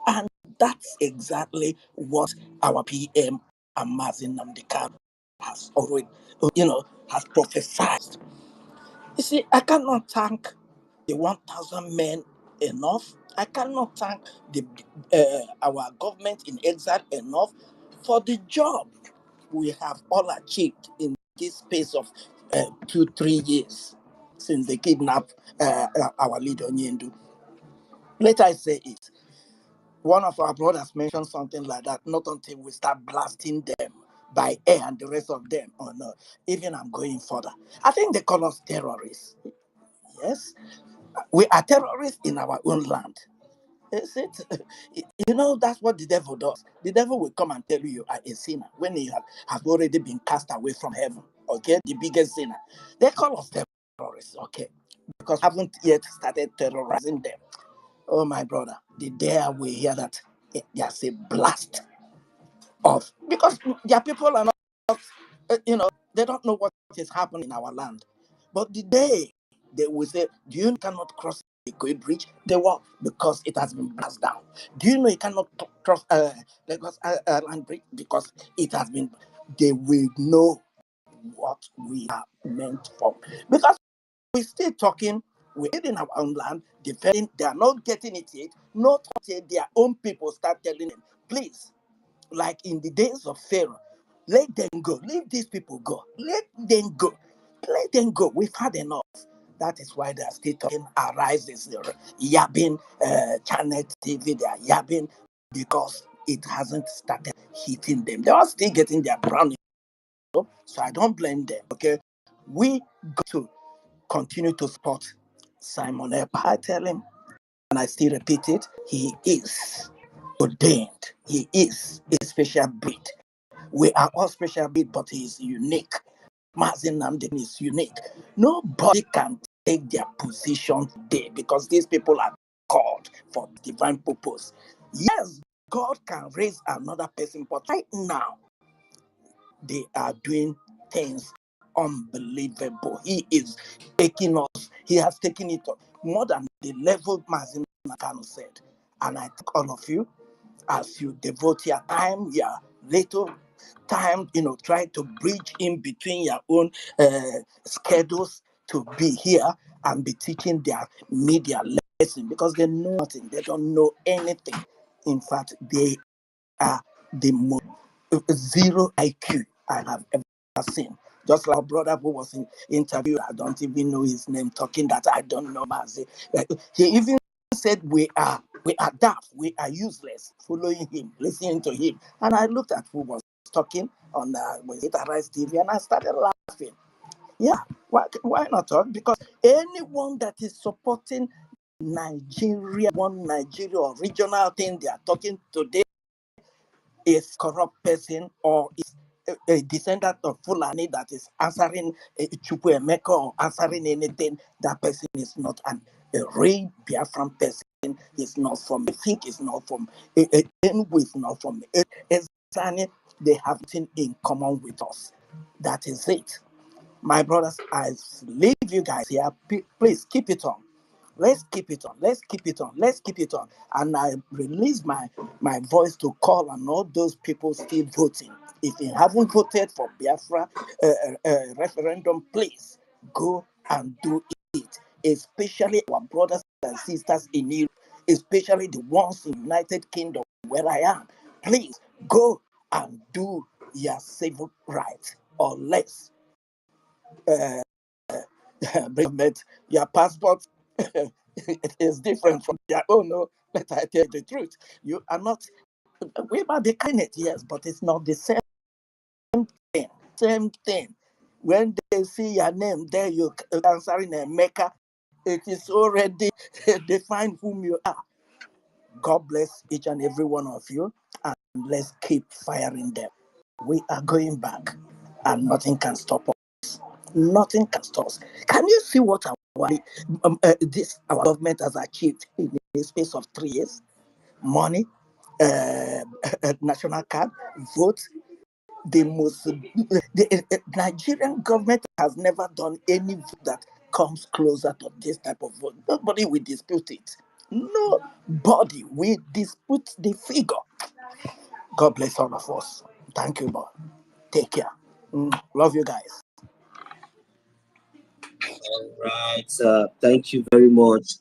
Speaker 14: And that's exactly what our PM Amazin Namdekan has already, has prophesied. You see, I cannot thank the 1,000 men enough. I cannot thank our government in exile enough for the job we have all achieved in this space of 2-3 years since they kidnapped our leader Nyendu. Let I say it. One of our brothers mentioned something like that. Not until we start blasting them by air and the rest of them. Oh no, even I'm going further. I think they call us terrorists. Yes, we are terrorists in our own land. Is it? That's what the devil does. The devil will come and tell you you are a sinner when you have already been cast away from heaven. Okay, the biggest sinner. They call us terrorists. Okay, because we haven't yet started terrorizing them. Oh my brother, the day we hear that there's a blast of, because their people are not, they don't know what is happening in our land. But the day they will say, do you cannot cross the Ikoyi Bridge? They will, because it has been blasted down. Do you know you cannot cross Lagos Island Bridge because it has been? They will know what we are meant for, because we're still talking. We're in our own land, defending. They are not getting it yet. Not until their own people start telling them, please, like in the days of Pharaoh, let them go. Leave these people go. Let them go. Let them go. We've had enough. That is why they are still talking. Arise is yabbing, Channel TV. They are yabbing because it hasn't started hitting them. They are still getting their brownie. So I don't blame them. Okay, we got to continue to support Simon Epa. I tell him, and I still repeat it, he is ordained. He is a special breed. We are all special breed, but he is unique. Mazin Namden is unique. Nobody can take their position today because these people are called for divine purpose. Yes, God can raise another person, but right now, they are doing things unbelievable. He is taking us, he has taken it more than the level Mazin Nakano said. And I thank all of you as you devote your time, your little time, try to bridge in between your own schedules to be here and be teaching their media lesson, because they know nothing, they don't know anything. In fact, they are the most zero IQ I have ever seen. Just like our brother who was in interview, I don't even know his name, talking that I don't know. He even said we are daft, we are useless, following him, listening to him. And I looked at who was talking on was it Arise TV, and I started laughing. Yeah, why not talk? Because anyone that is supporting Nigeria, one Nigeria or regional thing they are talking today is corrupt person or is a descendant of Fulani that is answering Chukwu Emeka or answering anything. That person is not a real Biafran person. Is not from I think is not from Enugu is not from Ezani. They have nothing in common with us. That is it. My brothers, I leave you guys here. Please keep it on. Let's keep it on. Let's keep it on. Let's keep it on. And I release my voice to call on all those people still voting. If you haven't voted for Biafra referendum, please go and do it. Especially our brothers and sisters in Europe, especially the ones in United Kingdom where I am. Please go and do your civil rights, or less your passport it is different from their own. No, let I tell you the truth. You are not, we might be kind it, yes, but it's not the same thing. Same thing. When they see your name there, you answering a Mecca, it is already defined whom you are. God bless each and every one of you, and let's keep firing them. We are going back, and nothing can stop us. Nothing can stop us. Can you see what our government has achieved in the space of 3 years? Money, national card, vote. The Nigerian government has never done any vote that comes closer to this type of vote. Nobody will dispute it. Nobody will dispute the figure. God bless all of us. Thank you, Lord. Take care. Love you guys.
Speaker 4: All right. Thank you very much.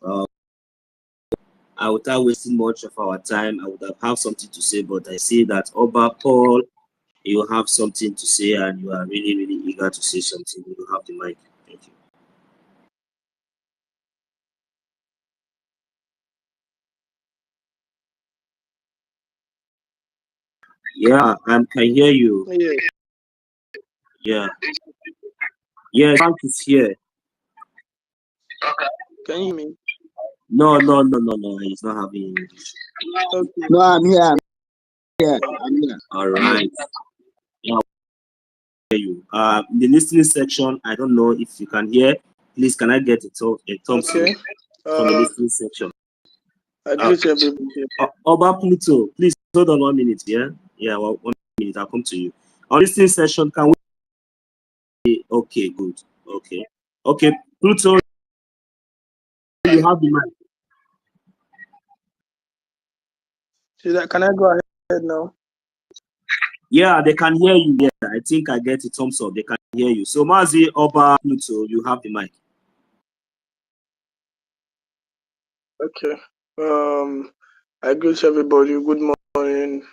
Speaker 4: Without wasting much of our time, I would have something to say, but I see that Oba Paul, you have something to say and you are really, really eager to say something. You have the mic. Thank you. Yeah, I can hear you.
Speaker 5: Yeah.
Speaker 4: Yeah. Yeah, Frank is here.
Speaker 5: Can you hear me?
Speaker 4: No. He's not having English.
Speaker 5: Okay.
Speaker 2: No, I'm here. I'm here.
Speaker 4: All right. Yeah, I hear you. In the listening section, I don't know if you can hear. Please, can I get a thumbs up
Speaker 5: Okay.
Speaker 4: from the listening section?
Speaker 5: I greet everybody.
Speaker 4: Oba Pluto, please hold on 1 minute. Yeah, well, 1 minute. I'll come to you. On listening session, can we? Okay, good. Okay, Pluto, you have the mic.
Speaker 5: Can I go ahead now?
Speaker 4: Yeah, they can hear you. Yeah, I think I get a thumbs up. They can hear you. So, Mazi Oba Pluto, you have the mic.
Speaker 5: Okay. I greet everybody. Good morning,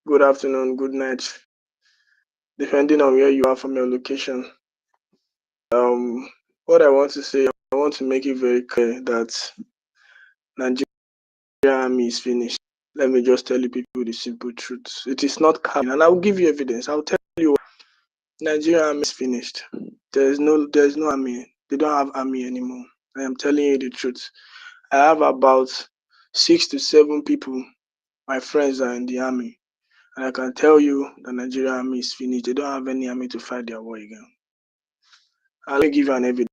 Speaker 5: good afternoon, good night, depending on where you are from your location. What I want to say, I want to make it very clear that Nigeria army is finished. Let me just tell you people the simple truth. It is not coming, and I will give you evidence. I'll tell you what. Nigeria army is finished. There's no army. They don't have army anymore. I am telling you the truth. I have about 6 to 7 people, my friends are in the army. And I can tell you the Nigerian army is finished. They don't have any army to fight their war again. I'll give you an evidence.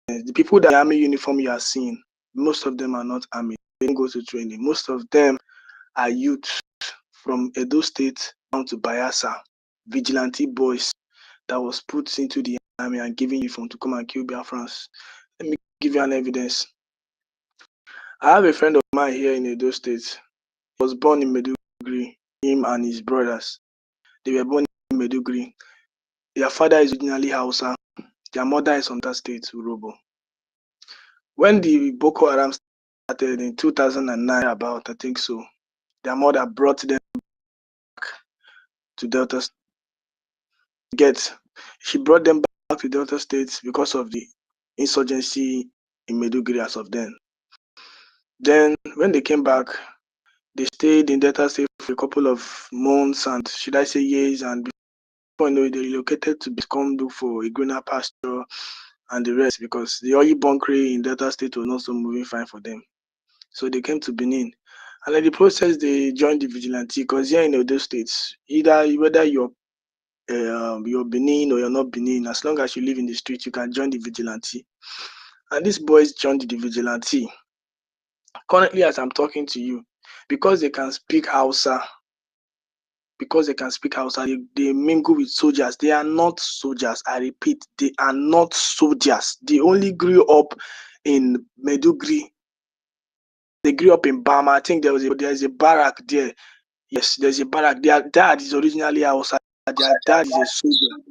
Speaker 5: The people that army uniform you are seeing, most of them are not army. They didn't go to training. Most of them are youth from Edo State down to Bayelsa, vigilante boys that was put into the army and given uniform to come and kill Biafrans. Let me give you an evidence. I have a friend of mine here in Edo State. He was born in Meduguri, him and his brothers. They were born in Meduguri. Their father is originally Hausa. Their mother is from that state, Urobo. When the Boko Haram started in 2009, about, I think so, their mother brought them back to Delta State. She brought them back to Delta State because of the insurgency in Meduguri as of then. Then, when they came back, they stayed in Delta State for a couple of months and, should I say, years, and
Speaker 15: they relocated to come look for a greener pasture and the rest because the oil bunkering in Delta State was not so moving fine for them. So they came to Benin. And in the process, they joined the vigilante because here in those states, whether you're Benin or you're not Benin, as long as you live in the street, you can join the vigilante. And these boys joined the vigilante. Currently, as I'm talking to you, because they can speak Hausa, they mingle with soldiers. They are not soldiers. I repeat, they are not soldiers. They only grew up in Medugri. They grew up in Bama. I think there's a barrack there. Yes, there's a barrack. Their dad is originally Hausa. Their dad is a soldier.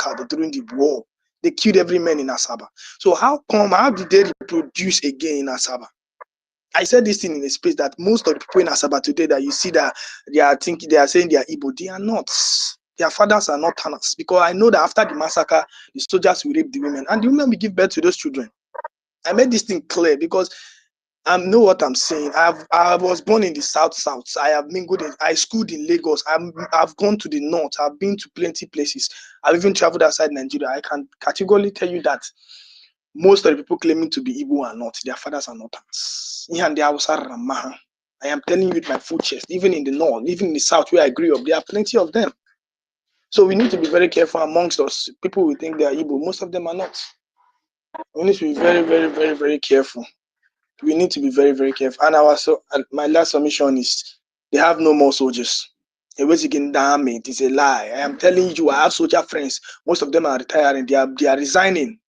Speaker 15: massacred during the war. They killed every man in Asaba. So how did they reproduce again in Asaba? I said this thing in a space that most of the people in Asaba today that you see that they are saying they are Igbo, they are not. Their fathers are not Tanas. Because I know that after the massacre, the soldiers will rape the women, and the women will give birth to those children. I made this thing clear because I know what I'm saying. I was born in the South. I have mingled I schooled in Lagos. I've gone to the North. I've been to plenty places. I've even traveled outside Nigeria. I can categorically tell you that most of the people claiming to be Igbo are not. Their fathers are not. I am telling you with my full chest. Even in the North, even in the South where I grew up, there are plenty of them. So we need to be very careful amongst us. People will think they are Igbo. Most of them are not. We need to be very, very, very, very careful. We need to be very, very careful. And my last submission is they have no more soldiers. It is a lie. I am telling you, I have soldier friends. Most of them are retiring. They are resigning.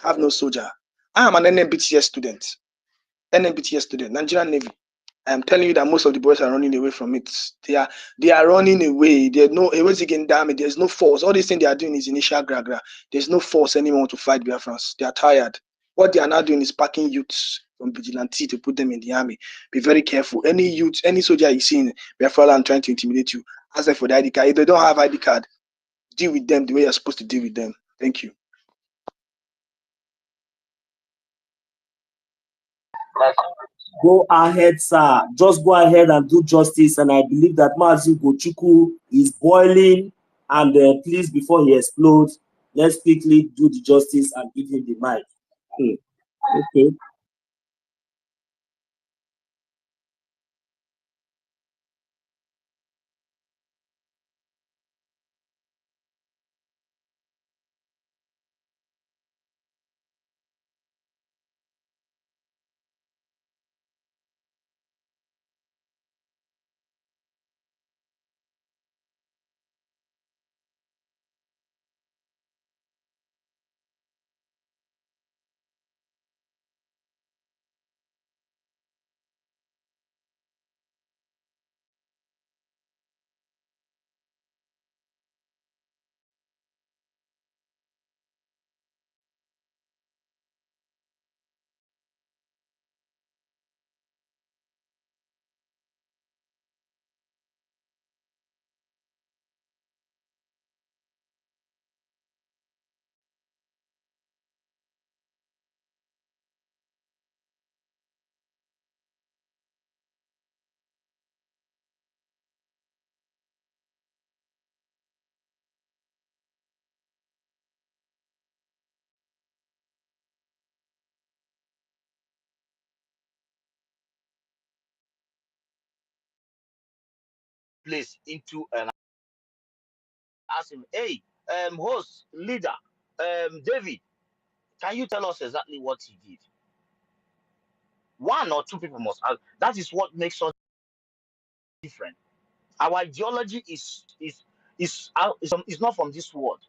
Speaker 15: Have no soldier. I am an NMBTS student. Nigerian Navy. I am telling you that most of the boys are running away from it. They are running away. There's no force. All these things they are doing is initial gra. There's no force anymore to fight Biafrans. They are tired. What they are now doing is packing youths from vigilante to put them in the army. Be very careful. Any youth, any soldier you see in Biafraland trying to intimidate you, ask them for the ID card. If they don't have ID card, deal with them the way you're supposed to deal with them. Thank you.
Speaker 4: Go ahead, sir. Just go ahead and do justice. And I believe that Mazi Gochuku is boiling. And please, before he explodes, let's quickly do the justice and give him the mic. Okay.
Speaker 6: Place into and ask him, hey, host, leader, David, can you tell us exactly what he did? One or two people must ask. That is what makes us different. Our ideology is not from this world.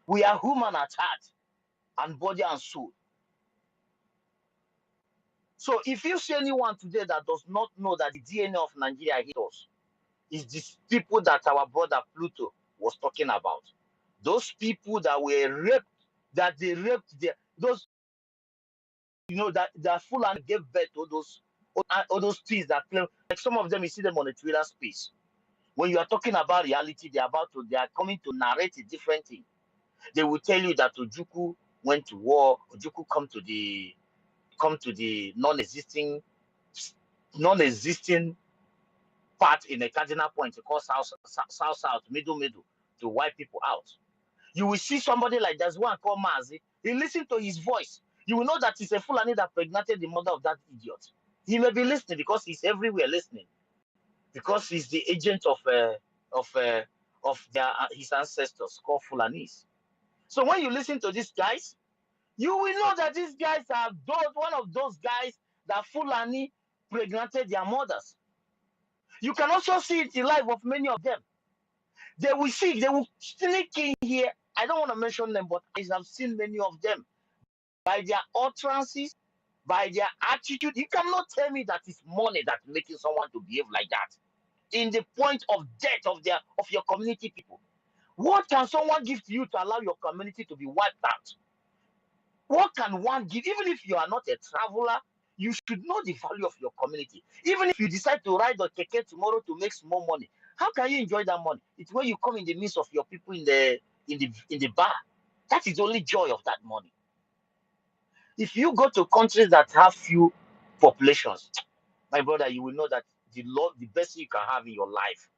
Speaker 6: We are human at heart and body and soul. So if you see anyone today that does not know that the DNA of Nigeria hit us, is these people that our brother Pluto was talking about. Those people that were raped, that they raped those, that full and gave birth to all those things that claim, like some of them, you see them on the Twitter space. When you are talking about reality, they are coming to narrate a different thing. They will tell you that Ojukwu went to war, Ojukwu come to the non-existing part in a cardinal point, called south, middle, to wipe people out. You will see somebody like there's one called Mazi. You listen to his voice. You will know that it's a Fulani that pregnated the mother of that idiot. He may be listening because he's everywhere listening, because he's the agent of his ancestors called Fulanis. So when you listen to these guys, you will know that these guys are one of those guys that Fulani pregnated their mothers. You can also see it in the life of many of them. They will sneak in here. I don't want to mention them, but I have seen many of them. By their utterances, by their attitude, you cannot tell me that it's money that's making someone to behave like that. In the point of death of your community people.
Speaker 16: What can someone give to you to allow your community to be wiped out? What can one give? Even if you are not a traveler, you should know the value of your community. Even if you decide to ride a keke tomorrow to make small money, how can you enjoy that money? It's when you come in the midst of your people in the bar. That is the only joy of that money. If you go to countries that have few populations, my brother, you will know that the best you can have in your life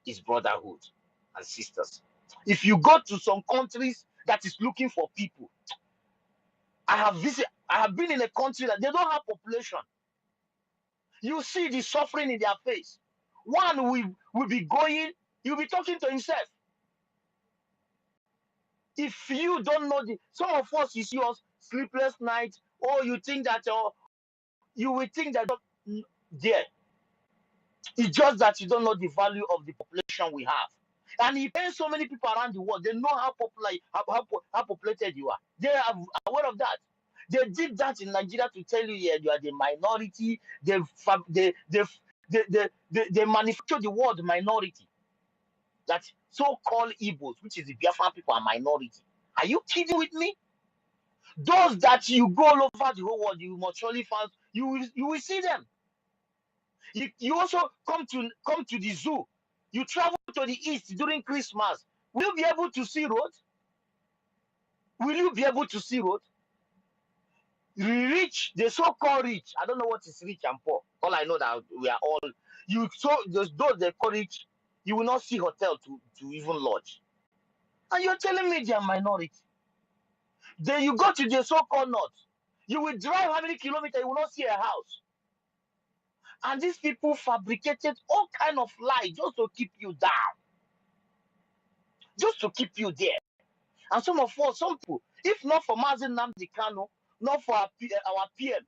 Speaker 16: is brotherhood and sisters. If you go to some countries that is looking for people, I have been in a country that they don't have population. You see the suffering in their face. One will be going, he'll be talking to himself. If you don't know some of us, you see us sleepless nights, or you think that you will think that there. It's just that you don't know the value of the population we have. And he pains so many people around the world. They know how popular, how populated you are. They are aware of that. They did that in Nigeria to tell you, yeah, you are the minority. They manufacture the word minority. That so-called Igbos, which is the Biafran people, are minority. Are you kidding with me? Those that you go all over the whole world, you must surely find, you will see them. You also come to the zoo. You travel to the east during Christmas. Will you be able to see road? Will you be able to see road? Rich, the so-called rich. I don't know what is rich and poor. All I know that we are all those they call rich. You will not see hotel to even lodge. And you're telling me they are minority. Then you go to the so-called north. You will drive how many kilometers? You will not see a house. And these people fabricated all kind of lies just to keep you down, just to keep you there. And some people, if not for Mazen Namdi Kano, not for our PM,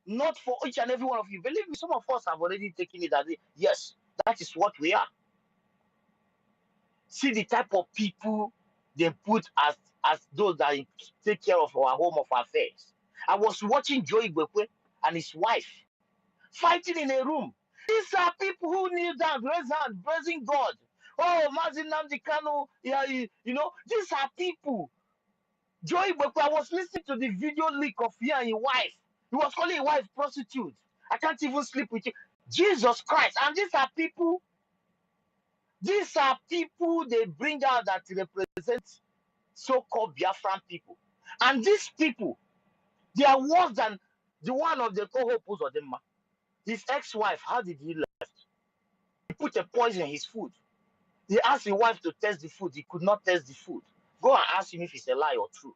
Speaker 16: not for each and every one of you, believe me, some of us have already taken it as yes, that is what we are. See the type of people they put as those that take care of our home, of our affairs. I was watching Joey Bekwe and his wife fighting in a room. These are people who kneel down, raise hand, praising God. Oh, Mazen Namdi Kano, yeah, these are people. Joey Bekwe, I was listening to the video leak of he and his wife. He was calling his wife prostitute. I can't even sleep with you. Jesus Christ. And these are people they bring out that represent so-called Biafran people. And these people, they are worse than the one of the co-hopers of them. His ex-wife, how did he left? He put a poison in his food. He asked his wife to test the food. He could not test the food. Go and ask him if it's a lie or true.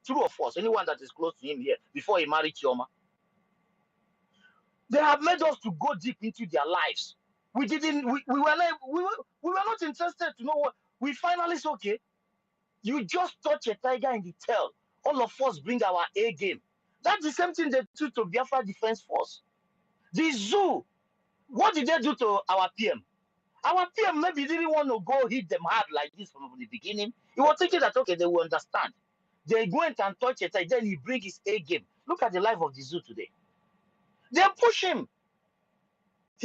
Speaker 16: True or false? Anyone that is close to him here before he married Chioma. They have made us to go deep into their lives. We were not interested to know what. We finally said, okay, you just touch a tiger in the tail. All of us bring our A game. That's the same thing they do to Biafra Defense Force. The zoo, what did they do to our PM? Our PM maybe didn't want to go hit them hard like this from the beginning. He was thinking that, okay, they will understand. They went and touch it, and then he bring his A game. Look at the life of the zoo today. They push him.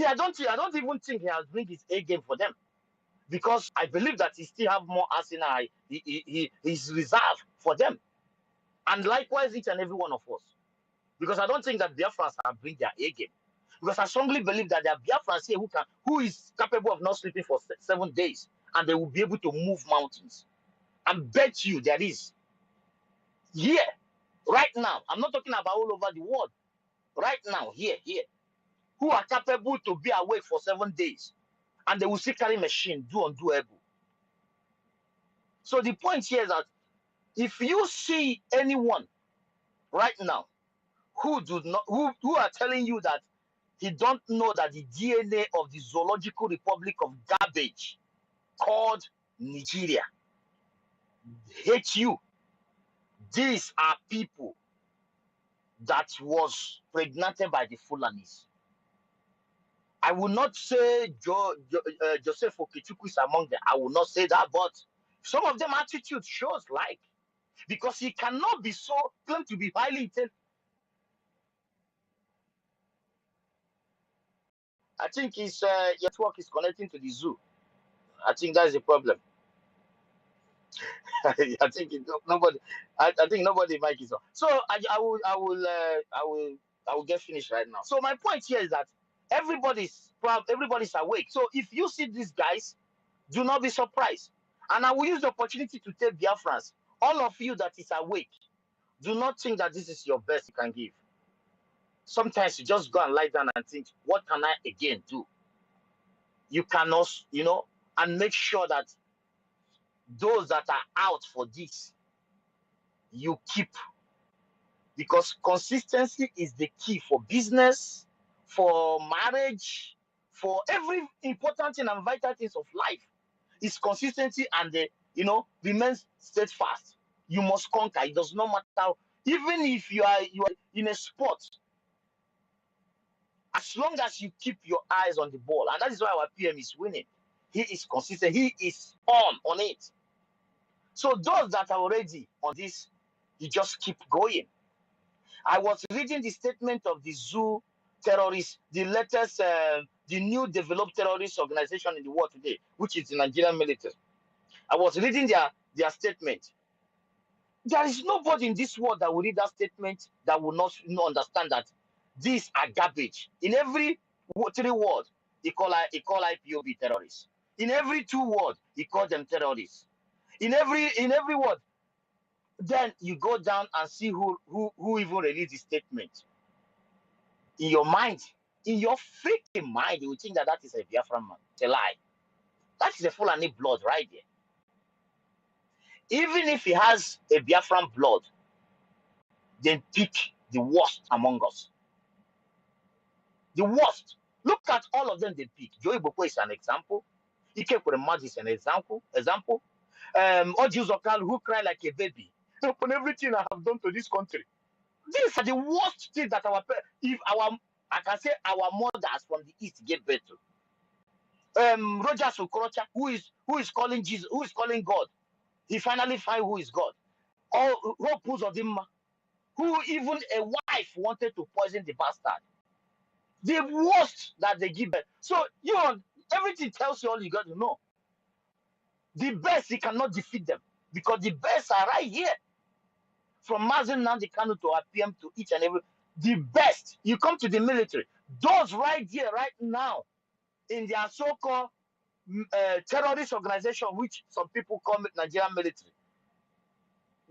Speaker 16: I don't even think he has bring his A game for them, because I believe that he still have more arsenal. He's reserved for them, and likewise each and every one of us, because I don't think that Biafrans have bring their A game, because I strongly believe that there are Biafrans here who is capable of not sleeping for 7 days, and they will be able to move mountains. I bet you there is here right now. I'm not talking about all over the world. Right now, here, who are capable to be awake for 7 days, and they will still carry machine, do undoable. So the point here is that if you see anyone right now who are telling you that he don't know that the DNA of the zoological republic of garbage called Nigeria hate you, these are people that was pregnanted by the Fulanis. I will not say Joseph Okechukwu is among them. I will not say that, but some of them attitude shows like, because he cannot be so claimed to be highly intelligent. I think his network is connecting to the zoo. I think that's the problem. I think nobody. I think nobody mic is on. So I will get finished right now. So my point here is that everybody's awake. So if you see these guys, do not be surprised. And I will use the opportunity to tell Biafrans, all of you that is awake, do not think that this is your best you can give. Sometimes you just go and lie down and think, what can I again do? You cannot, and make sure that those that are out for this, you keep, because consistency is the key for business, for marriage, for every important thing and vital things of life. Is consistency and remain steadfast. You must conquer. It does not matter. Even if you are in a sport, as long as you keep your eyes on the ball, and that is why our PM is winning. He is consistent. He is on it. So those that are already on this, you just keep going. I was reading the statement of the zoo terrorists, the latest, the new developed terrorist organization in the world today, which is the Nigerian military. I was reading their statement. There is nobody in this world that will read that statement that will not understand that these are garbage. In every 3 words, he call IPOB terrorists. In every 2 words, he call them terrorists. In every word, then you go down and see who even released the statement. In your mind, in your freaking mind, you will think that is a Biafran man. It's a lie. That is a Fulani blood right there. Even if he has a Biafran blood, then pick the worst among us. The worst. Look at all of them they pick. Joey Boko is an example. Ike Kuremaz is an example. Oji Zokal, who cry like a baby upon everything I have done to this country. These are the worst things that I can say our mothers from the east get birth to. Rogers Okorocha, who is calling Jesus, who is calling God. He finally find who is God. Or Hope Uzodimma, who even a wife wanted to poison the bastard. The worst that they give birth. So everything tells you all you got to know. The best, you cannot defeat them because the best are right here. From Mazen Nandi Kanu to RPM to each and every, the best. You come to the military, those right here, right now, in their so-called terrorist organization, which some people call it Nigerian military.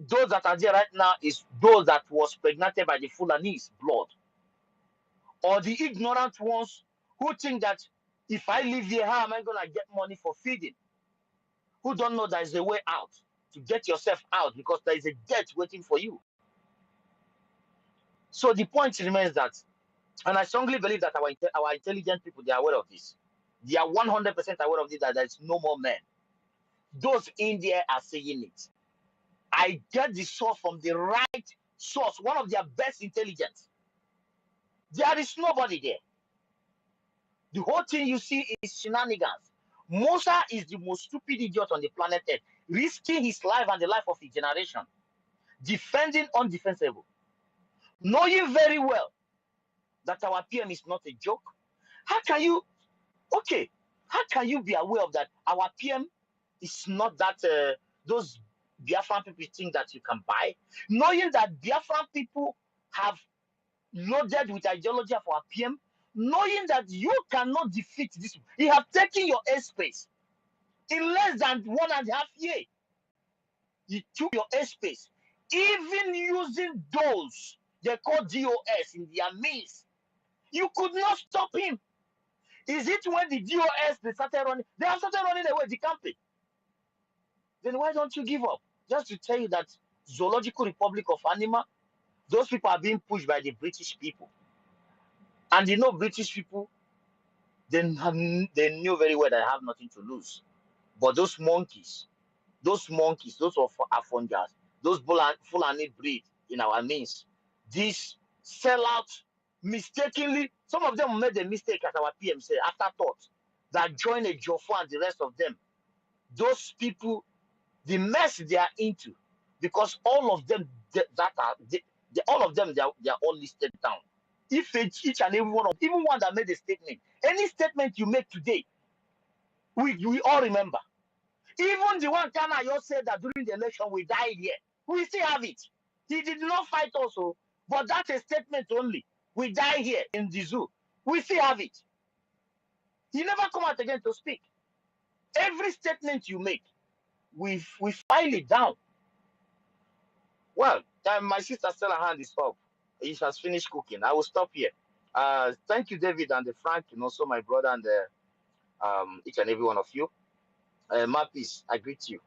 Speaker 16: Those that are there right now is those that was pregnated by the Fulanese blood. Or the ignorant ones who think that if I live here, how am I going to get money for feeding? Who don't know there is a way out to get yourself out because there is a debt waiting for you. So the point remains that, and I strongly believe that our intelligent people, they are aware of this. They are 100% aware of this, that there is no more men. Those in there are saying it. I get the source from the right source, one of their best intelligence. There is nobody there. The whole thing you see is shenanigans. Musa is the most stupid idiot on the planet Earth, risking his life and the life of his generation, defending undefensible, knowing very well that our PM is not a joke. How can you be aware of that? Our PM is not that those Biafran people think that you can buy, knowing that Biafran people have loaded with ideology of our PM, knowing that you cannot defeat this. He have taken your airspace in less than 1.5 years. He took your airspace, even using those they call DOS in their means. You could not stop him. Is it when the DOS they started running? They have started running away the campaign. Then why don't you give up? Just to tell you that Zoological Republic of Anima, those people are being pushed by the British people. And British people, they knew very well that I have nothing to lose. But those monkeys, those of Afonjas, those Fulani breed in our means, these sell out mistakenly. Some of them made a mistake, as our PM said, afterthought, that joined a Jofo and the rest of them. Those people, the mess they are into, because all of them all of them they are all listed down. If each and every one of, even one that made a statement, any statement you make today, we all remember. Even the one Ghana you said that during the election we died here. We still have it. He did not fight also, but that's a statement only. We die here in the zoo. We still have it. He never come out again to speak. Every statement you make, we file it down. Well, my sister Stella hand is up. He has finished cooking. I will stop here. Thank you, David and the Frank, and also my brother and each and every one of you. Mapis, I greet you.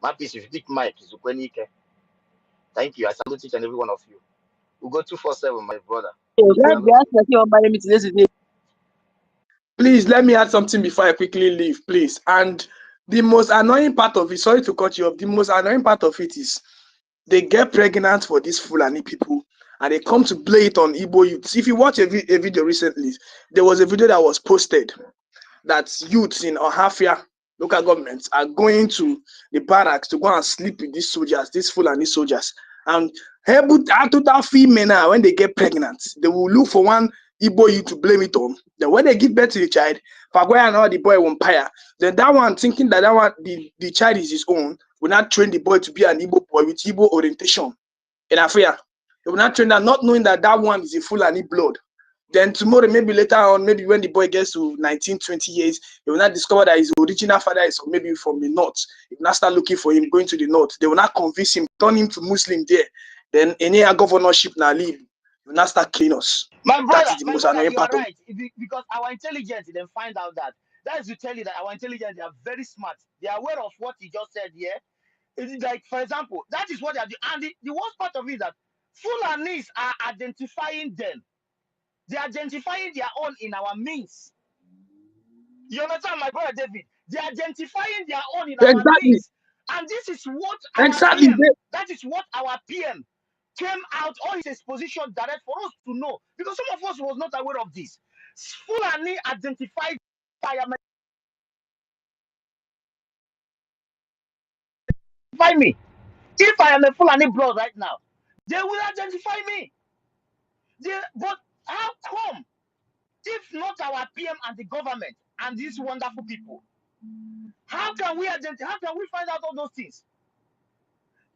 Speaker 16: Mapis, if you pick mic, is Ukwenike. Thank you. I salute each and every one of you. We'll go 247, my brother.
Speaker 17: Please let me add something before I quickly leave, please. And the most annoying part of it, sorry to cut you off, the most annoying part of it is they get pregnant for these Fulani people and they come to play it on Igbo youths. If you watch a video recently, there was a video that was posted that youths in Ohafia local governments are going to the barracks to go and sleep with these soldiers, these Fulani soldiers. And that female, when they get pregnant, they will look for one Igbo youth to blame it on. Then when they give birth to the child, Pagwaya and all the boy won't pire. Then that one thinking that the child is his own, will not train the boy to be an Igbo boy with Igbo orientation in Afria. They will not train that, not knowing that that one is a Fulani blood. Then tomorrow, maybe later on, maybe when the boy gets to 19, 20 years, he will not discover that his original father is maybe from the north. He will not start looking for him, going to the north. They will not convince him, turn him to Muslim there. Then any governorship now leave, he will not start killing us.
Speaker 16: My brother, you are
Speaker 17: part
Speaker 16: right. Because our intelligence then find out that is to tell you that our intelligence, they are very smart. They are aware of what he just said here. It's like, for example, that is what they are doing. And the worst part of it is that Fulanis are identifying them. They are identifying their own in our means. You understand, my brother David? They are identifying their own in our means. And this is what our PM, that is what our PM came out on his exposition direct for us to know. Because some of us was not aware of this. Fulani identified me. If I am a Fulani blood right now, they will identify me. But how come? If not our PM and the government and these wonderful people, how can we find out all those things?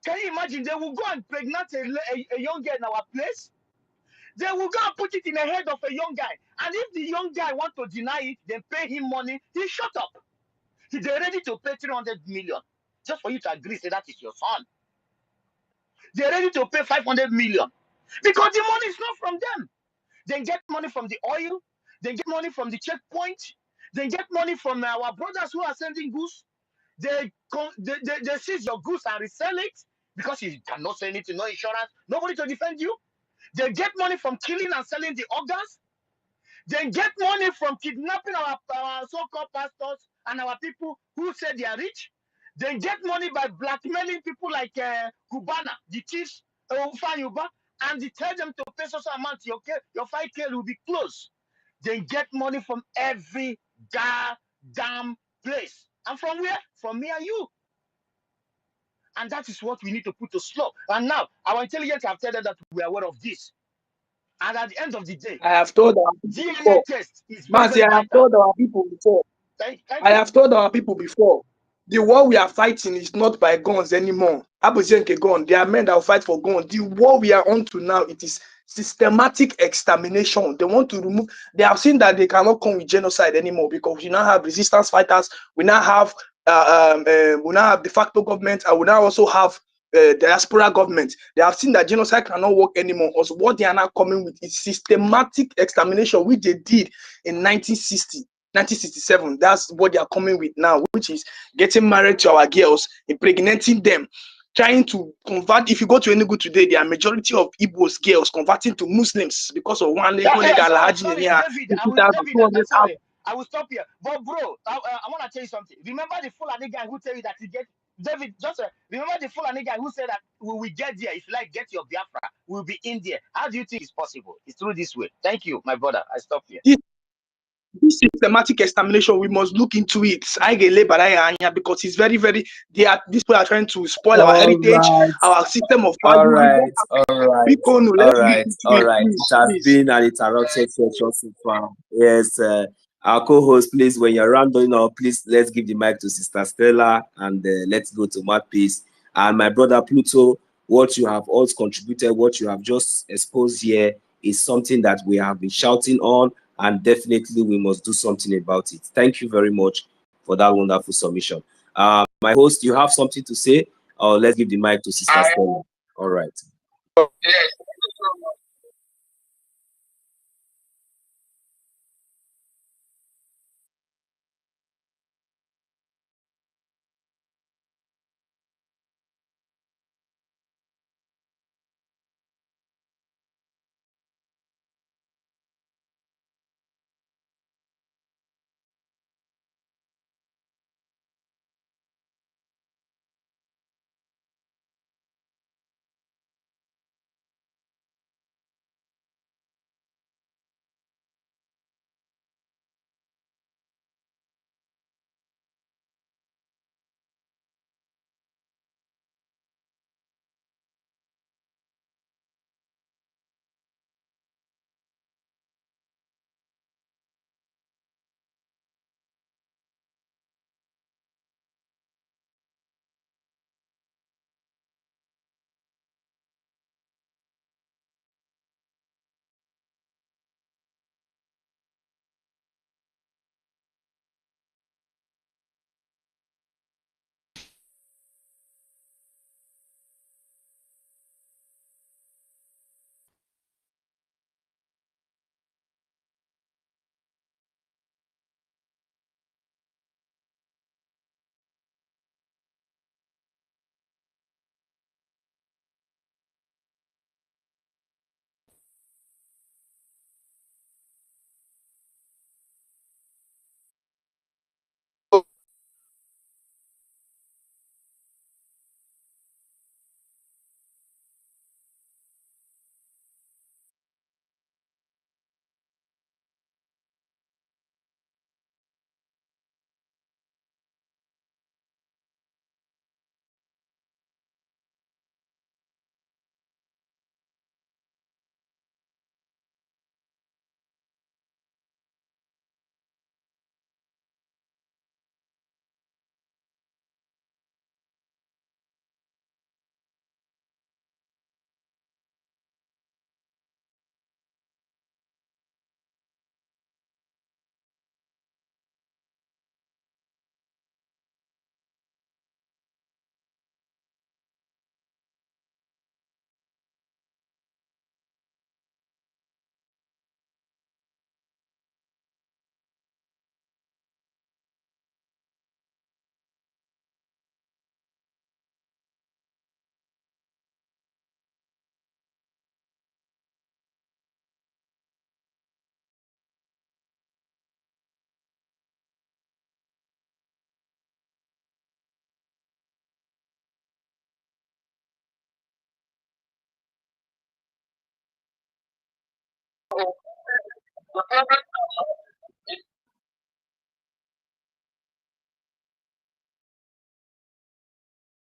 Speaker 16: Can you imagine? They will go and pregnant a young girl in our place. They will go and put it in the head of a young guy. And if the young guy want to deny it, they pay him money. He shut up. They're ready to pay 300 million just for you to agree, say that is your son. They're ready to pay 500 million because the money is not from them. They get money from the oil. They get money from the checkpoint. They get money from our brothers who are sending goods. They seize your goods and resell it because you cannot sell it, no insurance, nobody to defend you. They get money from killing and selling the organs. They get money from kidnapping our so-called pastors and our people who say they are rich. They get money by blackmailing people like Cubana, the chiefs, Fanyuba, and they tell them to pay social amount. Your 5K will be closed. They get money from every goddamn place. And from where? From me and you. And that is what we need to put to stop. And now, our intelligence have told us that we are aware of this. And at the end of the day,
Speaker 17: I have told our people
Speaker 16: DNA test is very, very
Speaker 17: I have told our people before. I have told our people before. The war we are fighting is not by guns anymore. Abuzenke gun. There are men that will fight for guns. The war we are on to now, it is systematic extermination. They want to remove. They have seen that they cannot come with genocide anymore because we now have resistance fighters. We now have de facto government, and we now also have diaspora government. They have seen that genocide cannot work anymore. Also, what they are now coming with is systematic extermination, which they did in 1967. That's what they are coming with now, which is getting married to our girls, impregnating them, trying to convert. If you go to Enugu today, there are majority of Igbos girls converting to Muslims because of one leg.
Speaker 16: Sorry, David, I will stop here. But bro, I want to tell you something. Remember the Fulani guy who tell you that he get David, just remember the Fulani guy who said that we will get there. If you like, get your Biafra, we'll be in there. How do you think it's possible? It's through this way. Thank you, my brother. I stop here.
Speaker 17: This systematic extermination, we must look into it. Because it's very, very. These people are trying to spoil our heritage, our system of value.
Speaker 4: All right. It has been an interrupted session so far. Yes, Our co-host, please, when you're rounding up, please let's give the mic to Sister Stella and let's go to Mouthpiece. And my brother Pluto, what you have also contributed, what you have just exposed here is something that we have been shouting on, and definitely we must do something about it. Thank you very much for that wonderful submission. My host, you have something to say, or let's give the mic to Sister Stella. All right.
Speaker 11: Yes.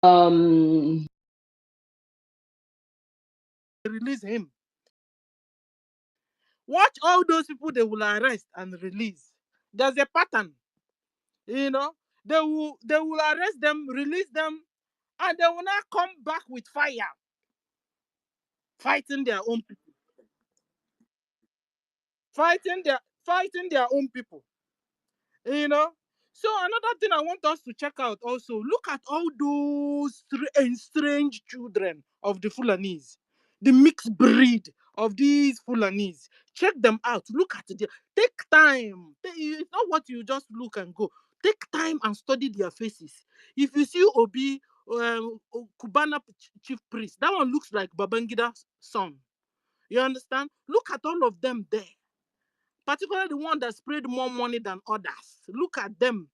Speaker 9: Um,
Speaker 7: Release him. Watch all those people they will arrest and release. There's a pattern, you know. They will arrest them, release them, and they will not come back with fire, fighting their own people, fighting their own people. You know. So another thing I want us to check out also, look at all those estranged children of the Fulanese, the mixed breed of these Fulanese. Check them out. Look at it. Take time. It's not what you just look and go. Take time and study their faces. If you see Obi, Kubana chief priest, that one looks like Babangida's son. You understand? Look at all of them there, particularly the one that sprayed more money than others. Look at them.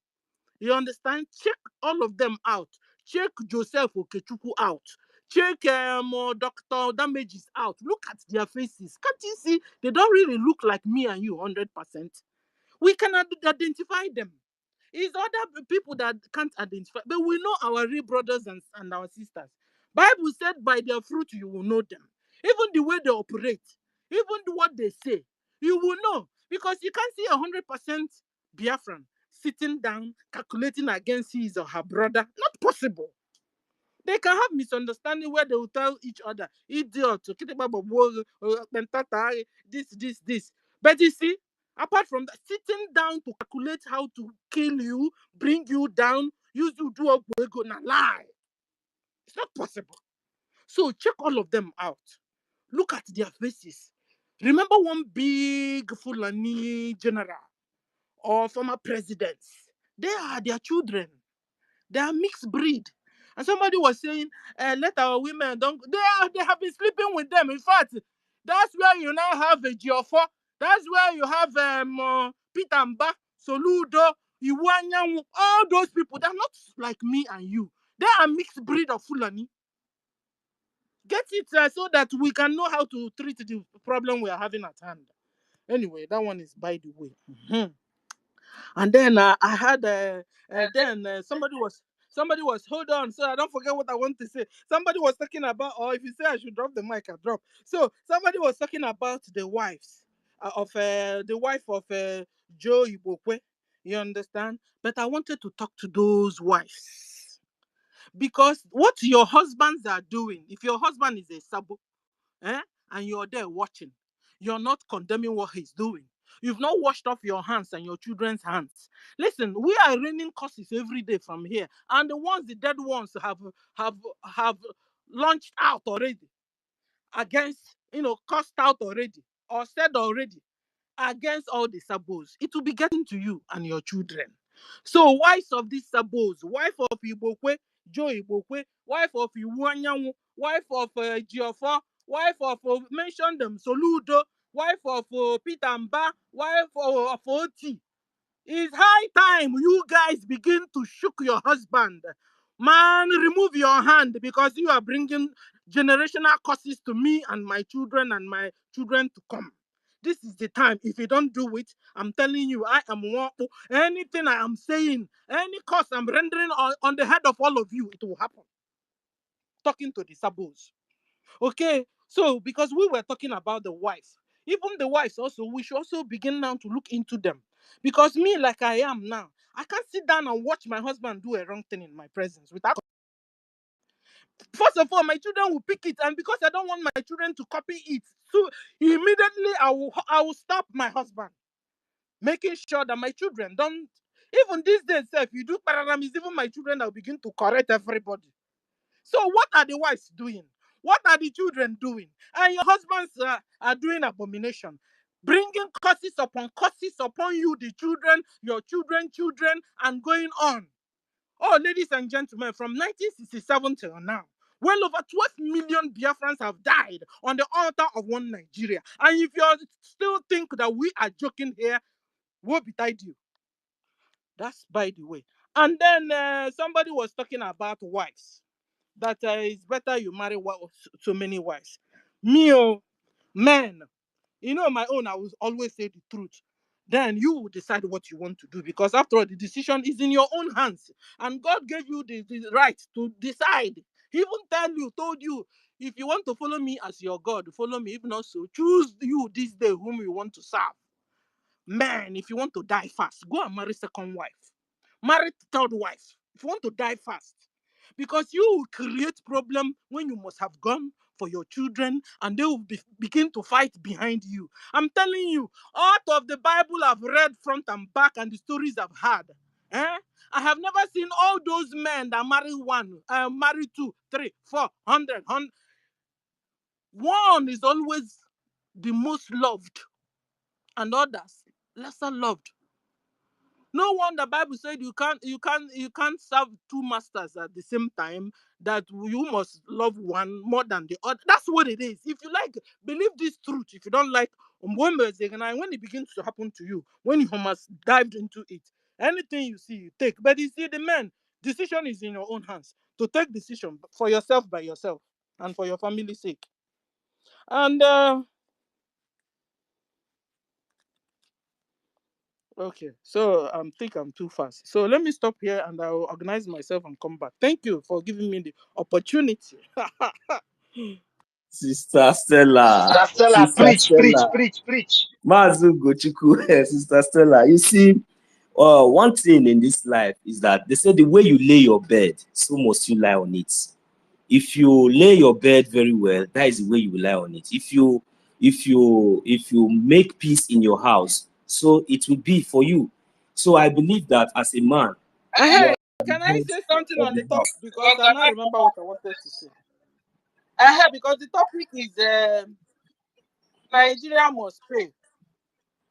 Speaker 7: You understand? Check all of them out. Check Joseph Okechukwu out. Check Dr. Damages out. Look at their faces. Can't you see? They don't really look like me and you 100%. We can identify them. It's other people that can't identify, but we know our real brothers and our sisters. Bible said, by their fruit you will know them. Even the way they operate, even what they say, you will know, because you can't see 100% Biafran sitting down, calculating against his or her brother. Not possible. They can have misunderstanding where they will tell each other, idiot, this. But you see, apart from that, sitting down to calculate how to kill you, bring you down, use you do a lie. It's not possible. So check all of them out. Look at their faces. Remember one big Fulani general or former presidents? They are their children. They are mixed breed. And somebody was saying, let our women don't. They have been sleeping with them. In fact, that's where you now have a Geoffrey. That's where you have Peter Mba, Soludo, Iwanyanwu. All those people, they're not like me and you. They are mixed breed of Fulani. Get it so that we can know how to treat the problem we are having at hand. Anyway, that one is by the way. Mhm. And then I had somebody was hold on, so I don't forget what I want to say. Somebody was talking about, or if you say I should drop the mic, I drop. So somebody was talking about the wives of the wife of Joe Ibokwe. You understand? But I wanted to talk to those wives because what your husbands are doing, if your husband is a sabo, and you're there watching, you're not condemning what he's doing. You've not washed off your hands and your children's hands. Listen, we are raining curses every day from here, and the dead ones have launched out already against, cursed out already or said already against all the sabos. It will be getting to you and your children. So wives of these sabos, wife of Ibokwe, Joe Ibokwe, wife of Iwanyanwu, wife of Geoffrey, wife of mention them, Soludo, wife of Peter Mba, wife of Oti. It's high time you guys begin to shook your husband. Man, remove your hand because you are bringing generational curses to me and my children to come. This is the time. If you don't do it, I'm telling you, I am one. Anything I am saying, any curse I'm rendering on the head of all of you, it will happen. Talking to the sabos. Okay, so because we were talking about the wives, even the wives also, we should also begin now to look into them. Because me, like I am now, I can't sit down and watch my husband do a wrong thing in my presence without. First of all, my children will pick it, and because I don't want my children to copy it, so immediately I will stop my husband, making sure that my children don't. Even these days, if you do paradigm, it's even my children that will begin to correct everybody. So what are the wives doing? What are the children doing? And your husbands are doing abomination, bringing curses upon you, the children, your children, and going on. Oh, ladies and gentlemen, from 1967 till now, well over 12 million Biafrans have died on the altar of one Nigeria. And if you still think that we are joking here, woe betide you. That's by the way. And then somebody was talking about wives. That it's better you marry so many wives. Me, men, my own, I will always say the truth. Then you will decide what you want to do because after all, the decision is in your own hands. And God gave you the right to decide. He even told you, if you want to follow me as your God, follow me. If not so, choose you this day whom you want to serve. Man, if you want to die fast, go and marry second wife. Marry third wife. If you want to die fast. Because you will create problem when you must have gone for your children and they will begin to fight behind you. I'm telling you, out of the Bible I've read front and back and the stories I've had, I have never seen all those men that marry one, marry 2, 3, 4, 100. One is always the most loved and others lesser loved. No wonder Bible said you can't serve two masters at the same time, that you must love one more than the other. That's what it is. If you like, believe this truth. If you don't like, when it begins to happen to you, when you must dive into it, anything you see, you take. But you see, the man, decision is in your own hands to take decision for yourself by yourself and for your family's sake. And okay, so I think I'm too fast. So let me stop here and I will organize myself and come back. Thank you for giving me the opportunity.
Speaker 4: Sister Stella.
Speaker 16: Sister Stella,
Speaker 4: Sister
Speaker 16: preach, preach,
Speaker 4: Stella.
Speaker 16: preach, preach.
Speaker 4: Mazu Gochuku, Sister Stella. You see, one thing in this life is that they say the way you lay your bed, so must you lie on it. If you lay your bed very well, that is the way you will lie on it. If you make peace in your house, so it will be for you. So I believe that as a man, you are the
Speaker 7: Can I
Speaker 4: head
Speaker 7: say something
Speaker 4: of
Speaker 7: on
Speaker 4: the
Speaker 7: the topic?
Speaker 4: house.
Speaker 7: Because I now remember what I wanted to say. Because the topic is Nigeria must pay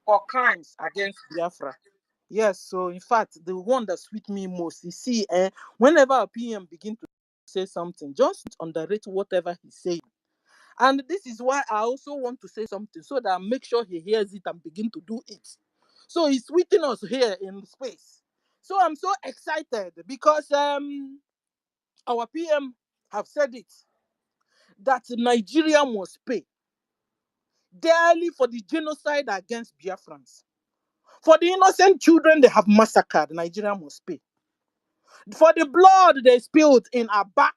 Speaker 7: for crimes against Biafra. Yes, so in fact, the one that sweet me most, you see, whenever a PM begin to say something, just underrate whatever he's saying. And this is why I also want to say something so that I make sure he hears it and begin to do it. So he's sweeting us here in space. So I'm so excited because our PM have said it that Nigeria must pay dearly for the genocide against Biafrans. For the innocent children they have massacred, Nigeria must pay. For the blood they spilled in Aba,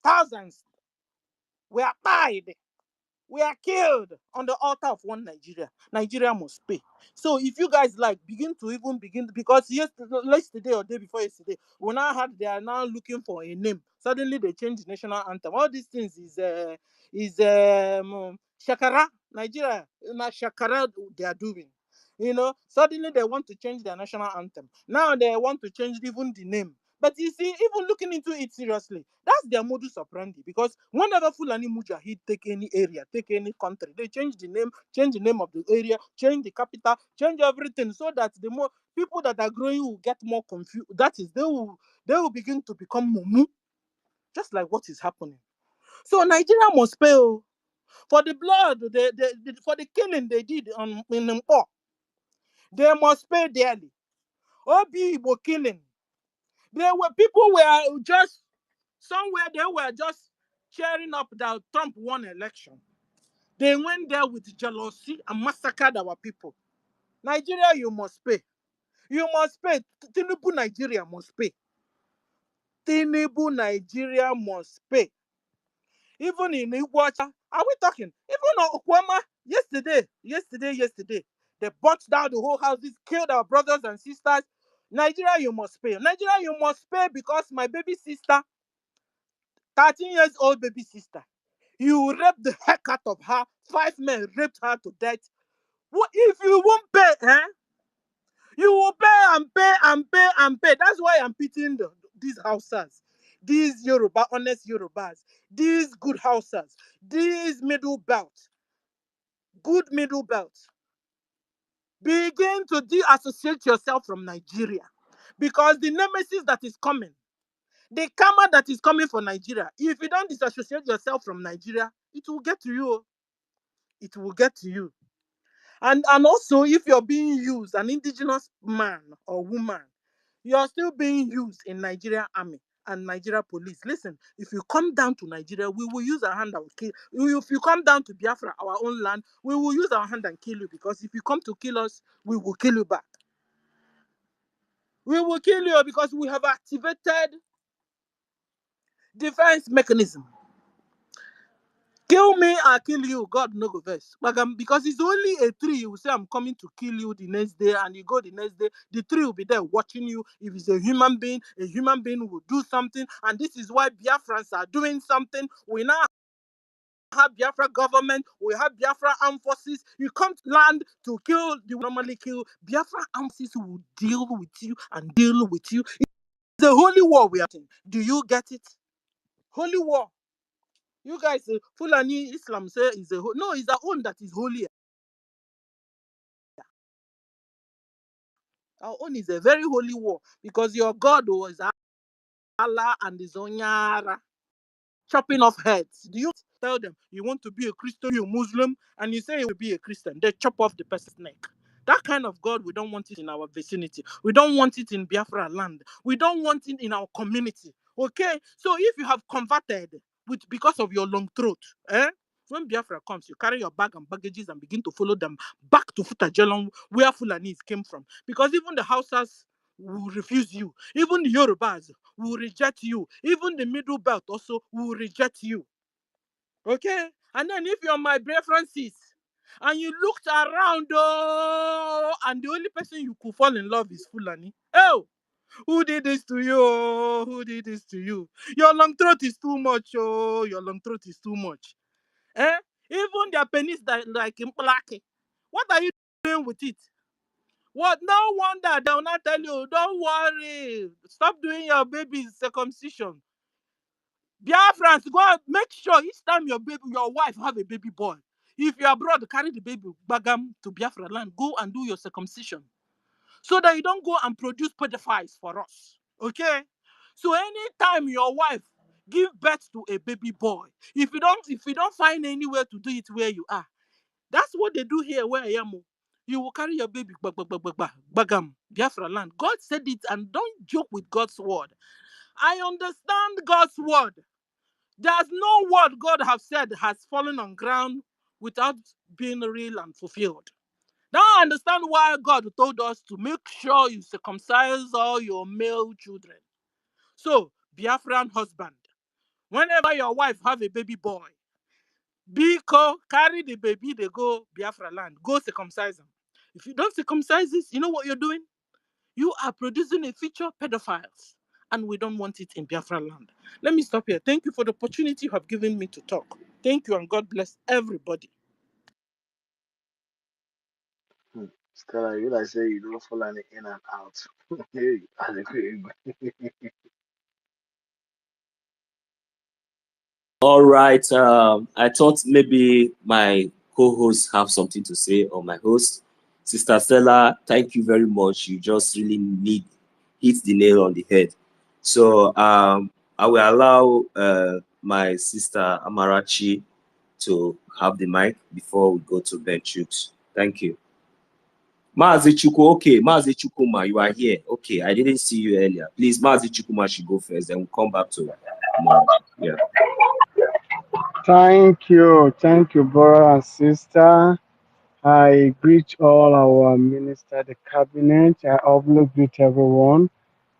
Speaker 7: thousands were died. We are killed on the altar of one Nigeria. Nigeria must pay. So if you guys like begin because yesterday or day before yesterday, we now had they are now looking for a name. Suddenly they change the national anthem. All these things is Shakara Nigeria. Now Shakara they are doing. Suddenly they want to change their national anthem. Now they want to change even the name. But you see, even looking into it seriously, that's their modus operandi. Because whenever Fulani Mujahid take any area, take any country, they change the name of the area, change the capital, change everything, so that the more people that are growing will get more confused. That is, they will begin to become mumu, just like what is happening. So Nigeria must pay for the blood, for the killing they did in Mpo. They must pay dearly. Obi Igbo killing. People were just somewhere, they were just cheering up that Trump won election. They went there with jealousy and massacred our people. Nigeria, you must pay. You must pay. Tinubu Nigeria must pay. Tinubu Nigeria must pay. Even in Iguacha, are we talking? Even on Okwama, yesterday, they burnt down the whole houses, killed our brothers and sisters. Nigeria, you must pay. Nigeria, you must pay because my baby sister, 13 years old baby sister, you raped the heck out of her. 5 men raped her to death. What if you won't pay, You will pay and pay and pay and pay. That's why I'm pitying these houses, these Yoruba, honest Yorubas, these good houses, these middle belt, good middle belt. Begin to de-associate yourself from Nigeria, because the nemesis that is coming, the karma that is coming for Nigeria, if you don't disassociate yourself from Nigeria, it will get to you. It will get to you. And also, if you're being used, an indigenous man or woman, you're still being used in Nigeria army and Nigeria police. Listen, if you come down to Nigeria, we will use our hand and kill you. If you come down to Biafra, our own land, we will use our hand and kill you, because if you come to kill us, we will kill you back. We will kill you because we have activated defense mechanism. Kill me, I kill you. God no go vex. Because it's only a tree. You say I'm coming to kill you the next day, and you go the next day. The tree will be there watching you. If it's a human being will do something. And this is why Biafrans are doing something. We now have Biafra government. We have Biafra armed forces. You come to land to kill the normally kill. Biafra armed forces will deal with you and deal with you. It's a holy war we are in. Do you get it? Holy war. You guys, Fulani Islam say is no, it's our own that is holy. Our own is a very holy war, because your God was Allah and his Onyara, chopping off heads. Do you tell them you want to be a Christian, you Muslim, and you say you will be a Christian? They chop off the person's neck. That kind of God, we don't want it in our vicinity. We don't want it in Biafraland. We don't want it in our community. Okay? So if you have converted because of your long throat, when Biafra comes, you carry your bag and baggages and begin to follow them back to Futajelong, where Fulanis came from. Because even the Hausas will refuse you. Even the Yorubas will reject you. Even the Middle Belt also will reject you. Okay? And then if you're my Biafran sis, And you looked around, oh, and the only person you could fall in love is Fulani. Oh, who did this to you? Oh, who did this to you? Your long throat is too much. Oh, your long throat is too much. Eh? Even their penis like in black. What are you doing with it? What? No wonder they will not tell you, don't worry. Stop doing your baby's circumcision. Biafrans, go and make sure each time your wife have a baby boy, if you're abroad, carry the baby bagam to Biafraland, go and do your circumcision. So that you don't go and produce pedophiles for us. Okay? So anytime your wife give birth to a baby boy, if you don't find anywhere to do it where you are, that's what they do here where I am. Oh. You will carry your baby bagam, Biafra land. God said it, and don't joke with God's word. I understand God's word. There's no word God have said has fallen on ground without being real and fulfilled. Now I understand why God told us to make sure you circumcise all your male children. So, Biafran husband, whenever your wife have a baby boy, Biko, carry the baby, they go Biafra land, go circumcise them. If you don't circumcise this, you know what you're doing? You are producing a future pedophiles, and we don't want it in Biafra land. Let me stop here. Thank you for the opportunity you have given me to talk. Thank you, and God bless everybody.
Speaker 16: Stella, you like say you don't fall any in and out. Hey, as a quick.
Speaker 4: All right. I thought maybe my co-host have something to say, or my host, Sister Stella. Thank you very much. You just really hit the nail on the head. So I will allow my sister Amarachi to have the mic before we go to Ben Chooks. Thank you. Mazi Chuku, okay. Mazi Chukuma, you are here. Okay, I didn't see you earlier. Please, Mazi Chukuma should go first, then we'll come back to Amarachi. Yeah.
Speaker 18: Thank you, brother and sister. I greet all our minister, the cabinet. I also greet everyone.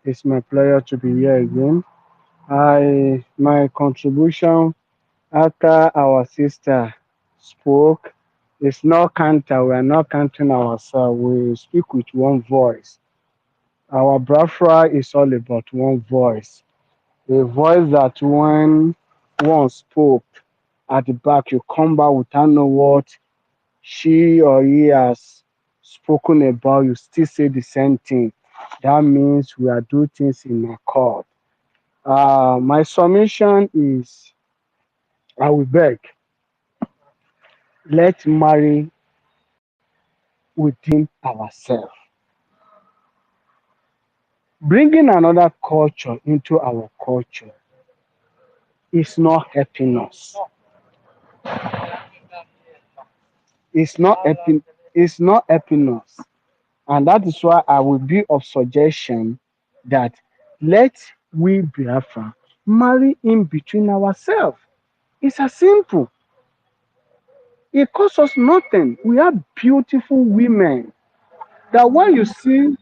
Speaker 18: It's my pleasure to be here again. My contribution after our sister spoke is not counter. We are not counting ourselves. We speak with one voice. Our Biafra is all about one voice. A voice that when one spoke at the back, you come back without know what she or he has spoken about, you still say the same thing. That means we are doing things in accord. My submission is I will beg, let's marry within ourselves. Bringing another culture into our culture is not helping us. It's not helping. It's not helping us. And that is why I will be of suggestion that let we Biafra marry in between ourselves. It's as simple. It costs us nothing. We have beautiful women that when you see,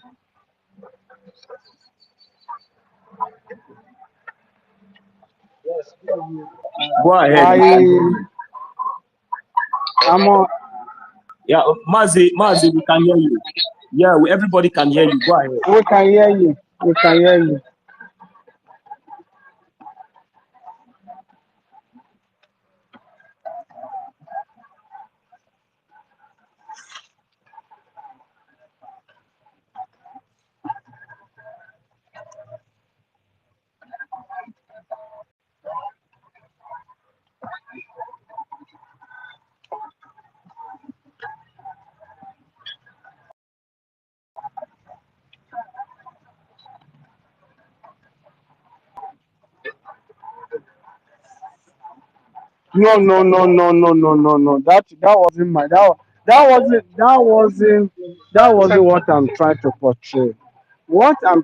Speaker 16: Yes,
Speaker 4: Go ahead. We can hear
Speaker 18: I
Speaker 4: you.
Speaker 18: am on,
Speaker 4: Yeah, Mazi, we can hear you. Yeah, everybody can hear you. Go ahead.
Speaker 18: we can hear you. We can hear you. No. That wasn't my that wasn't what I'm trying to portray. What I'm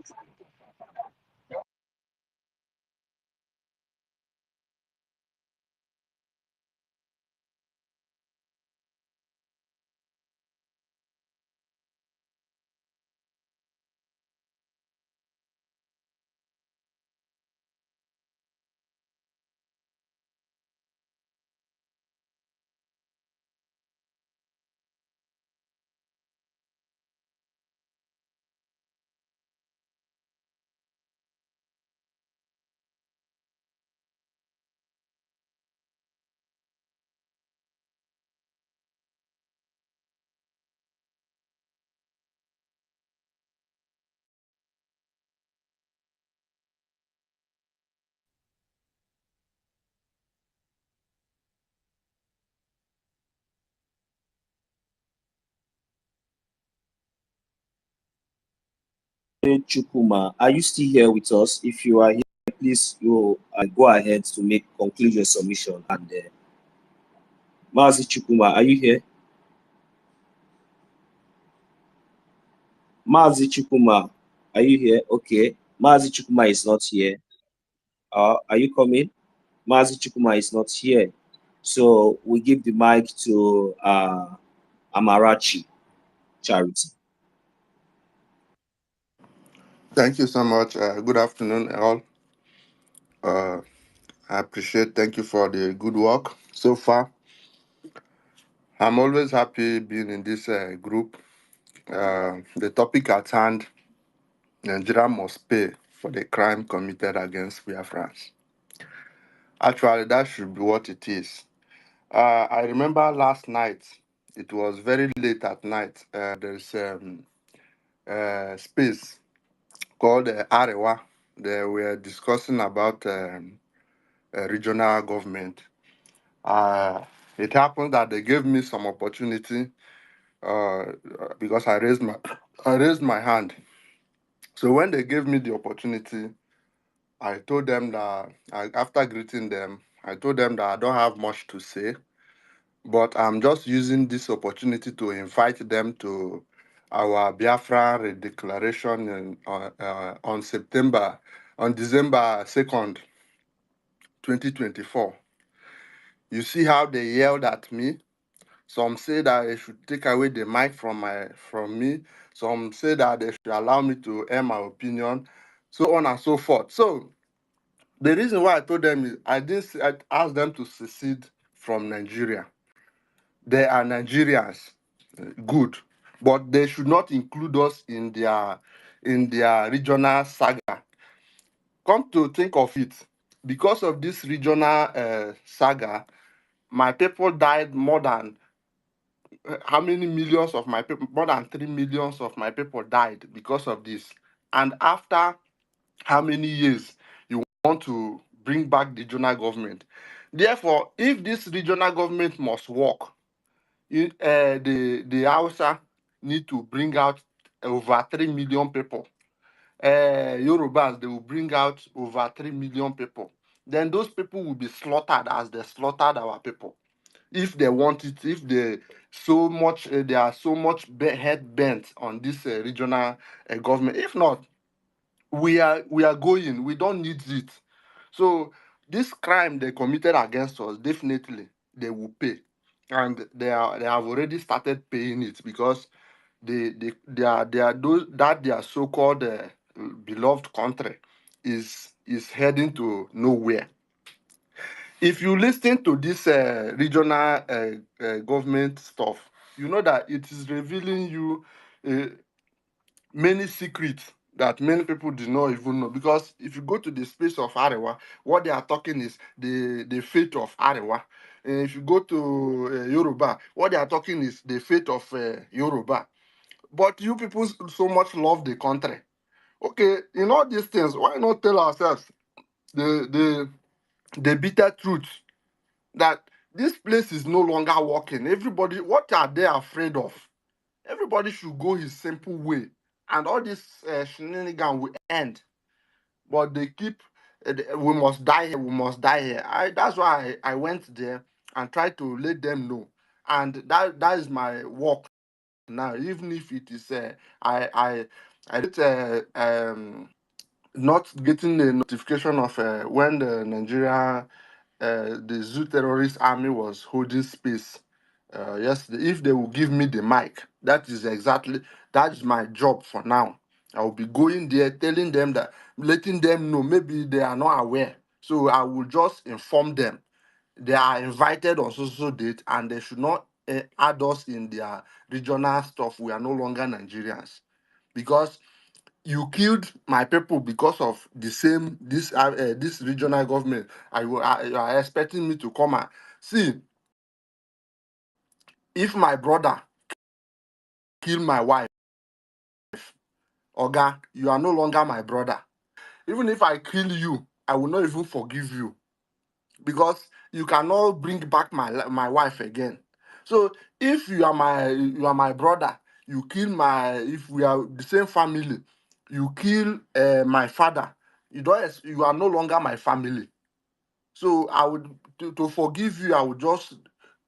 Speaker 4: Chukuma, are you still here with us? If you are here, please you go ahead to make conclude your submission. And Mazi Chukuma, are you here? Mazi Chukuma, are you here? Okay. Mazi Chukuma is not here. Are you coming? Mazi Chukuma is not here. So we give the mic to Amarachi Charity.
Speaker 19: Thank you so much. Good afternoon, all. I appreciate. Thank you for the good work so far. I'm always happy being in this group. The topic at hand: Nigeria must pay for the crime committed against Biafrans. Actually, that should be what it is. I remember last night. It was very late at night. There's space called Arewa. They were discussing about regional government. Uh, it happened that they gave me some opportunity because I raised my hand. So when they gave me the opportunity, I told them that after greeting them, I told them that I don't have much to say, but I'm just using this opportunity to invite them to our Biafra declaration on December 2nd, 2024. You see how they yelled at me? Some say that they should take away the mic from me. Some say that they should allow me to air my opinion, so on and so forth. So the reason why I told them is I asked them to secede from Nigeria. They are Nigerians, good, but they should not include us in their regional saga. Come to think of it, because of this regional saga, my people died more than how many millions of my people, more than 3 millions of my people died because of this. And after how many years you want to bring back the regional government? Therefore, if this regional government must work, the Hausa need to bring out over 3 million people. Yorubas, they will bring out over 3 million people. Then those people will be slaughtered as they slaughtered our people. If they want it, if they are so much head bent on this regional government. If not, we are going. We don't need it. So this crime they committed against us, definitely they will pay, and they have already started paying it because they are those that their so-called beloved country is heading to nowhere. If you listen to this regional government stuff, you know that it is revealing you uh, many secrets that many people do not even know. Because if you go to the space of Arewa, what they are talking is the fate of Arewa. If you go to Yoruba, what they are talking is the fate of Yoruba. But you people so much love the country. Okay, in all these things, why not tell ourselves the the bitter truth that this place is no longer working? Everybody, what are they afraid of? Everybody should go his simple way, and all this shenanigan will end. But they keep, we must die here, we must die here. That's why I went there and tried to let them know, and that is my work now. Even if it is, I did not getting the notification of when the Zoo terrorist army was holding space yesterday. If they will give me the mic, that is my job for now. I will be going there, telling them that, letting them know. Maybe they are not aware, so I will just inform them. They are invited on so date, and they should not add us in their regional stuff. We are no longer Nigerians because you killed my people because of this regional government. You are expecting me to come and see if my brother kill my wife. Oga, you are no longer my brother. Even if I kill you, I will not even forgive you because you cannot bring back my wife again. So if you are my brother, you kill my if we are the same family, you kill my father, you are no longer my family. So I would to forgive you, I would just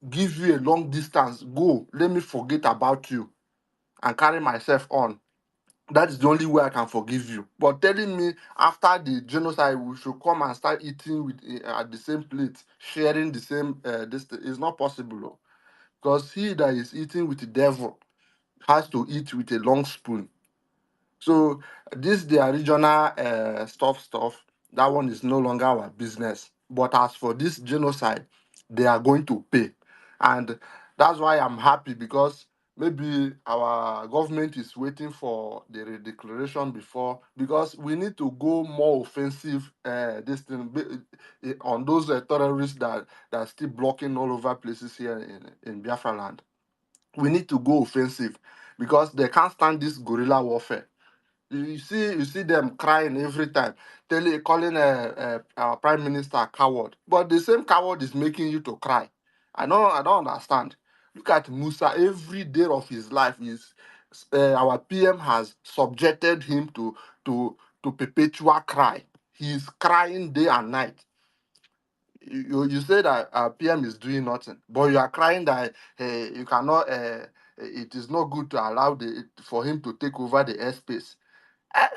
Speaker 19: give you a long distance. Go, let me forget about you and carry myself on. That is the only way I can forgive you. But telling me after the genocide we should come and start eating with at the same plate, sharing the same is not possible. Oh. Because he that is eating with the devil has to eat with a long spoon. So this their regional stuff. That one is no longer our business. But as for this genocide, they are going to pay, and that's why I'm happy because maybe our government is waiting for the declaration before because we need to go more offensive. This thing on those terrorists that are still blocking all over places here in Biafraland. We need to go offensive because they can't stand this guerrilla warfare. You see them crying every time, calling our prime minister a coward. But the same coward is making you to cry. I don't understand. Look at Musa. Every day of his life is our PM has subjected him to perpetual cry. He's crying day and night. You say that PM is doing nothing, but you are crying that you cannot. It is not good to allow for him to take over the airspace. Eh,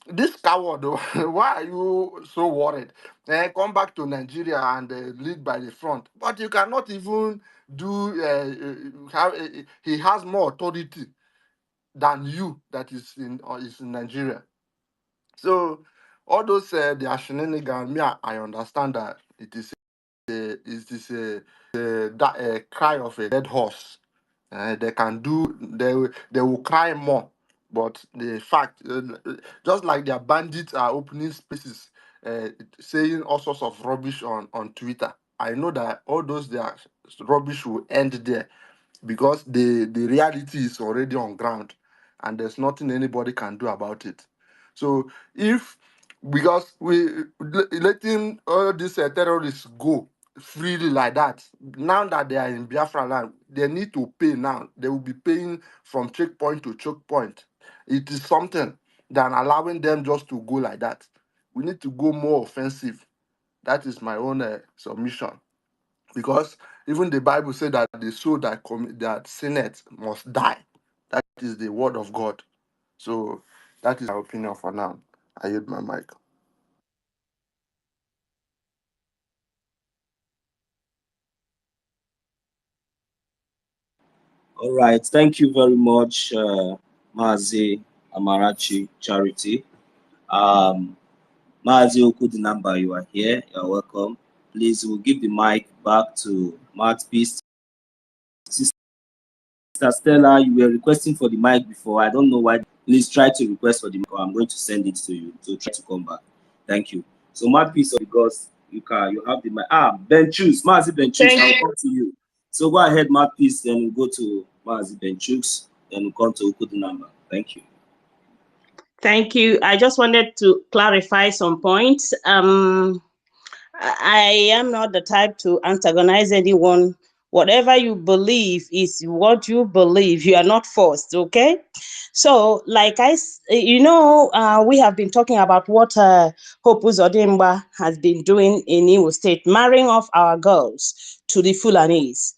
Speaker 19: this coward, why are you so worried? Come back to Nigeria and lead by the front. But you cannot even do. He has more authority than you that is in Nigeria. So all those their shenanigans, me, I understand that it is a cry of a dead horse. They can do. They will cry more, but the fact, just like their bandits are opening spaces, saying all sorts of rubbish on Twitter. I know that all those their rubbish will end there because the reality is already on ground, and there's nothing anybody can do about it. So if because letting all these terrorists go freely like that, now that they are in Biafra land, they need to pay now. They will be paying from checkpoint to checkpoint. It is something than allowing them just to go like that. We need to go more offensive. That is my own submission. Because even the Bible said that the soul that sinneth must die. That is the word of God. So that is my opinion for now. I yield my mic.
Speaker 4: All right. Thank you very much, Mazi Amarachi Charity. Mazi Okudinamba, you are here. You're welcome. Please, we'll give the mic back to Mouthpiece. Sister Stella, you were requesting for the mic before. I don't know why. Please try to request for the mic, or I'm going to send it to you. So try to come back. Thank you. So Mouthpiece, because you have the mic. Ben Chooks, Mazi Ben Chooks, I'll come to you. So go ahead, Mouthpiece, then we'll go to Mazi Ben Chooks, then we'll come to Okudinamba. Thank you.
Speaker 9: Thank you. I just wanted to clarify some points. I am not the type to antagonize anyone. Whatever you believe is what you believe. You are not forced, okay? So, like we have been talking about what Hope Uzodimba has been doing in Imo State, marrying off our girls to the Fulanese.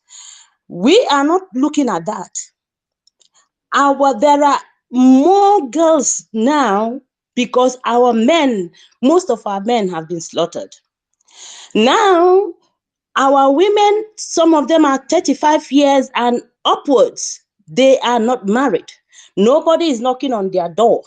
Speaker 9: We are not looking at that. There are more girls now because most of our men have been slaughtered. Now, our women, some of them are 35 years and upwards. They are not married. Nobody is knocking on their door.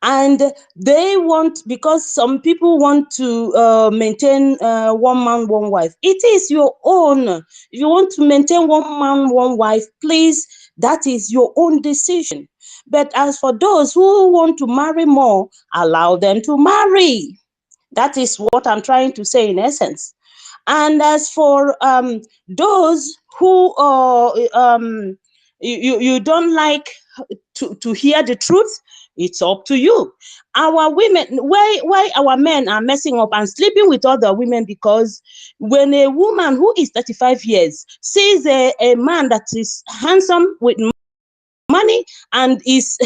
Speaker 9: And they want, because some people want to maintain one man, one wife. It is your own. If you want to maintain one man, one wife, please, that is your own decision. But as for those who want to marry more, allow them to marry. That is what I'm trying to say in essence. And as for those who you don't like to hear the truth, it's up to you. Our women, why our men are messing up and sleeping with other women? Because when a woman who is 35 years sees a man that is handsome with money and is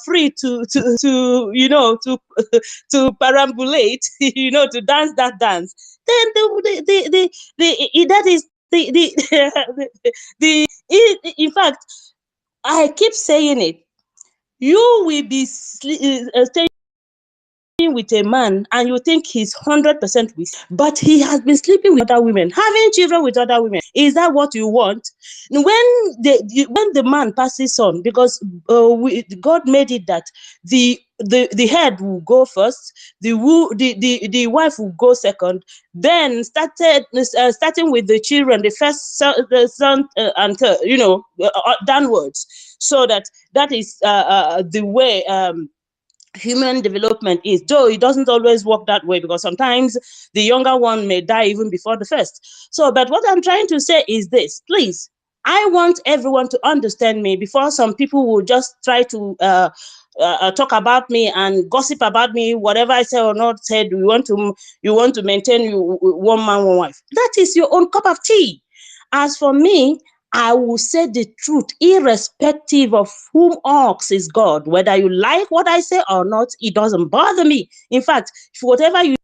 Speaker 9: free to to perambulate, to dance that dance, then that is in fact, I keep saying it. You will be staying with a man and you think he's 100% with, but he has been sleeping with other women, having children with other women. Is that what you want? When the man passes on, because God made it that the head will go first, the wife will go second, then starting with the children, the first son, and third, downwards, so that is the way human development is, though it doesn't always work that way, because sometimes the younger one may die even before the first. So, but what I'm trying to say is this, please, I want everyone to understand me before some people will just try to talk about me and gossip about me, whatever I say or not said. You want to maintain one man, one wife. That is your own cup of tea. As for me, I will say the truth, irrespective of whom asks is God. Whether you like what I say or not, it doesn't bother me. In fact, whatever you